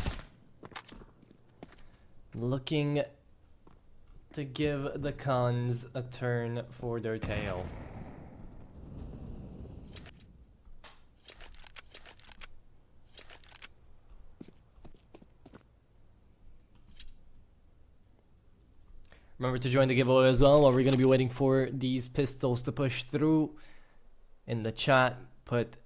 looking to give the Khans a turn for their tail. Remember to join the giveaway as well, while we're going to be waiting for these pistols to push through. In the chat, put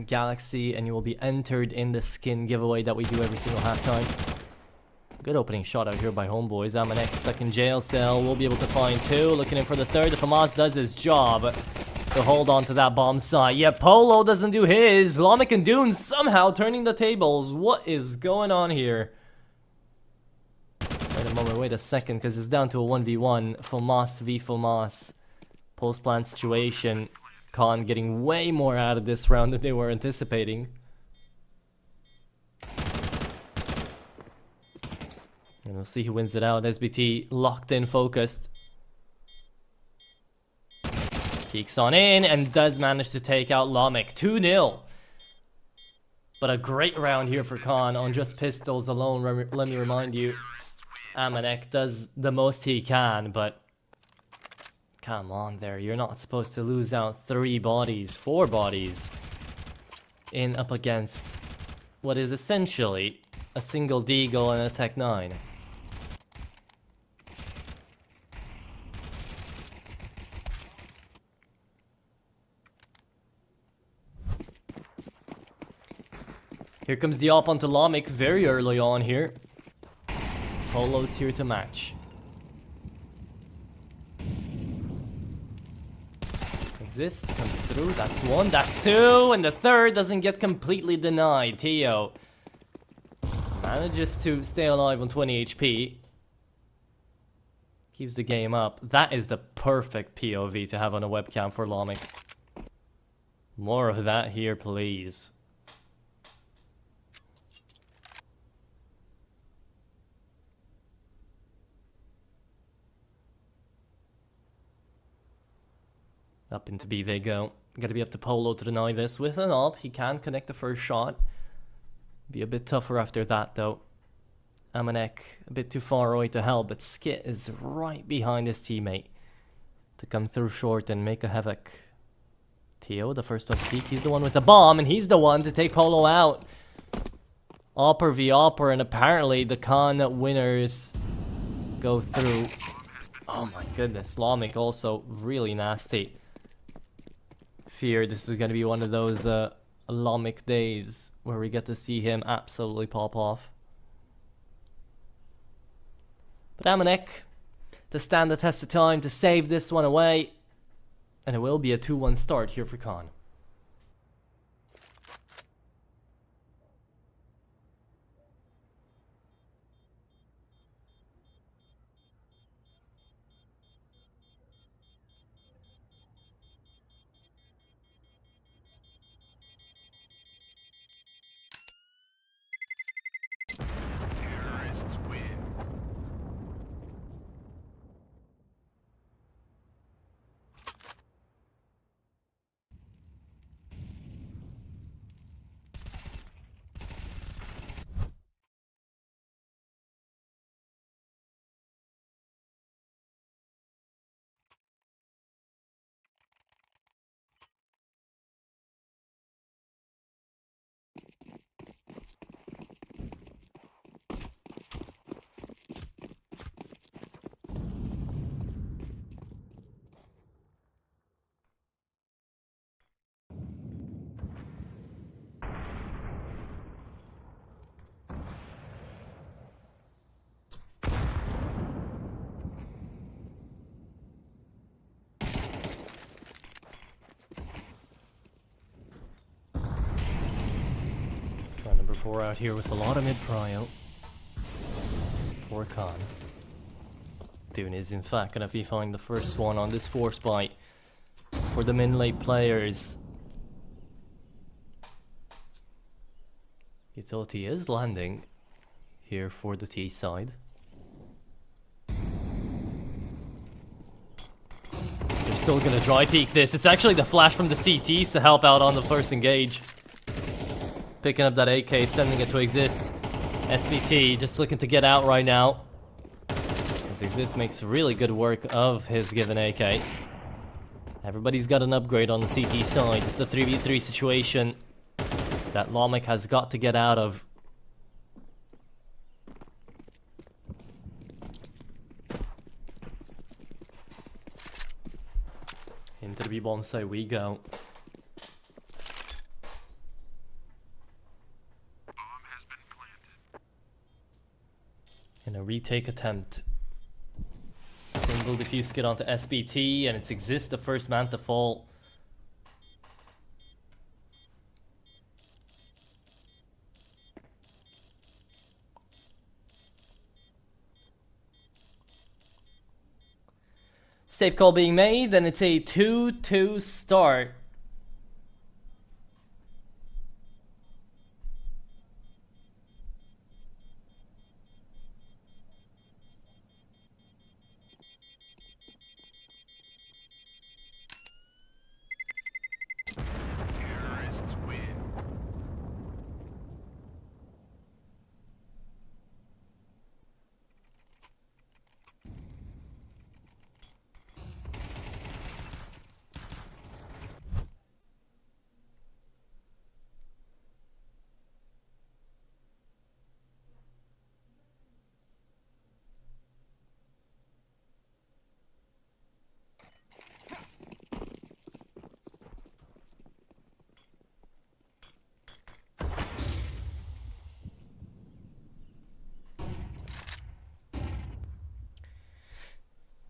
!Galaxy and you will be entered in the skin giveaway that we do every single halftime. Good opening shot out here by Homeboys. Amanek stuck in jail cell. We'll be able to find 2. Looking in for the third. If Hamas does his job to hold on to that bomb site. Yeah, Polo doesn't do his. Lamik and Dune somehow turning the tables. What is going on here? Wait a moment, wait a second, because it's down to a 1v1. FOMAS v FOMAS. Post-plant situation. Khan getting way more out of this round than they were anticipating. And we'll see who wins it out. SBT locked in, focused. Peeks on in and does manage to take out Lamik. 2-0. But a great round here for Khan on just pistols alone. Let me remind you, Amanek does the most he can, but come on there. You're not supposed to lose out 3 bodies, 4 bodies in up against what is essentially a single Deagle and a Tech 9. Here comes the op onto Lamik very early on here. Polo's here to match. Exist comes through. That's 1. That's 2. And the third doesn't get completely denied. Tio manages to stay alive on 20 HP. Keeps the game up. That is the perfect POV to have on a webcam for Lamik. More of that here, please. Up into B they go. Gotta be up to Polo to deny this with an op. He can connect the first shot. Be a bit tougher after that though. Amanek a bit too far away to help, but Skit is right behind his teammate to come through short and make a havoc. Tio, the first one to peek. He's the one with the bomb, and he's the one to take Polo out. Opper v Opper, and apparently the Khan winners go through. Oh my goodness, Lamik also really nasty. Fear this is going to be one of those Lamik days where we get to see him absolutely pop off. But Amanek to stand the test of time to save this one away. And it will be a 2-1 start here for Khan. 4 out here with a lot of mid-prio for Khan. Dune is in fact gonna be finding the first one on this force bite for the Minlate players. Utility is landing here for the T side. They're still gonna dry peek this. It's actually the flash from the CTs to help out on the first engage. Picking up that AK, sending it to Exist. SPT just looking to get out right now, as Exist makes really good work of his given AK. Everybody's got an upgrade on the CT side. It's a 3v3 situation that Lomic has got to get out of. Into the B-bomb side we go. In a retake attempt. Single diffuse kit onto SPT, and it's Exist, the first man to fall. Safe call being made, and it's a 2-2 start. Terrorists win.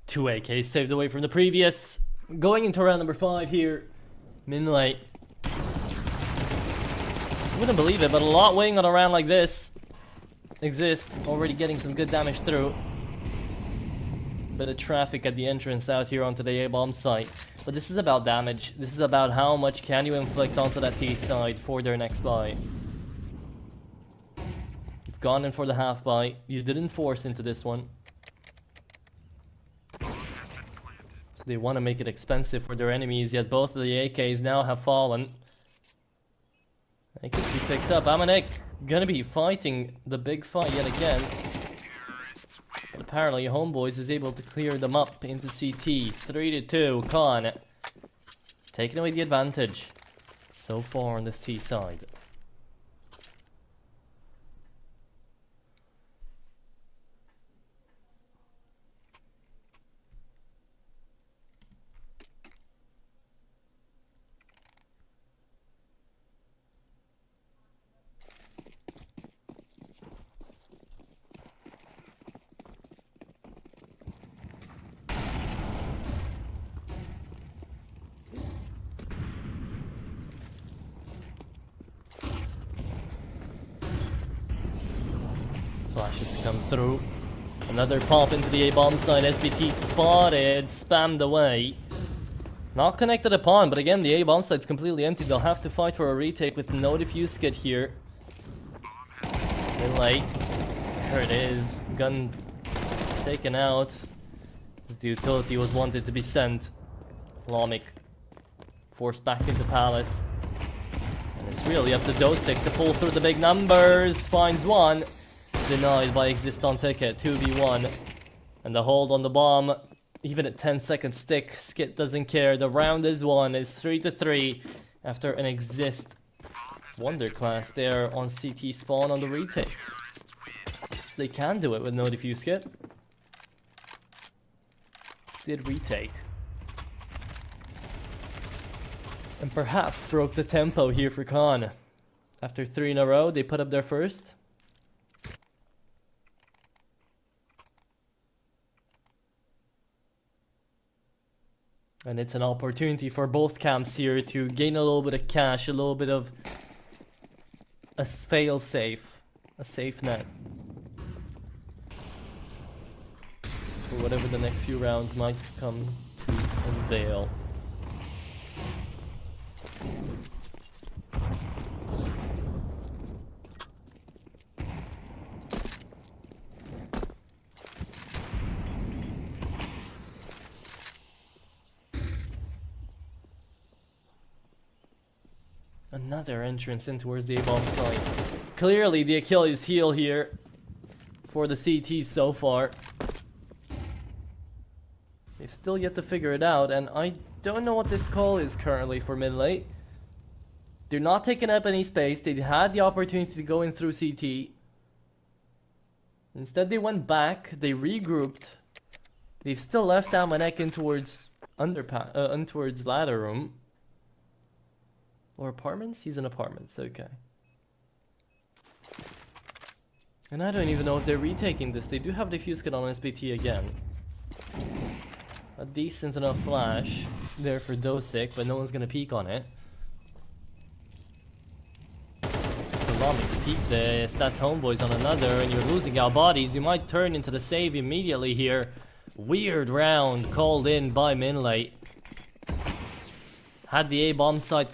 Two AKs saved away from the previous. Going into round number 5 here. Minlate. Wouldn't believe it, but a lot weighing on a round like this. Exist, already getting some good damage through. Bit of traffic at the entrance out here onto the A-bomb site. But this is about damage. This is about how much can you inflict onto that T side for their next buy. You've gone in for the half buy. You didn't force into this one. So they want to make it expensive for their enemies, yet both of the AKs now have fallen. They could be picked up. Amanek gonna be fighting the big fight yet again. But apparently Homeboys is able to clear them up into CT. 3-2, Khan taking away the advantage so far on this T side. Flashes to come through. Another pop into the A-bomb side. SBT spotted, spammed away. Not connected upon, but again, the A-bomb side's completely empty. They'll have to fight for a retake with no diffuse kit here. Minlate. There it is. Gun taken out. As the utility was wanted to be sent. Lomic forced back into Palace. And it's really up to Dosik to pull through the big numbers. Finds one. Denied by Exist on ticket. 2v1. And the hold on the bomb. Even at 10 seconds stick, Skit doesn't care. The round is won. It's 3-3 after an Exist Wonder class there on CT spawn on the retake. So they can do it with no diffuse kit. Did retake. And perhaps broke the tempo here for Khan. After 3 in a row, they put up their first. And it's an opportunity for both camps here to gain a little bit of cash, a little bit of a fail safe, a safe net for whatever the next few rounds might come to unveil. Another entrance in towards the A-bomb site. Clearly the Achilles heel here for the CT so far. They've still yet to figure it out, and I don't know what this call is currently for Minlate. They're not taking up any space. They had the opportunity to go in through CT. Instead they went back, they regrouped. They've still left Amanek in towards towards ladder room. Or apartments? He's in apartments, okay. And I don't even know if they're retaking this. They do have diffuse kit on SBT again. A decent enough flash there for Dosick, but no one's gonna peek on it. Lamic to peek this. That's Homeboys on another, and you're losing out bodies. You might turn into the save immediately here. Weird round called in by Minlate. Had the A-bomb site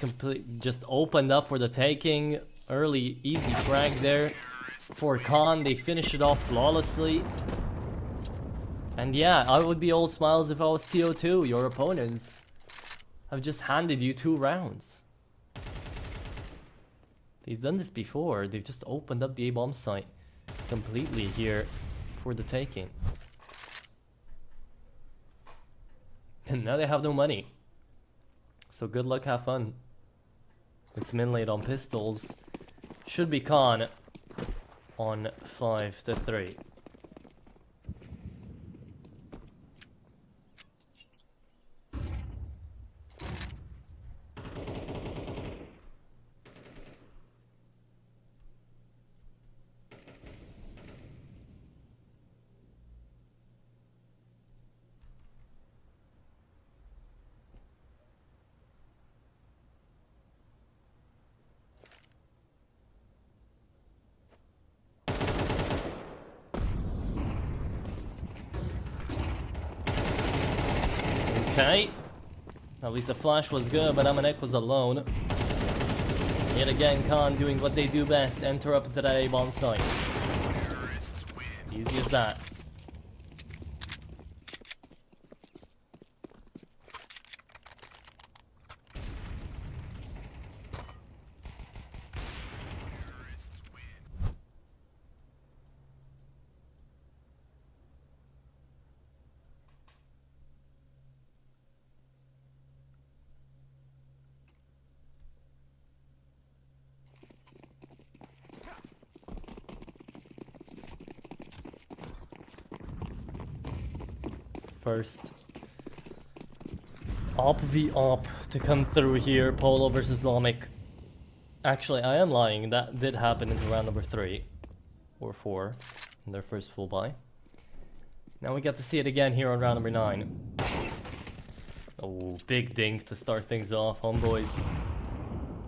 just opened up for the taking. Early easy frag there for Khan. They finish it off flawlessly. And yeah, I would be all smiles if I was TO2. Your opponents have just handed you 2 rounds. They've done this before. They've just opened up the A-bomb site completely here for the taking. And now they have no money. So good luck, have fun. It's Minlate on pistols. Should be Khan on 5-3. Okay. At least the flash was good, but Amanek was alone. Yet again, Khan doing what they do best, enter up into that A-bomb site. Easy as that. First op v op to come through here. Polo versus Lamic. Actually, I am lying. That did happen into round number 3 or 4 in their first full buy. Now we get to see it again here on round number 9. Oh, big dink to start things off. Homeboys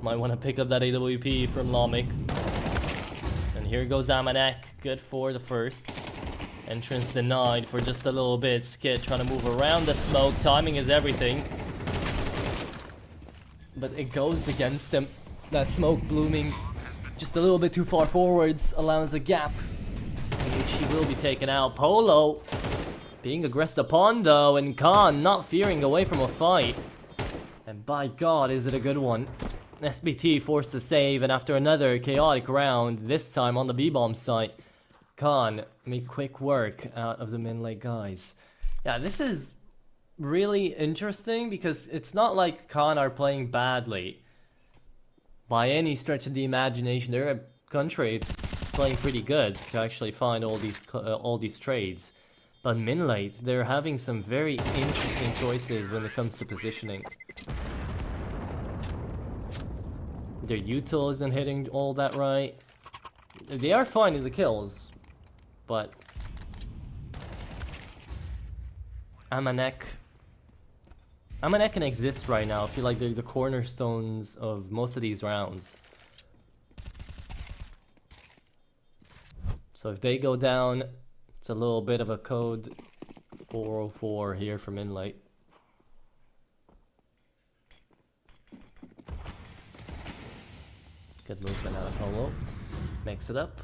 might want to pick up that AWP from Lamic. And here goes Amanek. Good for the first. Entrance denied for just a little bit. Skid trying to move around the smoke. Timing is everything. But it goes against him. That smoke blooming just a little bit too far forwards allows a gap in which he will be taken out. Polo being aggressed upon though, and Khan not fearing away from a fight. And by God, is it a good one. SBT forced to save, and after another chaotic round, this time on the B-bomb site, Khan made quick work out of the Minlate guys. Yeah, this is really interesting because it's not like Khan are playing badly by any stretch of the imagination. They're a country playing pretty good to actually find all these trades. But Minlate, they're having some very interesting choices when it comes to positioning. Their util isn't hitting all that right. They are finding the kills. But Amanek can exist right now. I feel like they're the cornerstones of most of these rounds. So if they go down, it's a little bit of a code 404 here from Minlate. Good movement out of Polo. Makes it up.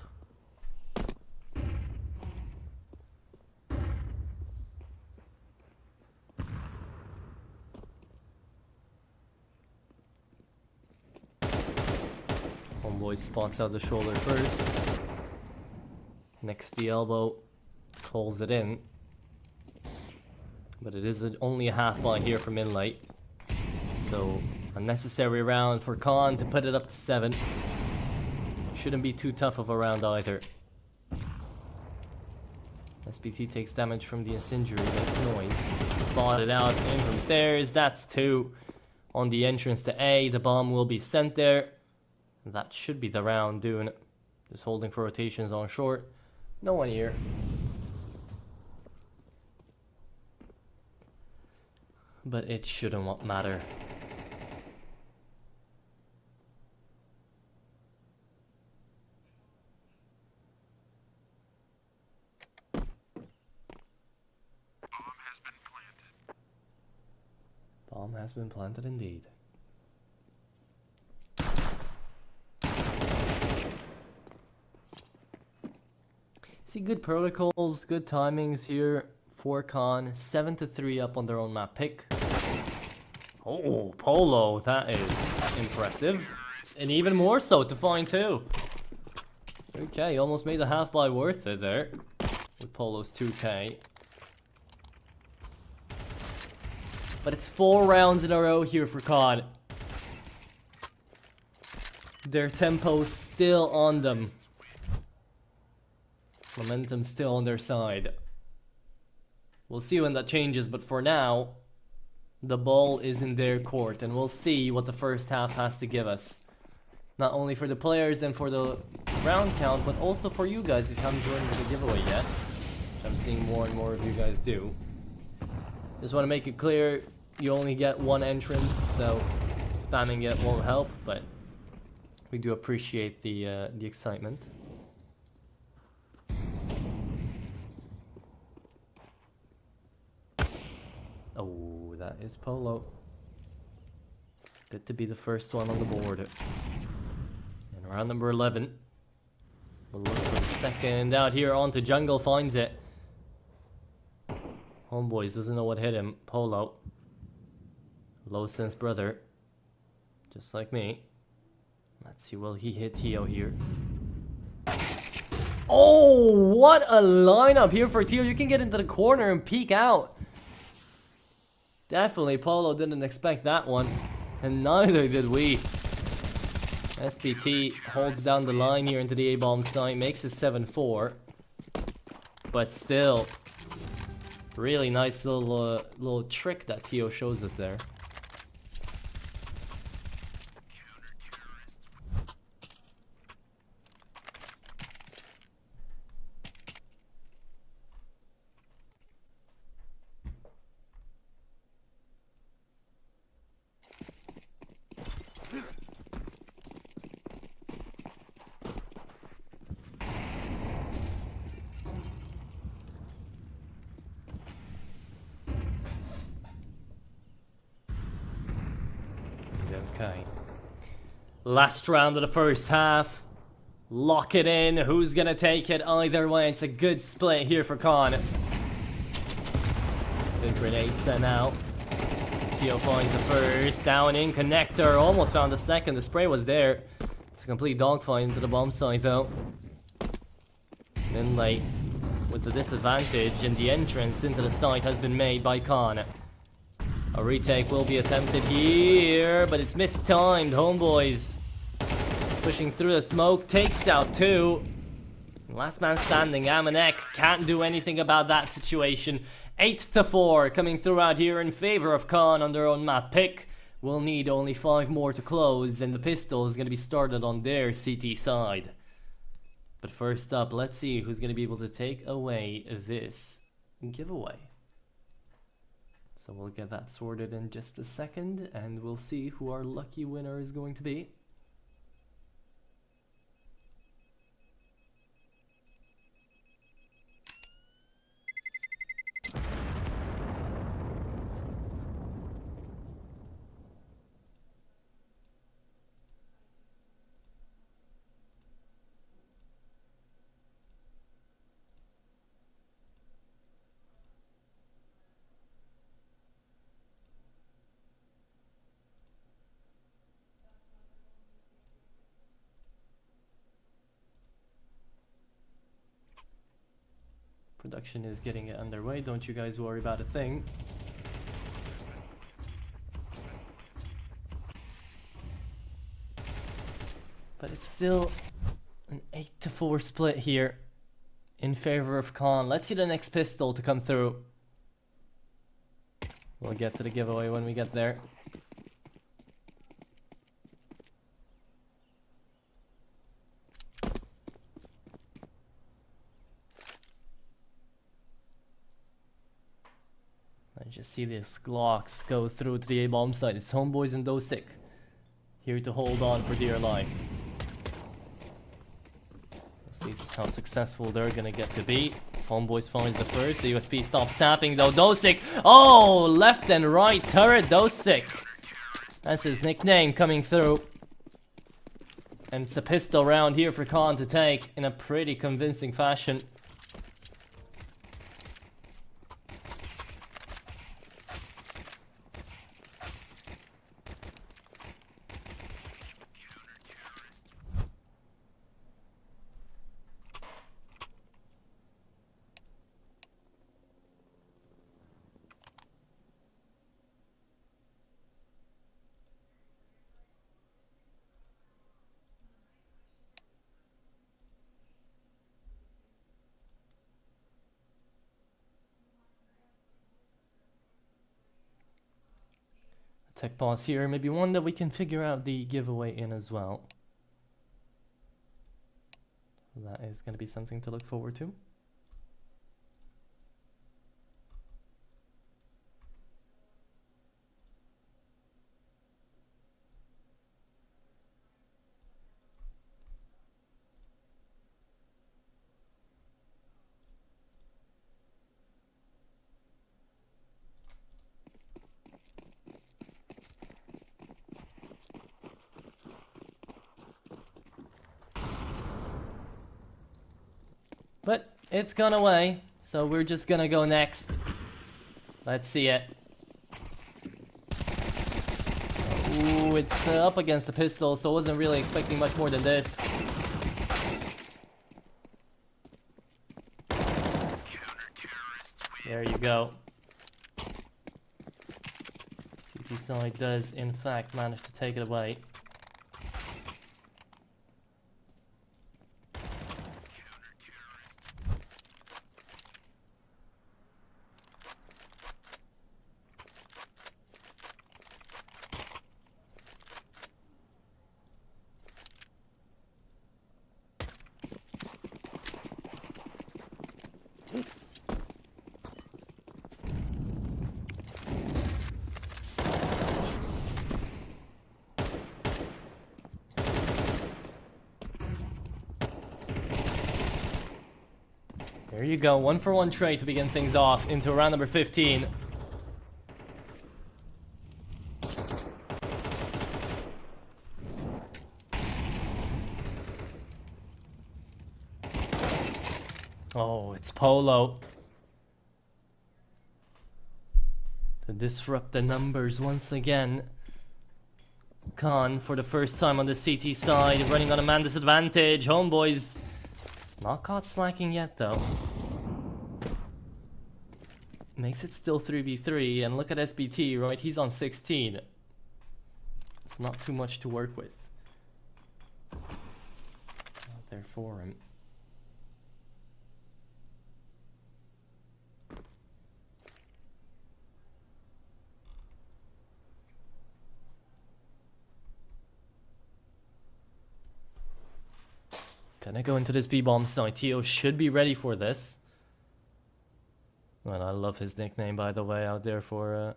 Homeboy spots out the shoulder first. Next the elbow. Calls it in. But it is only a half buy here from Minlate. So unnecessary round for Khan to put it up to 7. Shouldn't be too tough of a round either. SPT takes damage from the incendiary, makes noise. Spotted out in from stairs, that's 2. On the entrance to A, the bomb will be sent there. That should be the round doing it. Just holding for rotations on short. No one here. But it shouldn't matter. Bomb has been planted indeed. See, good protocols, good timings here for Khan. 7-3 up on their own map pick. Oh, Polo, that is impressive. And even more so to find 2. Okay, almost made the half buy worth it there. With Polo's 2k. But it's 4 rounds in a row here for Khan. Their tempo's still on them. Momentum still on their side. We'll see when that changes, but for now, the ball is in their court, and we'll see what the first half has to give us. Not only for the players and for the round count, but also for you guys if you haven't joined the giveaway yet. Which I'm seeing more and more of you guys do. Just want to make it clear, you only get 1 entrance, so spamming it won't help, but we do appreciate the excitement. Oh, that is Polo. Good to be the first one on the board. And round number 11. We'll look for the second out here onto jungle, finds it. Homeboys doesn't know what hit him. Polo. Low sense brother. Just like me. Let's see, will he hit Tio here? Oh, what a lineup here for Tio. You can get into the corner and peek out. Definitely, Polo didn't expect that one. And neither did we. SPT holds down the line here into the A-bomb site. Makes it 7-4. But still. Really nice little trick that Tio shows us there. Okay. Last round of the first half. Lock it in. Who's gonna take it? Either way, it's a good split here for Khan. Good grenade sent out. Tio finds the first. Down in connector. Almost found the second. The spray was there. It's a complete dogfight into the bomb site though. Minlate with the disadvantage, and the entrance into the site has been made by Khan. A retake will be attempted here, but it's mistimed. Homeboys pushing through the smoke, takes out 2. Last man standing, Amanek can't do anything about that situation. 8-4 coming through out here in favor of Khan on their own map pick. We'll need only 5 more to close, and the pistol is going to be started on their CT side. But first up, let's see who's going to be able to take away this giveaway. So we'll get that sorted in just a second, and we'll see who our lucky winner is going to be. Production is getting it underway. Don't you guys worry about a thing. But it's still an 8-4 split here in favor of Khan. Let's see the next pistol to come through. We'll get to the giveaway when we get there. I just see this Glocks go through to the A-bomb site. It's Homeboys and Dosick here to hold on for dear life. Let's see how successful they're gonna get to be. Homeboys finds the first. The USP stops tapping though. Dosick. Oh, left and right turret Dosick. That's his nickname coming through. And it's a pistol round here for Khan to take in a pretty convincing fashion. Tech pause here, maybe one that we can figure out the giveaway in as well. That is going to be something to look forward to. But it's gone away, so we're just gonna go next. Let's see it. Ooh, it's up against the pistol, so I wasn't really expecting much more than this. There you go. CT side does, in fact, manage to take it away. There you go, 1-for-1 trade to begin things off into round number 15. Oh, it's Polo. To disrupt the numbers once again. Khan for the first time on the CT side, running on a man disadvantage. Homeboys not caught slacking yet though. Makes it still 3v3, and look at SBT, right? He's on 16. It's not too much to work with out there for him. Gonna go into this B-bomb site. Tio should be ready for this. And I love his nickname, by the way, out there for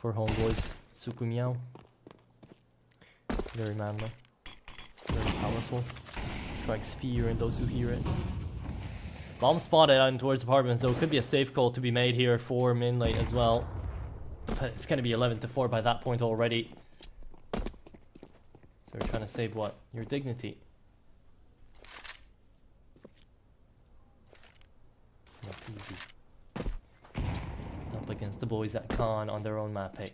Homeboys. Sukumiao. Very manly. Very powerful. Strikes fear in those who hear it. Bomb spotted out towards apartments, though. Could be a safe call to be made here for Minlate as well. But it's gonna be 11-4 by that point already. So we're trying to save what? Your dignity. Not easy. Up against the boys at Khan on their own map pick.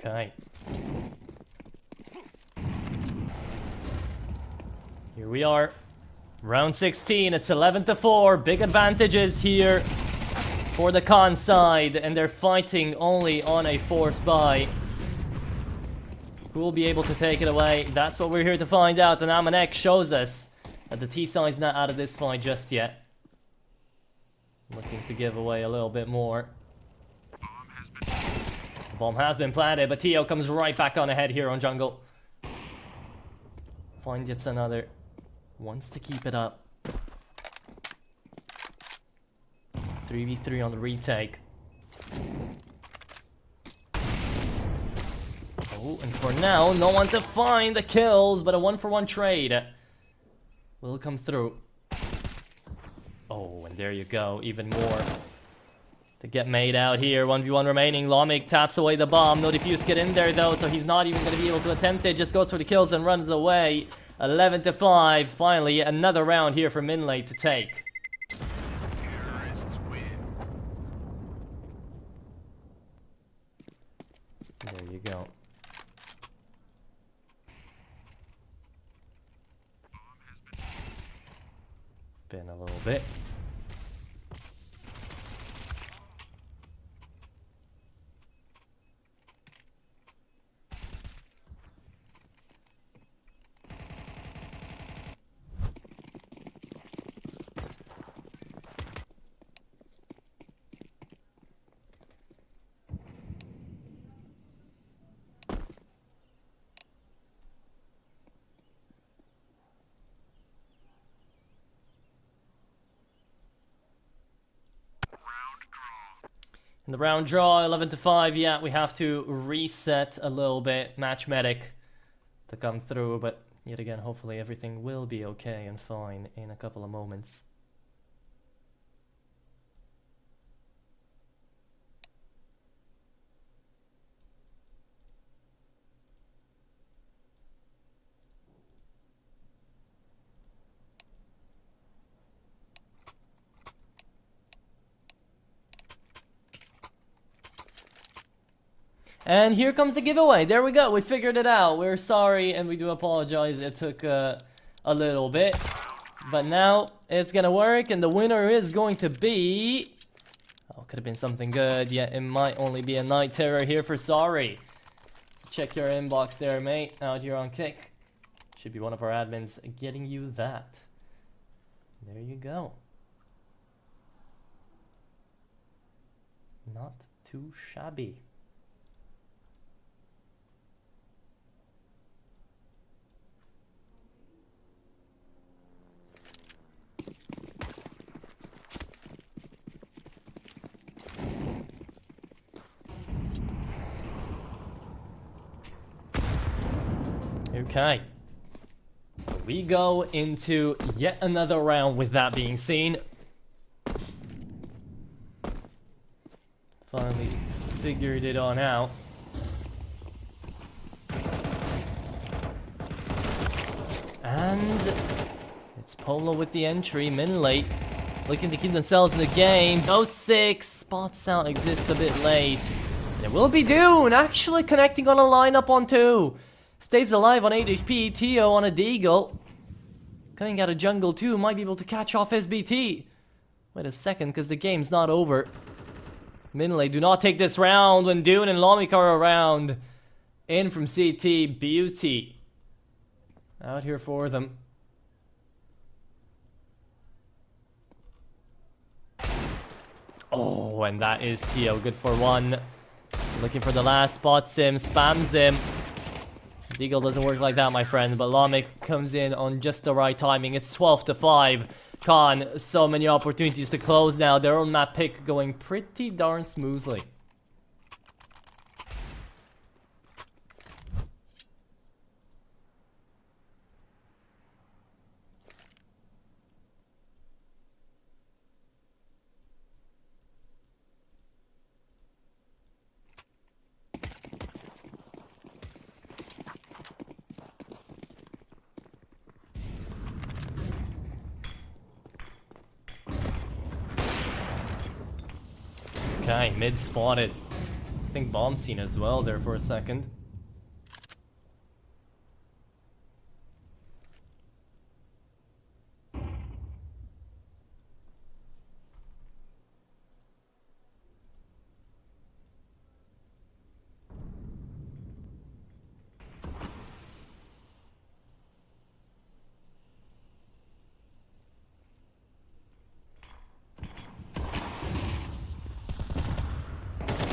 Okay. Here we are. Round 16, it's 11-4. Big advantages here for the Khan side, and they're fighting only on a force buy. Who will be able to take it away? That's what we're here to find out, and Amanek shows us that the T-side's not out of this fight just yet. Looking to give away a little bit more. The bomb has been planted, but Tio comes right back on ahead here on jungle. Find yet another. Wants to keep it up. 3v3 on the retake. Oh, and for now, no one to find the kills, but a 1-for-1 trade will come through. Oh, and there you go, even more to get made out here. 1v1 remaining. Lomik taps away the bomb. No defuse get in there though, so he's not even going to be able to attempt it. Just goes for the kills and runs away. 11-5. Finally, another round here for Minlate to take. There you go. Been a little bit. In the round draw, 11-5, yeah, we have to reset a little bit. Match medic to come through, but yet again, hopefully everything will be okay and fine in a couple of moments. And here comes the giveaway. There we go. We figured it out. We're sorry and we do apologize. It took a little bit. But now it's going to work. And the winner is going to be... Oh, could have been something good. Yeah, it might only be a Night Terror here for sorry. So check your inbox there, mate. Out here on Kick. Should be one of our admins getting you that. There you go. Not too shabby. Okay, so we go into yet another round with that being seen. Finally figured it on out. And it's Polo with the entry. Minlate looking to keep themselves in the game. Those 6 spots out exist a bit late. And it will be Dune actually connecting on a lineup on 2. Stays alive on 8 HP, Tio on a Deagle. Coming out of jungle too, might be able to catch off SBT. Wait a second, because the game's not over. Minlate do not take this round when Dune and Lomik are around. In from CT, Beauty. Out here for them. Oh, and that is Tio, good for 1. Looking for the last spot, Sim spams him. Deagle doesn't work like that, my friend, but Lomik comes in on just the right timing. It's 12-5. Khan, so many opportunities to close now. Their own map pick going pretty darn smoothly. Okay, mid spotted. I think bomb scene as well there for a second.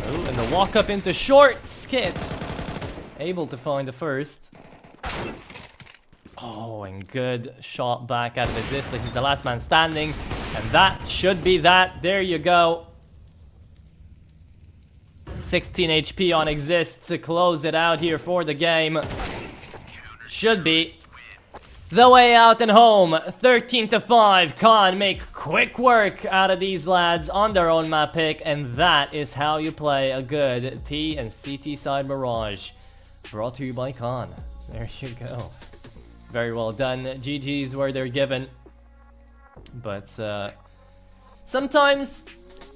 And the walk up into short, Skit able to find the first. Oh, and good shot back at Resist, but he's the last man standing, and that should be that. There you go. 16 HP on Exist to close it out here for the game. Should be the way out and home. 13-5. Khan make quick work out of these lads on their own map pick, and that is how you play a good T and CT side Mirage. Brought to you by Khan. There you go. Very well done. GG's where they're given. But sometimes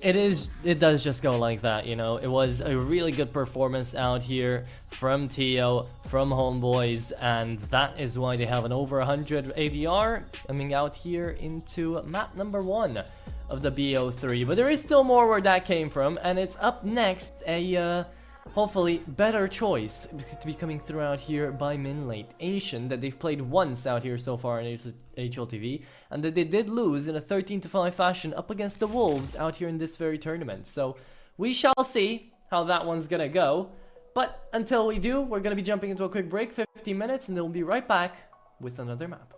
it does just go like that, you know. It was a really good performance out here from Tio, from Homeboys, and that is why they have an over 100 ADR coming out here into map number 1 of the BO3. But there is still more where that came from, and it's up next, a hopefully better choice to be coming through out here by Minlate Asian, that they've played once out here so far in HLTV, and that they did lose in a 13-5 fashion up against the Wolves out here in this very tournament. So we shall see how that one's gonna go. But until we do, we're gonna be jumping into a quick break, 15 minutes, and then we'll be right back with another map.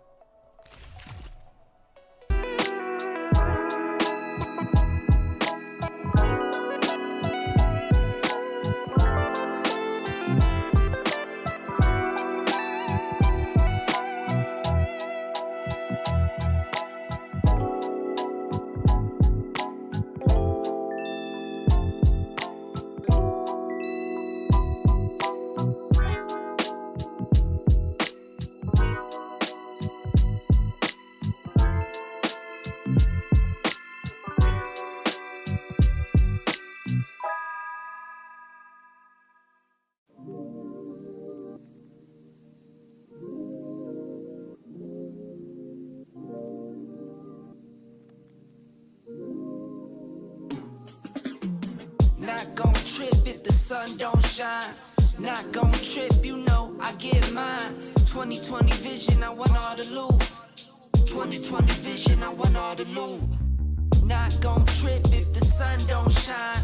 Not gon' trip if the sun don't shine. Not gon' trip, you know I get mine. 2020 vision, I want all the loot. 2020 vision, I want all the loot. Not gon' trip if the sun don't shine.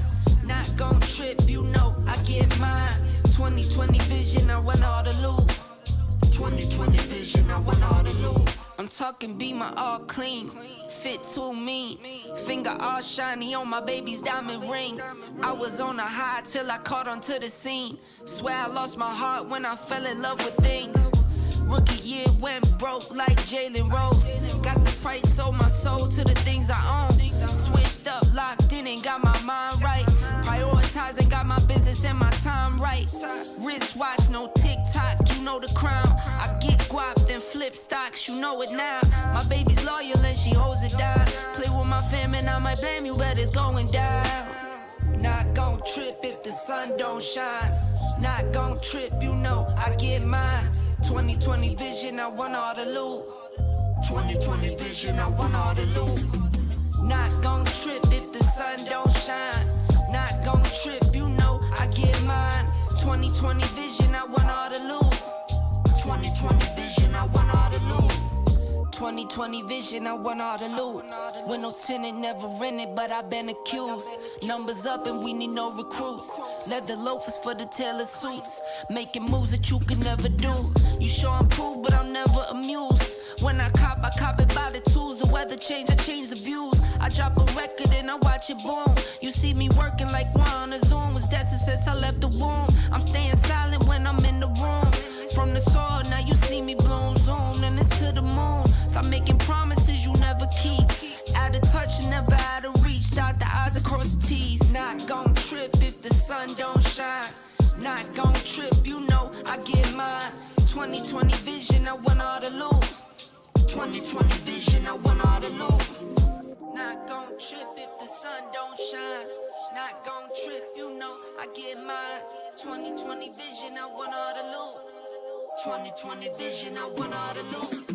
Not gon' trip, you know I get mine. 2020 vision, I want all the loot. 2020 vision, I want all the loot. I'm talking Beamer all clean, fit too mean, finger all shiny on my baby's diamond ring. I was on a high till I caught onto the scene. Swear I lost my heart when I fell in love with things. Rookie year went broke like Jalen Rose. Got the price, sold my soul to the things I own. Switched up, locked in, and got my mind right. Prioritizing, got my business and my time right. Wristwatch, no TikTok, you know the crown. I get guap, then flip stocks, you know it now. My baby's loyal and she holds it down. Play with my fam and I might blame you, but it's going down. Not gon' trip if the sun don't shine. Not gon' trip, you know I get mine. 2020 vision, I want all the loot. 2020 vision, I want all the loot. Not gon' trip if the sun don't shine. Not gon' trip, you know I get mine. 2020 vision, I want all the loot. 2020 vision, I want all the loot. 2020 vision, I want all the loot. Windows tinted, never rented, but I've been accused. Numbers up and we need no recruits. Leather loafers for the tailor suits. Making moves that you can never do. You sure I'm cool, but I'm never amused. When I cop it by the tools. The weather change, I change the views. I drop a record and I watch it boom. You see me working like one on a Zoom. Was that since I left the womb. I'm staying silent when I'm in the room. From the soil, now you see me bloom, zoom, and it's to the moon. Stop making promises you never keep. Out of touch and never out of reach. Dot the I's across the T's. Not gon' trip if the sun don't shine. Not gon' trip, you know I get mine. 2020 vision, I want all the loot. 2020 vision, I want all the loot. Not gon' trip if the sun don't shine. Not gon' trip, you know I get mine. 2020 vision, I want all the loot. 2020 vision, I want all the loot.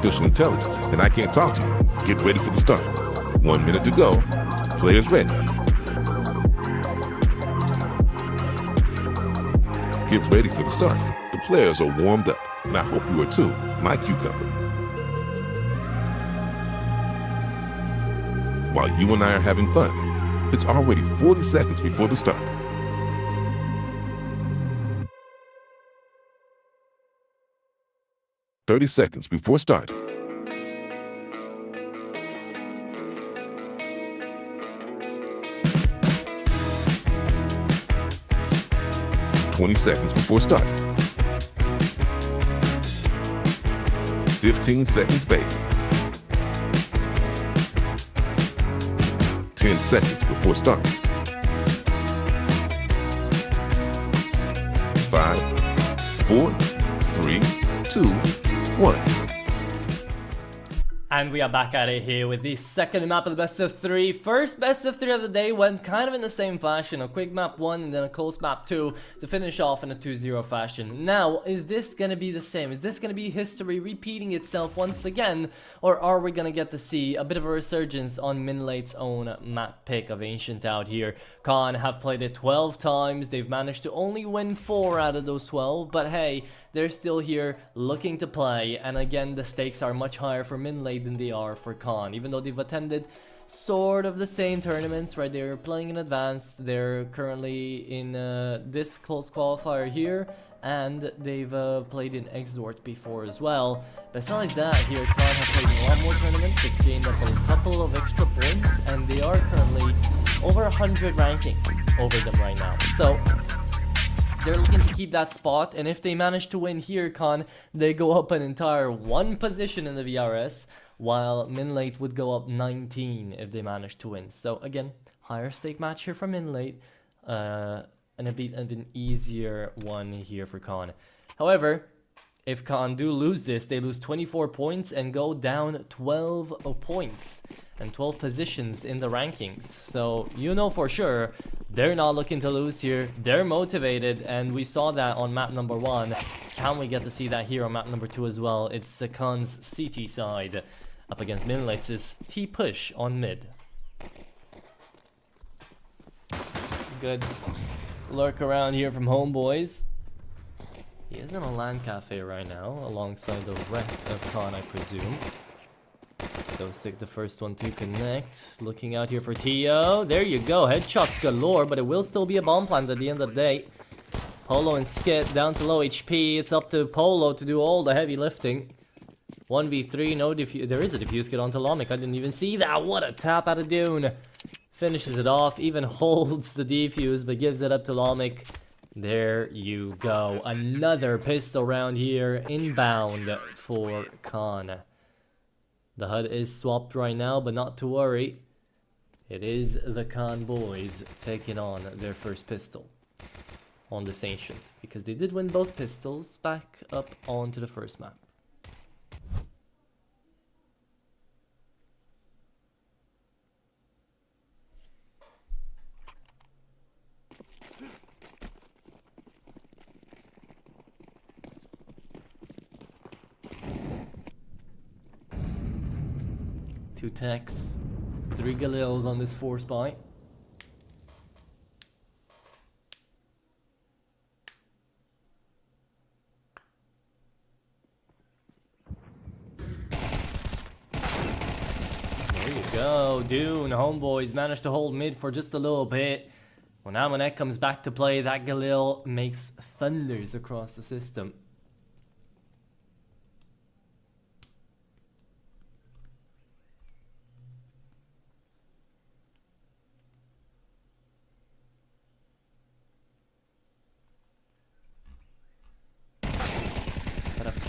artificial intelligence, and I can't talk to you. Get ready for the start. 1 minute to go. Players ready. Get ready for the start. The players are warmed up, and I hope you are too, my cucumber. While you and I are having fun, it's already 40 seconds before the start. "30 seconds before start. "20 seconds before start. 15 seconds, baby. 10 seconds before start. 5, 4, 3, 2, 1. And we are back at it here with the second map of the best of three. First best of three of the day went kind of in the same fashion. A quick map 1 and then a close map 2 to finish off in a 2-0 fashion. Now, is this going to be the same? Is this going to be history repeating itself once again? Or are we going to get to see a bit of a resurgence on Minlate's own map pick of Ancient out here? Khan have played it 12 times. They've managed to only win 4 out of those 12. But hey, they're still here looking to play, and again the stakes are much higher for Minlate than they are for Khan, even though they've attended sort of the same tournaments, right? They're playing in advanced, they're currently in this close qualifier here, and they've played in Exort before as well. Besides that, here Khan have played in a lot more tournaments. They've gained up a couple of extra points, and they are currently over 100 rankings over them right now. So they're looking to keep that spot, and if they manage to win here, Khan, they go up an entire 1 position in the VRS, while Minlate would go up 19 if they manage to win. So again, higher stake match here for Minlate, and a bit of an easier one here for Khan. However, if Khan do lose this, they lose 24 points and go down 12 points and 12 positions in the rankings. So you know for sure they're not looking to lose here. They're motivated, and we saw that on map number 1. Can we get to see that here on map number 2 as well? It's Khan's CT side up against Minlate's T push on mid. Good lurk around here from Homeboys. He is in a LAN cafe right now, alongside the rest of Khan, I presume. So sick, the first one to connect. Looking out here for Tio. There you go, headshots galore, but it will still be a bomb plant at the end of the day. Polo and Skit down to low HP. It's up to Polo to do all the heavy lifting. 1v3, no defuse. There is a defuse kit onto Lomic. I didn't even see that. What a tap out of Dune. Finishes it off, even holds the defuse, but gives it up to Lomic. There you go. Another pistol round here, inbound for Khan. The HUD is swapped right now, but not to worry. It is the Khan boys taking on their first pistol on this Ancient, because they did win both pistols back up onto the first map. Two techs, 3 Galeos on this 4 spy. There you go, Dune, Homeboys managed to hold mid for just a little bit. When Amanek comes back to play, that Galil makes thunders across the system.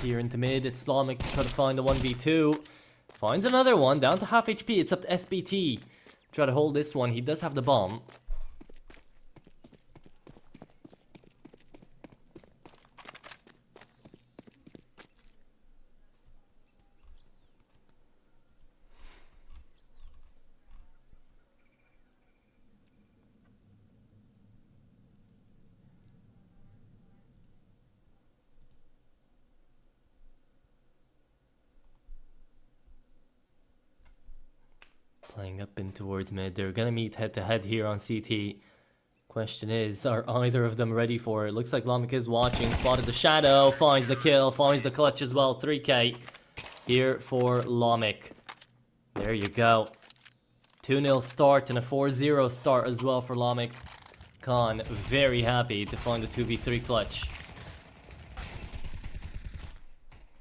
Here into mid, it's Slomic to try to find the 1v2. Finds another one, down to half HP, it's up to SBT. Try to hold this one, he does have the bomb. Playing up in towards mid. They're gonna meet head to head here on CT. Question is, are either of them ready for it? Looks like Lomik is watching, spotted the shadow, finds the kill, finds the clutch as well. 3k here for Lomik. There you go. 2-0 start and a 4-0 start as well for Lomik. Khan very happy to find the 2v3 clutch.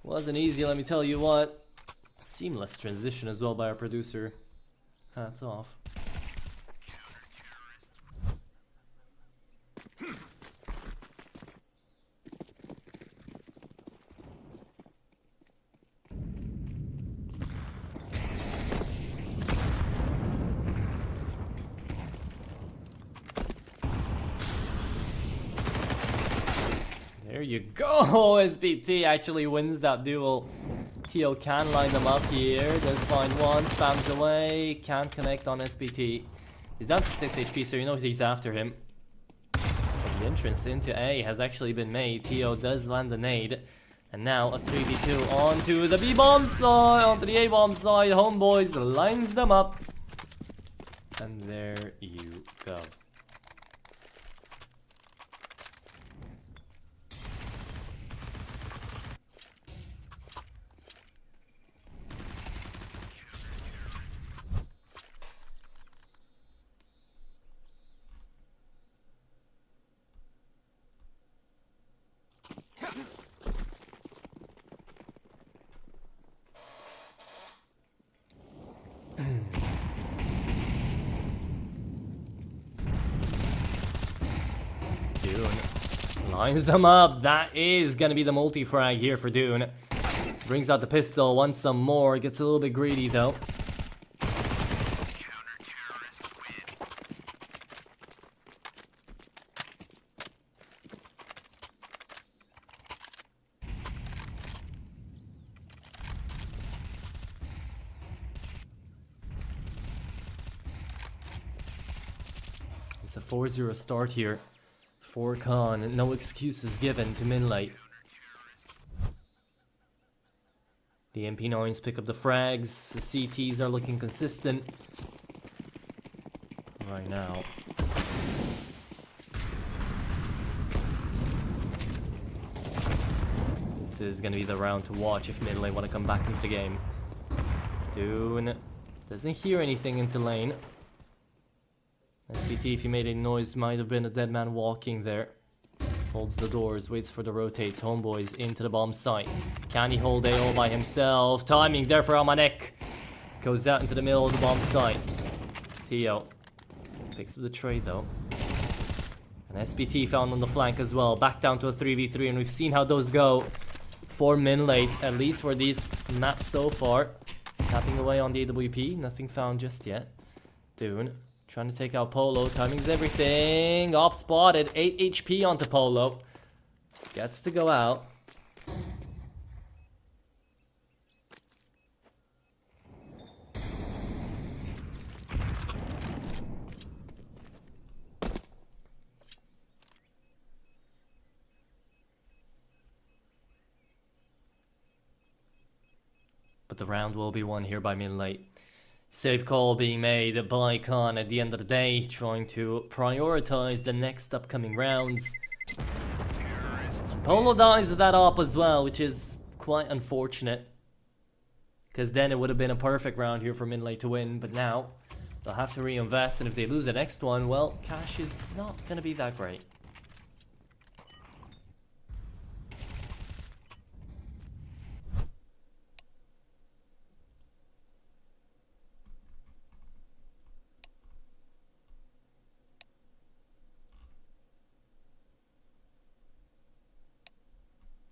Wasn't easy, let me tell you what. Seamless transition as well by our producer. Hats off. There you go. SBT actually wins that duel. Tio can line them up here. Does find one, spams away. Can't connect on SBT. He's down to 6 HP, so you know he's after him. The entrance into A has actually been made. Tio does land the nade. And now a 3v2 onto the B-bomb side, onto the A-bomb side. Homeboys lines them up. And there you go. Dune lines them up. That is gonna be the multi-frag here for Dune. Brings out the pistol, wants some more. Gets a little bit greedy though. It's a 4-0 start here for Khan. No excuses given to Minlate. The MP9s pick up the frags. The CTs are looking consistent right now. This is going to be the round to watch if Minlate want to come back into the game. Dune doesn't hear anything into lane. SBT, if he made any noise, might have been a dead man walking there. Holds the doors, waits for the rotates. Homeboys into the bomb site. Can he hold A all by himself? Timing there for Almanek. Goes out into the middle of the bomb site. Tio picks up the trade though. And SBT found on the flank as well. Back down to a 3v3, and we've seen how those go for Minlate, at least for these maps so far. Tapping away on the AWP, nothing found just yet. Dune trying to take out Polo. Timing's everything. Op spotted. 8 HP onto Polo. Gets to go out. But the round will be won here by Minlate. Safe call being made by Khan at the end of the day, trying to prioritize the next upcoming rounds. Polo dies at that op as well, which is quite unfortunate. Because then it would have been a perfect round here for Minlate to win, but now they'll have to reinvest, and if they lose the next one, well, cash is not going to be that great.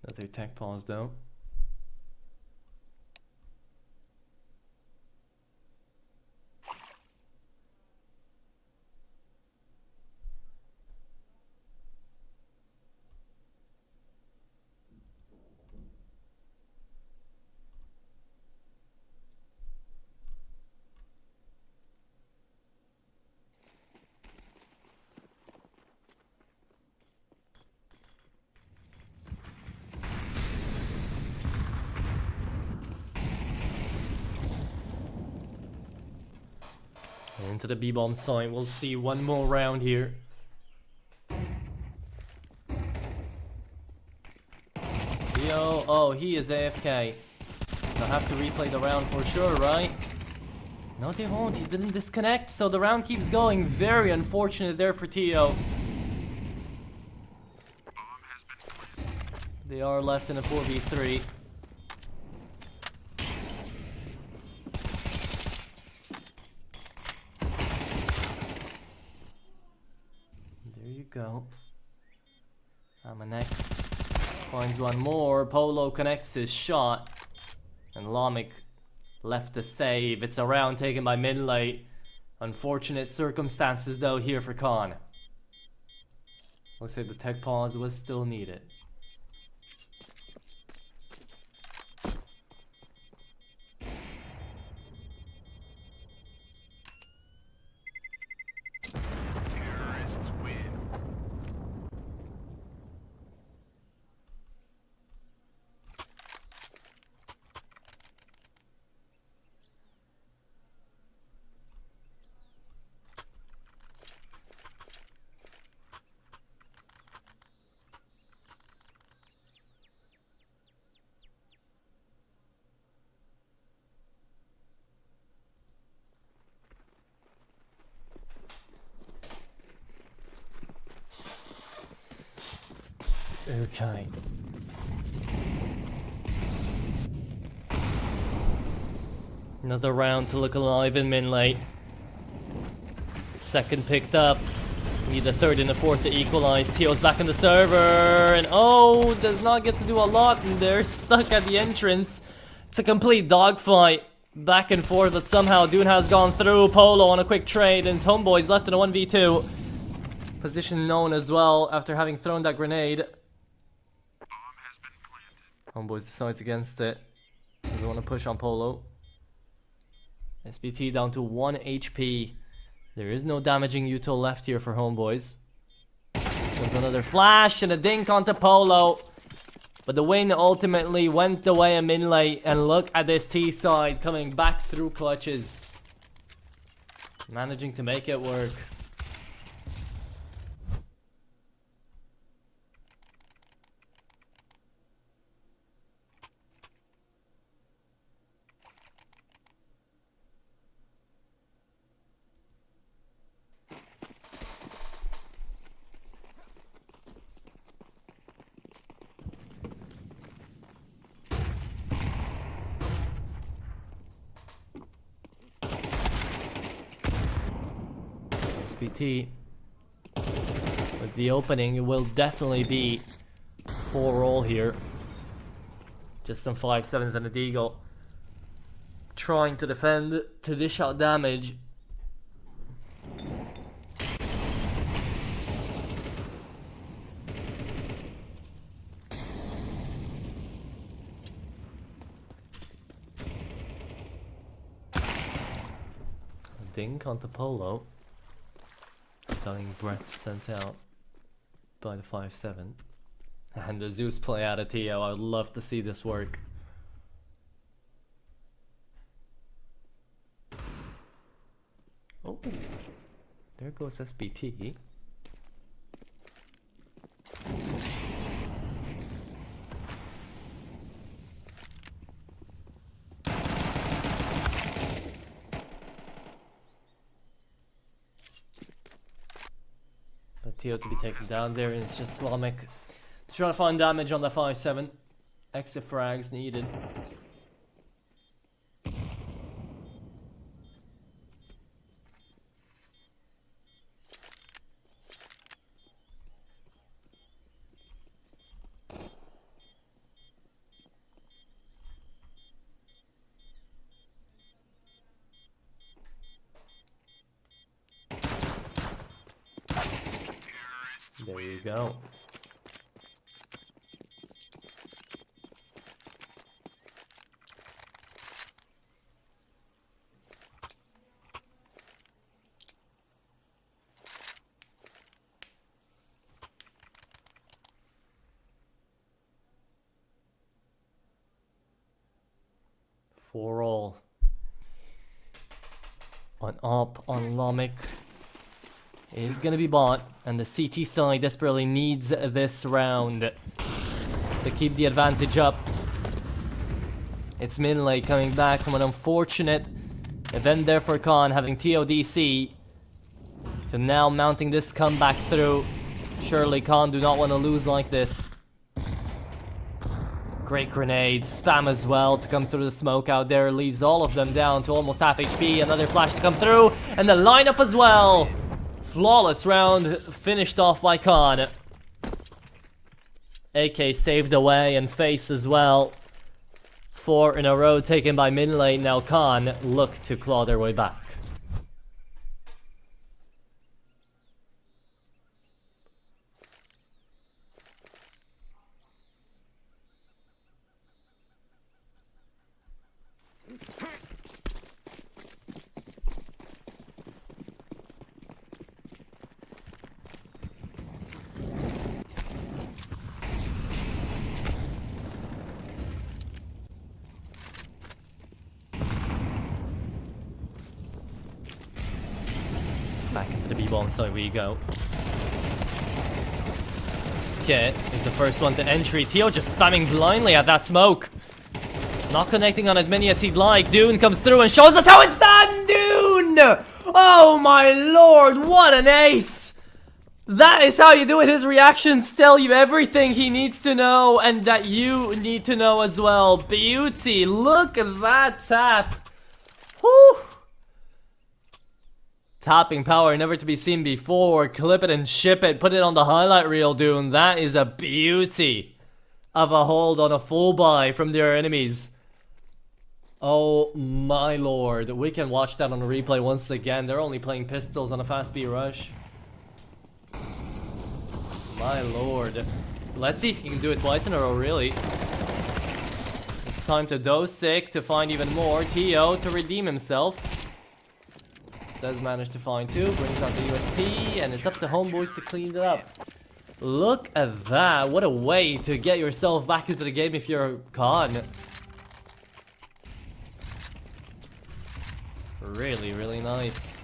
Another tech pause though. Into the B-bomb side. We'll see one more round here. Yo, oh, he is AFK. They'll have to replay the round for sure, right? No, they won't. He didn't disconnect, so the round keeps going. Very unfortunate there for Tio. They are left in a 4v3. There you go. Amanek finds one more. Polo connects his shot. And Lomik left to save. It's a round taken by Minlate. Unfortunate circumstances though here for Khan. Looks like the tech pause was still needed. Okay. Another round to look alive in Minlate. Second picked up. Need the third and the fourth to equalize. Tio's back in the server. And oh, does not get to do a lot. And they're stuck at the entrance. It's a complete dogfight. Back and forth, but somehow Dune has gone through. Polo on a quick trade. And his homeboys left in a 1v2. Position known as well after having thrown that grenade. Homeboys decides against it. Doesn't want to push on Polo. SBT down to 1 HP. There is no damaging util left here for Homeboys. There's another flash and a dink onto Polo. But the win ultimately went the way of Minlate. And look at this T side coming back through clutches. Managing to make it work. SBT with the opening, it will definitely be 4-roll here. Just some 5-7s and a deagle. Trying to defend, to dish out damage. Dink onto Polo. Dying breath sent out by the 5-7. And the Zeus play out of Tio. I would love to see this work. Oh, there goes SBT. Tio to be taken down there, and it's just Lomik trying to find damage on the 5-7. Exit frags needed. There you go. For all. on Op, on Lomic is gonna be bought, and the CT side desperately needs this round to keep the advantage up. It's Minlate coming back from an unfortunate event there for Khan, having TODC, to now mounting this comeback through. Surely Khan do not want to lose like this. Great grenade, spam as well to come through the smoke out there, leaves all of them down to almost half HP. Another flash to come through, and the lineup as well. Flawless round finished off by Khan. AK saved away, and face as well. 4 in a row taken by Minlate. Now Khan look to claw their way back. Back into the B-bomb side we go. Skit is the first one to entry. Tio just spamming blindly at that smoke. Not connecting on as many as he'd like. Dune comes through and shows us how it's done! Dune! Oh my lord, what an ace! That is how you do it. His reactions tell you everything he needs to know and that you need to know as well. Beauty, look at that tap. Whew! Tapping power never to be seen before. Clip it and ship it. Put it on the highlight reel, Dune. That is a beauty of a hold on a full buy from their enemies. Oh my lord. We can watch that on a replay once again. They're only playing pistols on a fast B rush. My lord. Let's see if he can do it twice in a row, really. It's time to dose sick to find even more. Tio to redeem himself. Does manage to find 2, brings out the USP, and it's up to homeboys to clean it up. Look at that, what a way to get yourself back into the game if you're Khan. Really, really nice.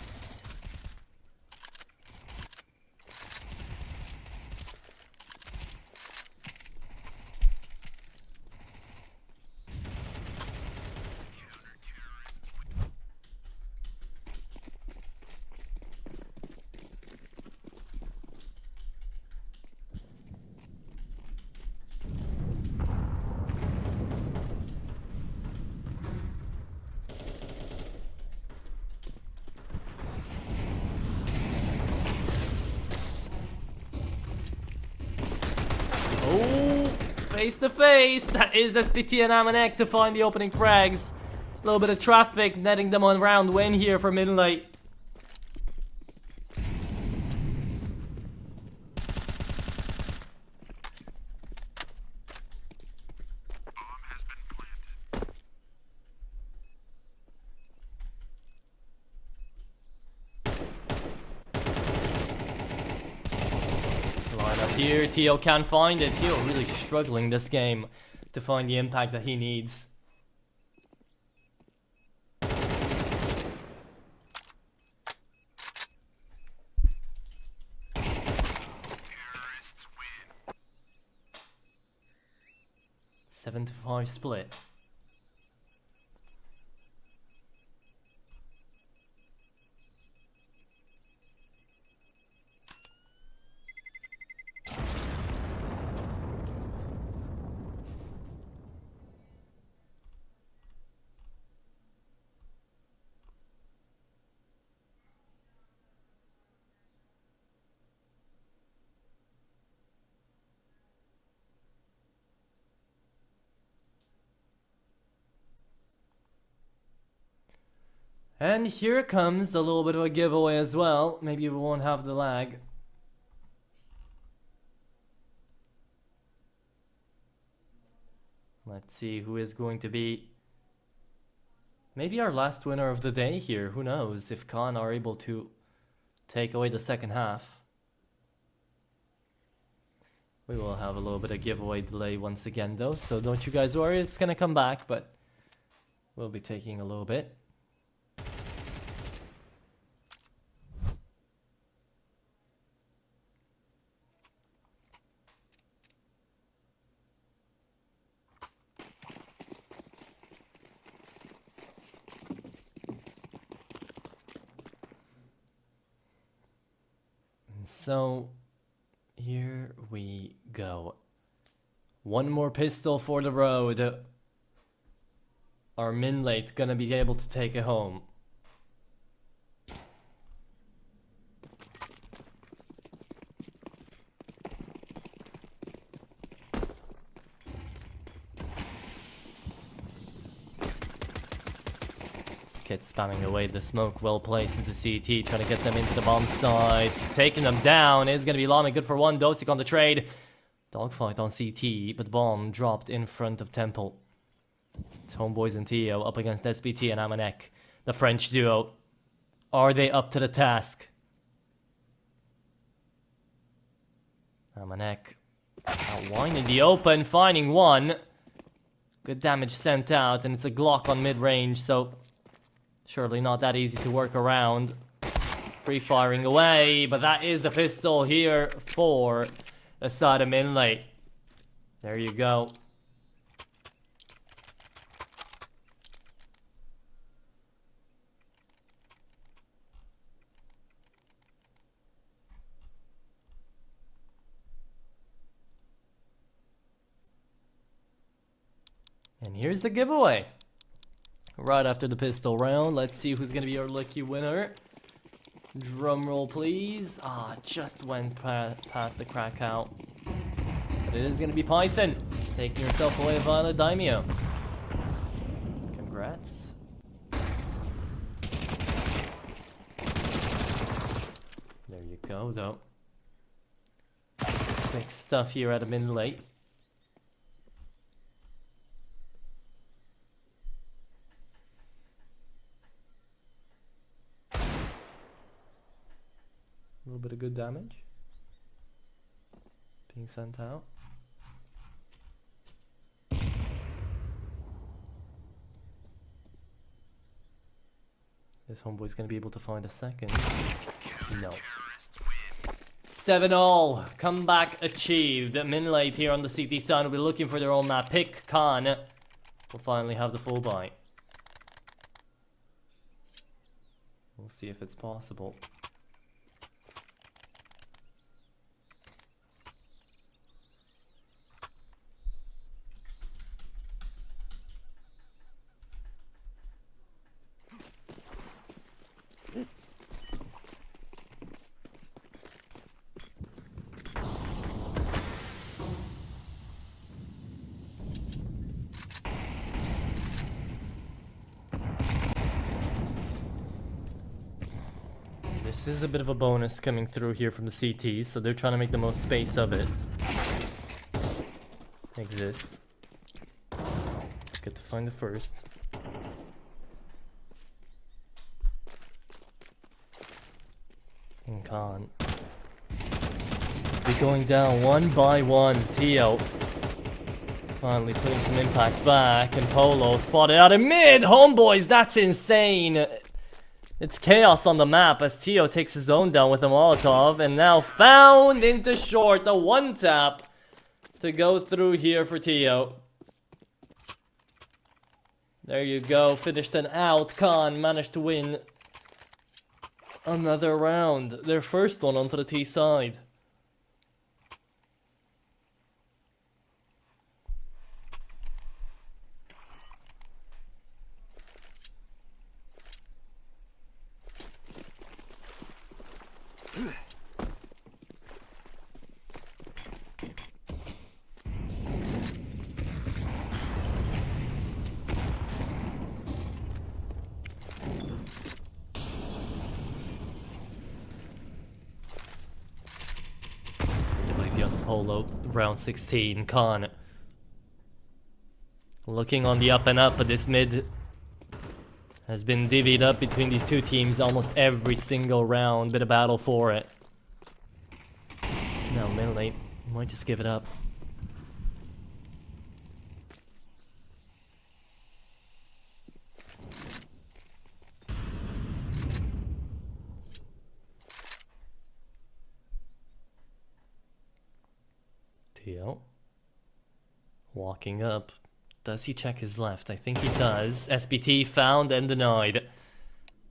Oh, face to face. That is SPT and Amanek to find the opening frags. A little bit of traffic netting them on round win here for Minlate. Here, Tio can't find it. Tio really struggling this game to find the impact that he needs. Terrorists win. 7-5 split. And here comes a little bit of a giveaway as well. Maybe we won't have the lag. Let's see who is going to be maybe our last winner of the day here. Who knows if Khan are able to take away the second half. We will have a little bit of giveaway delay once again though, so don't you guys worry, it's gonna come back, but we'll be taking a little bit. So, here we go. One more pistol for the road. Are Minlate gonna be able to take it home? Kid spamming away the smoke, well placed into CT, trying to get them into the bomb site. Taking them down is going to be Lami, good for one. Dosik on the trade. Dogfight on CT, but bomb dropped in front of Temple. It's Homeboys and Tio up against SBT and Amanek. The French duo. Are they up to the task? Amanek out wide in the open, finding one. Good damage sent out, and it's a Glock on mid-range, so surely not that easy to work around. Free-firing away, but that is the pistol here for the side of Minlate. There you go. And here's the giveaway. Right after the pistol round, let's see who's gonna be our lucky winner. Drum roll, please. Ah, just went past the crack out. But it is gonna be Python, taking yourself away via the Daimyo. Congrats. There you go, though. Big stuff here at a Minlate. A little bit of good damage being sent out. This homeboy's gonna be able to find a second. No. 7-all. Comeback achieved. Minlate here on the CT side will be looking for their own map pick. Khan will finally have the full buy. We'll see if it's possible. This is a bit of a bonus coming through here from the CTs, so they're trying to make the most space of it. Exist. Get to find the first. And Khan. Be going down one by one. Tio finally putting some impact back, and Polo spotted out in mid. Homeboys, that's insane. It's chaos on the map as Tio takes his own down with a Molotov, and now found into short. A one tap to go through here for Tio. There you go, finished an out. Khan managed to win another round. Their first one onto the T side. Polo, round 16. Khan looking on the up and up, but this mid has been divvied up between these two teams almost every single round. Bit of battle for it. No, Minlate might just give it up. Tio walking up. Does he check his left? I think he does. SBT found and denied.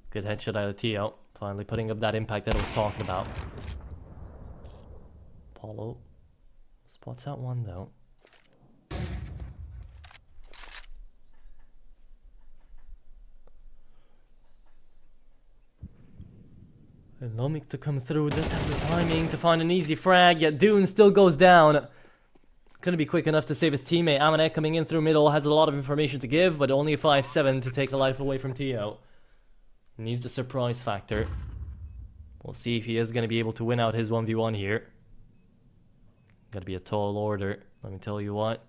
Good headshot out of Tio. Finally putting up that impact that I was talking about. Apollo spots out one though. And Lomik to come through, does have the timing to find an easy frag, yet Dune still goes down. Couldn't be quick enough to save his teammate. Amanek coming in through middle, has a lot of information to give, but only a 5-7 to take a life away from Tio. Needs the surprise factor. We'll see if he is going to be able to win out his 1v1 here. Gotta be a tall order, let me tell you what.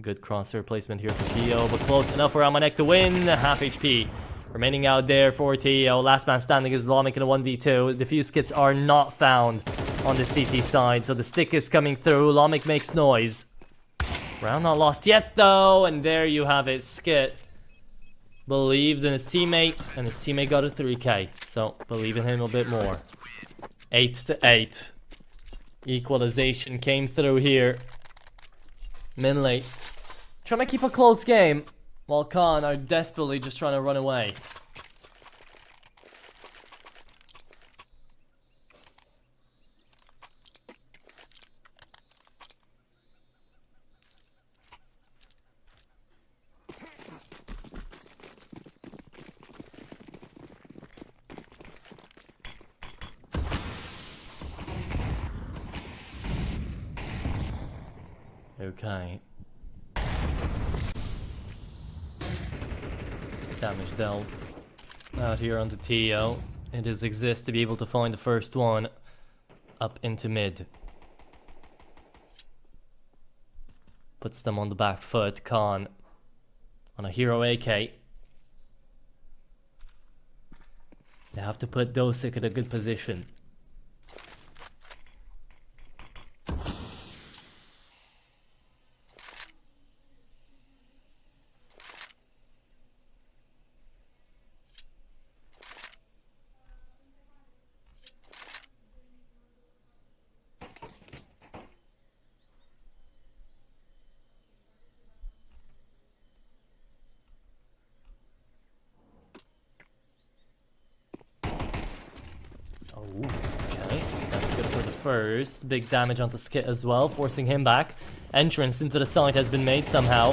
Good crosshair placement here for Tio, but close enough for Amanek to win. Half HP. Remaining out there for Tio. Last man standing is Lomik in a 1v2. Defuse kits are not found on the CT side, so the stick is coming through. Lomik makes noise. Round not lost yet though, and there you have it. Skit believed in his teammate, and his teammate got a 3k, so believe in him a bit more. 8-8. Equalization came through here. Minlate trying to keep a close game, while Khan are desperately just trying to run away. Okay. Damage dealt out here onto Tio. It is exists to be able to find the first one up into mid. Puts them on the back foot. Khan on a hero AK. They have to put Dosic in a good position. Okay, that's good for the first. Big damage onto Skit as well, forcing him back. Entrance into the site has been made somehow.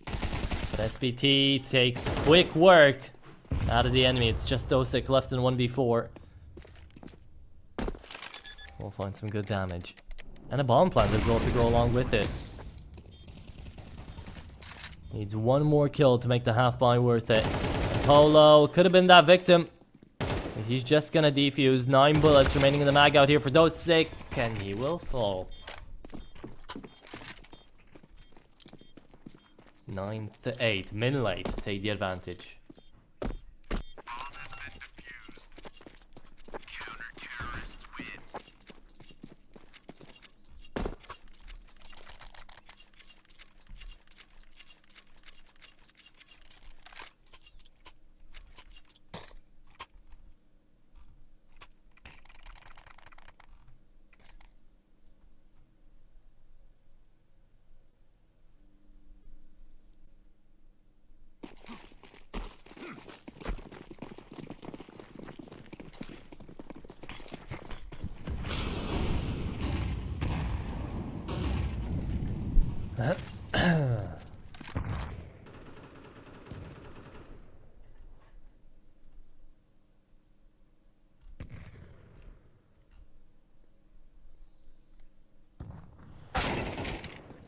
But SPT takes quick work out of the enemy. It's just Dosic left in 1v4. We'll find some good damage. And a bomb plant as well to go along with it. Needs one more kill to make the half buy worth it. And Polo could have been that victim. He's just gonna defuse. 9 bullets remaining in the mag out here for Dosic, and he will fall. 9-8. Minlate take the advantage.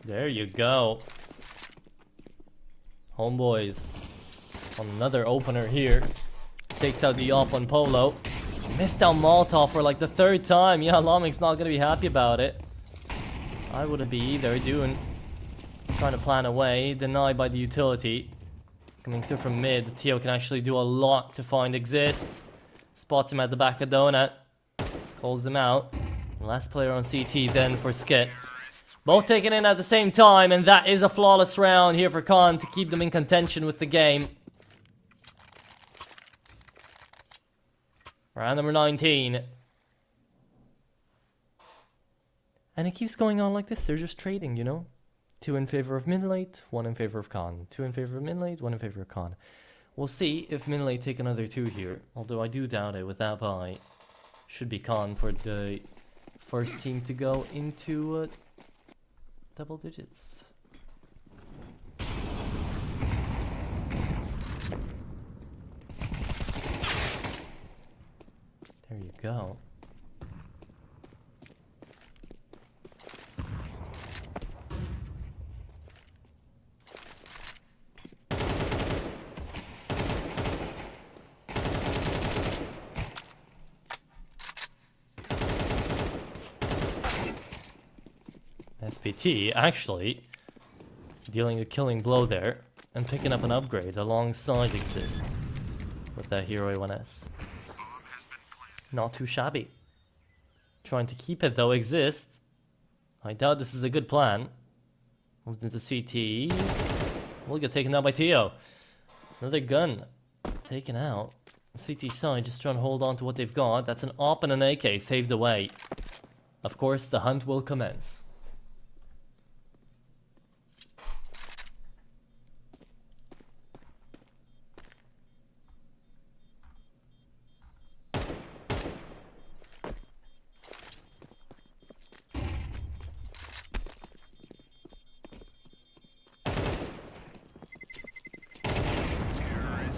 There you go. Homeboys on another opener here. Takes out the off on Polo. Missed out Molotov for like the 3rd time. Yeah, Lomik's not gonna be happy about it. I wouldn't be either. Doing trying to plan away. Denied by the utility. Coming through from mid. Tio can actually do a lot to find exists. Spots him at the back of Donut. Calls him out. Last player on CT then for Skit. Both taken in at the same time, and that is a flawless round here for Khan to keep them in contention with the game. Round number 19. And it keeps going on like this. They're just trading, you know? 2 in favor of Minlate, 1 in favor of Khan. 2 in favor of Minlate, 1 in favor of Khan. We'll see if Minlate take another 2 here. Although I do doubt it with that buy. should be con for the first team to go into double digits. There you go. SPT actually dealing a killing blow there and picking up an upgrade alongside Exist with that Hero A1S. Not too shabby. Trying to keep it though, Exist. I doubt this is a good plan. Moved into CT. Will get taken out by Tio. Another gun taken out. CT side just trying to hold on to what they've got. That's an AWP and an AK saved away. Of course, the hunt will commence.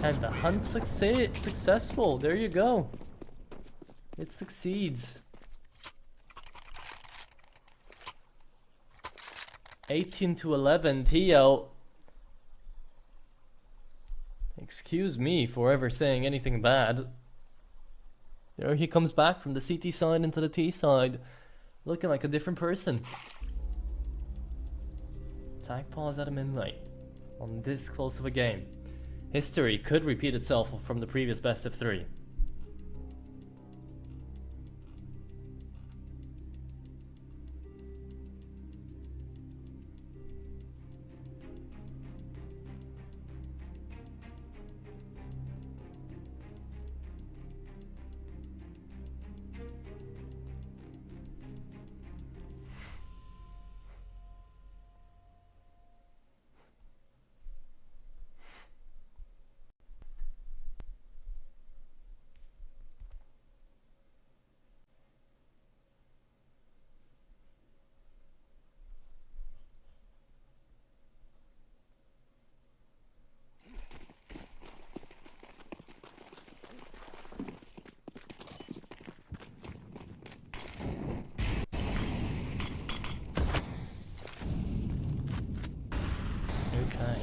And the hunt successful. There you go. It succeeds. 18-11, Tio. Excuse me for ever saying anything bad. There he comes back from the CT side into the T side, looking like a different person. Tag pause at a Minlate on this close of a game. History could repeat itself from the previous best of 3. Okay.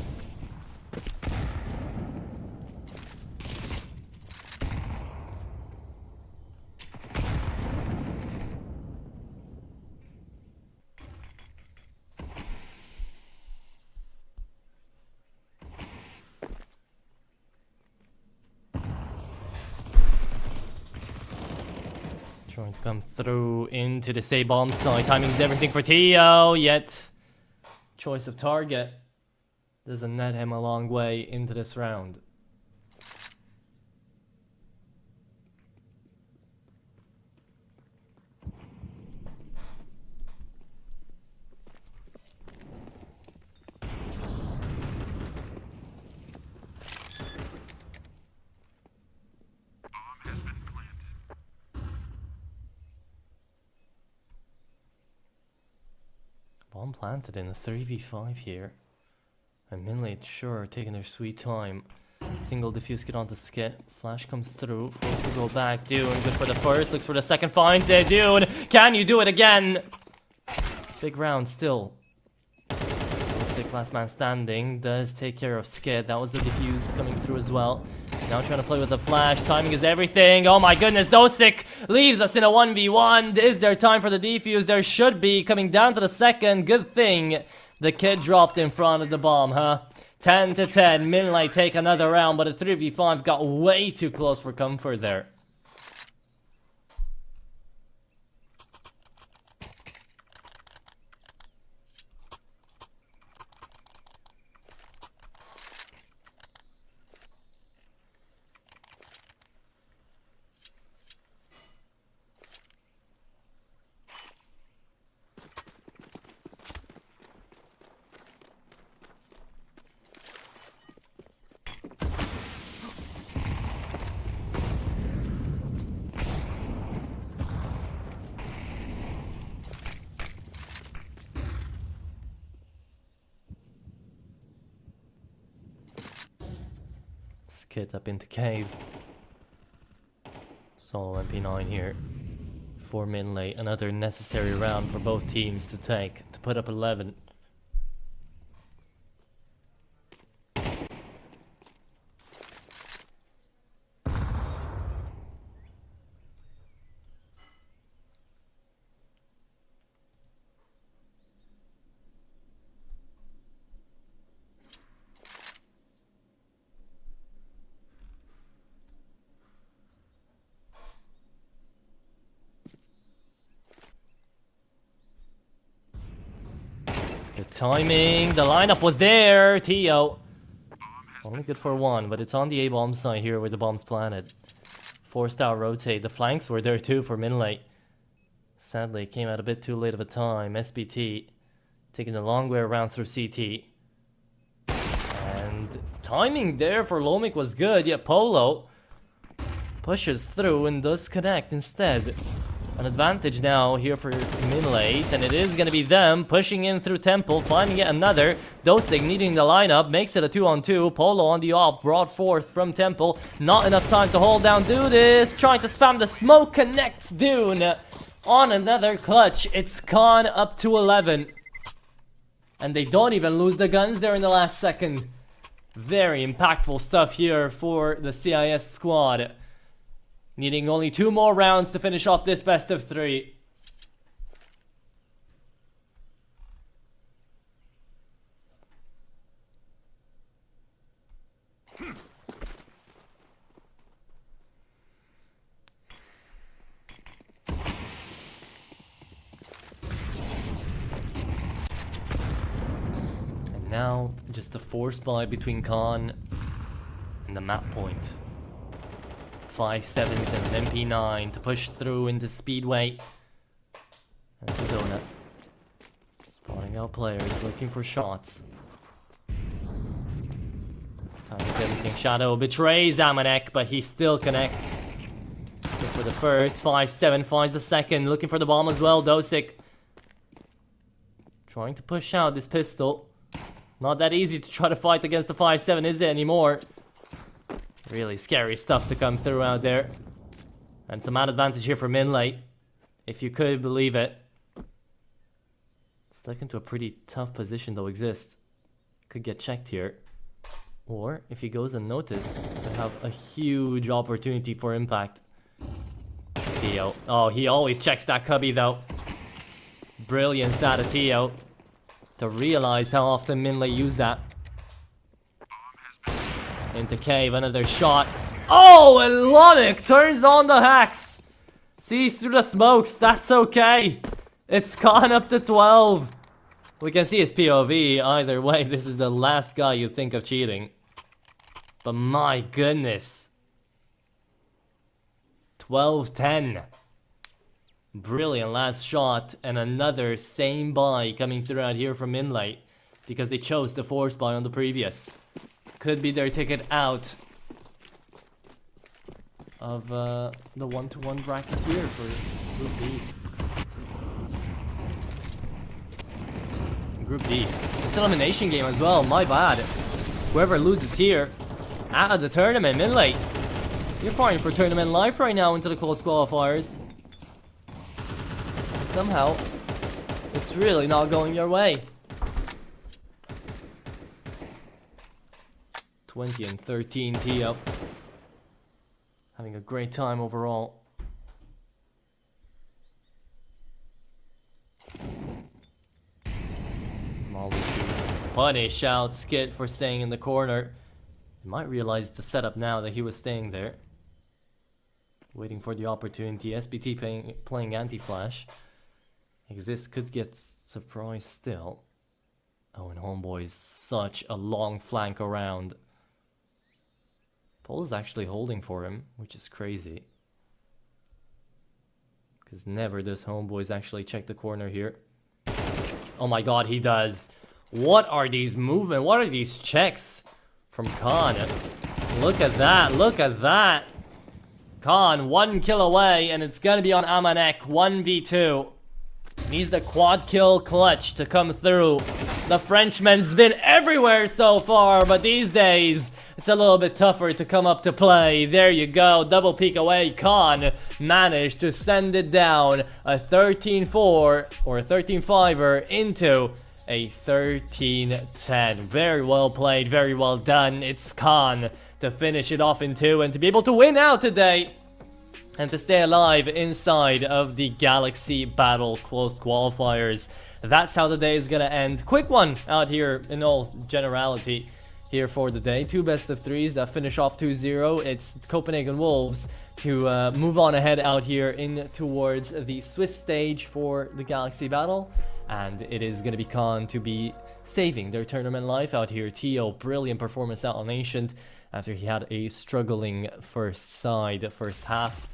Trying to come through into the C-bomb side. Timing is everything for Tio, yet choice of target doesn't net him a long way into this round. Bomb planted in a 3v5 here. And Minlate sure taking their sweet time. Single diffuse get onto Skit. Flash comes through. Forced to go back. Dune good for the first. Looks for the second. Finds it. Dune. Can you do it again? Big round still. Stick last man standing. Does take care of Skit. That was the diffuse coming through as well. Now trying to play with the flash. Timing is everything. Oh my goodness. Dosic leaves us in a 1v1. Is there time for the defuse? There should be. Coming down to the second. Good thing the kid dropped in front of the bomb, huh? 10-10. Minlate take another round, but a 3v5 got way too close for comfort there. Skit up into cave. Solo MP9 here. For Minlate, another necessary round for both teams to take to put up 11. The timing, the lineup was there. Tio. Only good for one, but it's on the A-bomb side here where the bomb's planted. Forced out rotate. The flanks were there too for Minlate. Sadly, it came out a bit too late of a time. SBT taking the long way around through CT. And timing there for Lomik was good, yet Polo pushes through and does connect instead. An advantage now here for Minlate, and it is going to be them pushing in through Temple, finding yet another. Dosig needing the lineup, makes it a 2-on-2. Polo on the op, brought forth from Temple. Not enough time to hold down Dudis, trying to spam the smoke, connects Dune on another clutch. It's Khan up to 11. And they don't even lose the guns there in the last second. Very impactful stuff here for the CIS squad. Needing only 2 more rounds to finish off this best of 3. And now, just a force buy between Khan and the map point. 5-7s and an MP9 to push through into Speedway. And the donut. Spotting out players, looking for shots. Time to get everything. Shadow betrays Amanek, but he still connects. Good for the first. 5-7 finds the second. Looking for the bomb as well. Dosik trying to push out this pistol. Not that easy to try to fight against the 5-7, is it anymore? Really scary stuff to come through out there. And some advantage here for Minlate, if you could believe it. Stuck into a pretty tough position though exists. Could get checked here. Or, if he goes unnoticed, could have a huge opportunity for impact. Tio. Oh, he always checks that cubby though. Brilliance out of Tio. To realize how often Minlate used that. Into cave, another shot. Oh, and Lomik turns on the hacks. Sees through the smokes, that's okay. It's gone up to 12. We can see his POV. Either way, this is the last guy you think of cheating. But my goodness. 12-10. Brilliant last shot. And another same buy coming through out here from Minlate. Because they chose the force buy on the previous. Could be their ticket out of the 1-to-1 bracket here for Group D. Group D. It's an elimination game as well, my bad. Whoever loses here, out of the tournament, Minlate. You're fighting for tournament life right now into the close qualifiers. Somehow, it's really not going your way. 20-13 Tio. Having a great time overall. Molly punish out Skit for staying in the corner. He might realize the setup now that he was staying there. Waiting for the opportunity. SBT playing anti-flash. Exist could get surprised still. Oh, and Homeboy is such a long flank around. Paul's actually holding for him, which is crazy. Because never does Homeboys actually check the corner here. Oh my god, he does. What are these movements? What are these checks from Khan? Look at that, look at that. Khan, 1 kill away, and it's gonna be on Amanek, 1v2. Needs the quad kill clutch to come through. The Frenchman's been everywhere so far, but these days, it's a little bit tougher to come up to play. There you go, double peek away. Khan managed to send it down a 13-4 or a 13-5er into a 13-10. Very well played, very well done. It's Khan to finish it off in 2 and to be able to win out today and to stay alive inside of the Galaxy Battle closed qualifiers. That's how the day is gonna end. Quick one out here in all generality here for the day. 2 best of 3s that finish off 2-0. It's Copenhagen Wolves to move on ahead out here in towards the Swiss stage for the Galaxy Battle. And it is gonna be Khan to be saving their tournament life out here. Tio, brilliant performance out on Ancient after he had a struggling first half.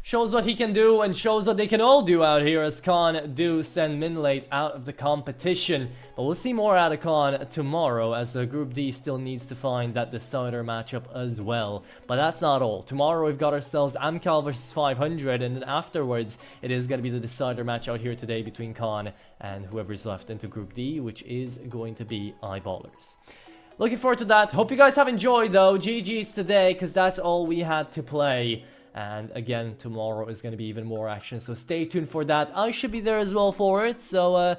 Shows what he can do and shows what they can all do out here as Khan do send Minlate out of the competition. But we'll see more out of Khan tomorrow as the Group D still needs to find that decider matchup as well. But that's not all. Tomorrow we've got ourselves Amcal versus 500 and then afterwards it is going to be the decider match out here today between Khan and whoever's left into Group D, which is going to be Eyeballers. Looking forward to that. Hope you guys have enjoyed though. GG's today because that's all we had to play. And again, tomorrow is going to be even more action, so stay tuned for that. I should be there as well for it, so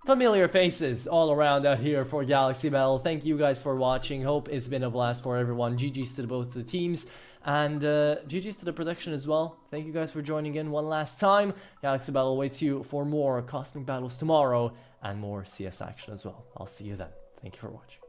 familiar faces all around out here for Galaxy Battle. Thank you guys for watching. Hope it's been a blast for everyone. GG's to both the teams, and GG's to the production as well. Thank you guys for joining in one last time. Galaxy Battle awaits you for more Cosmic Battles tomorrow, and more CS action as well. I'll see you then. Thank you for watching.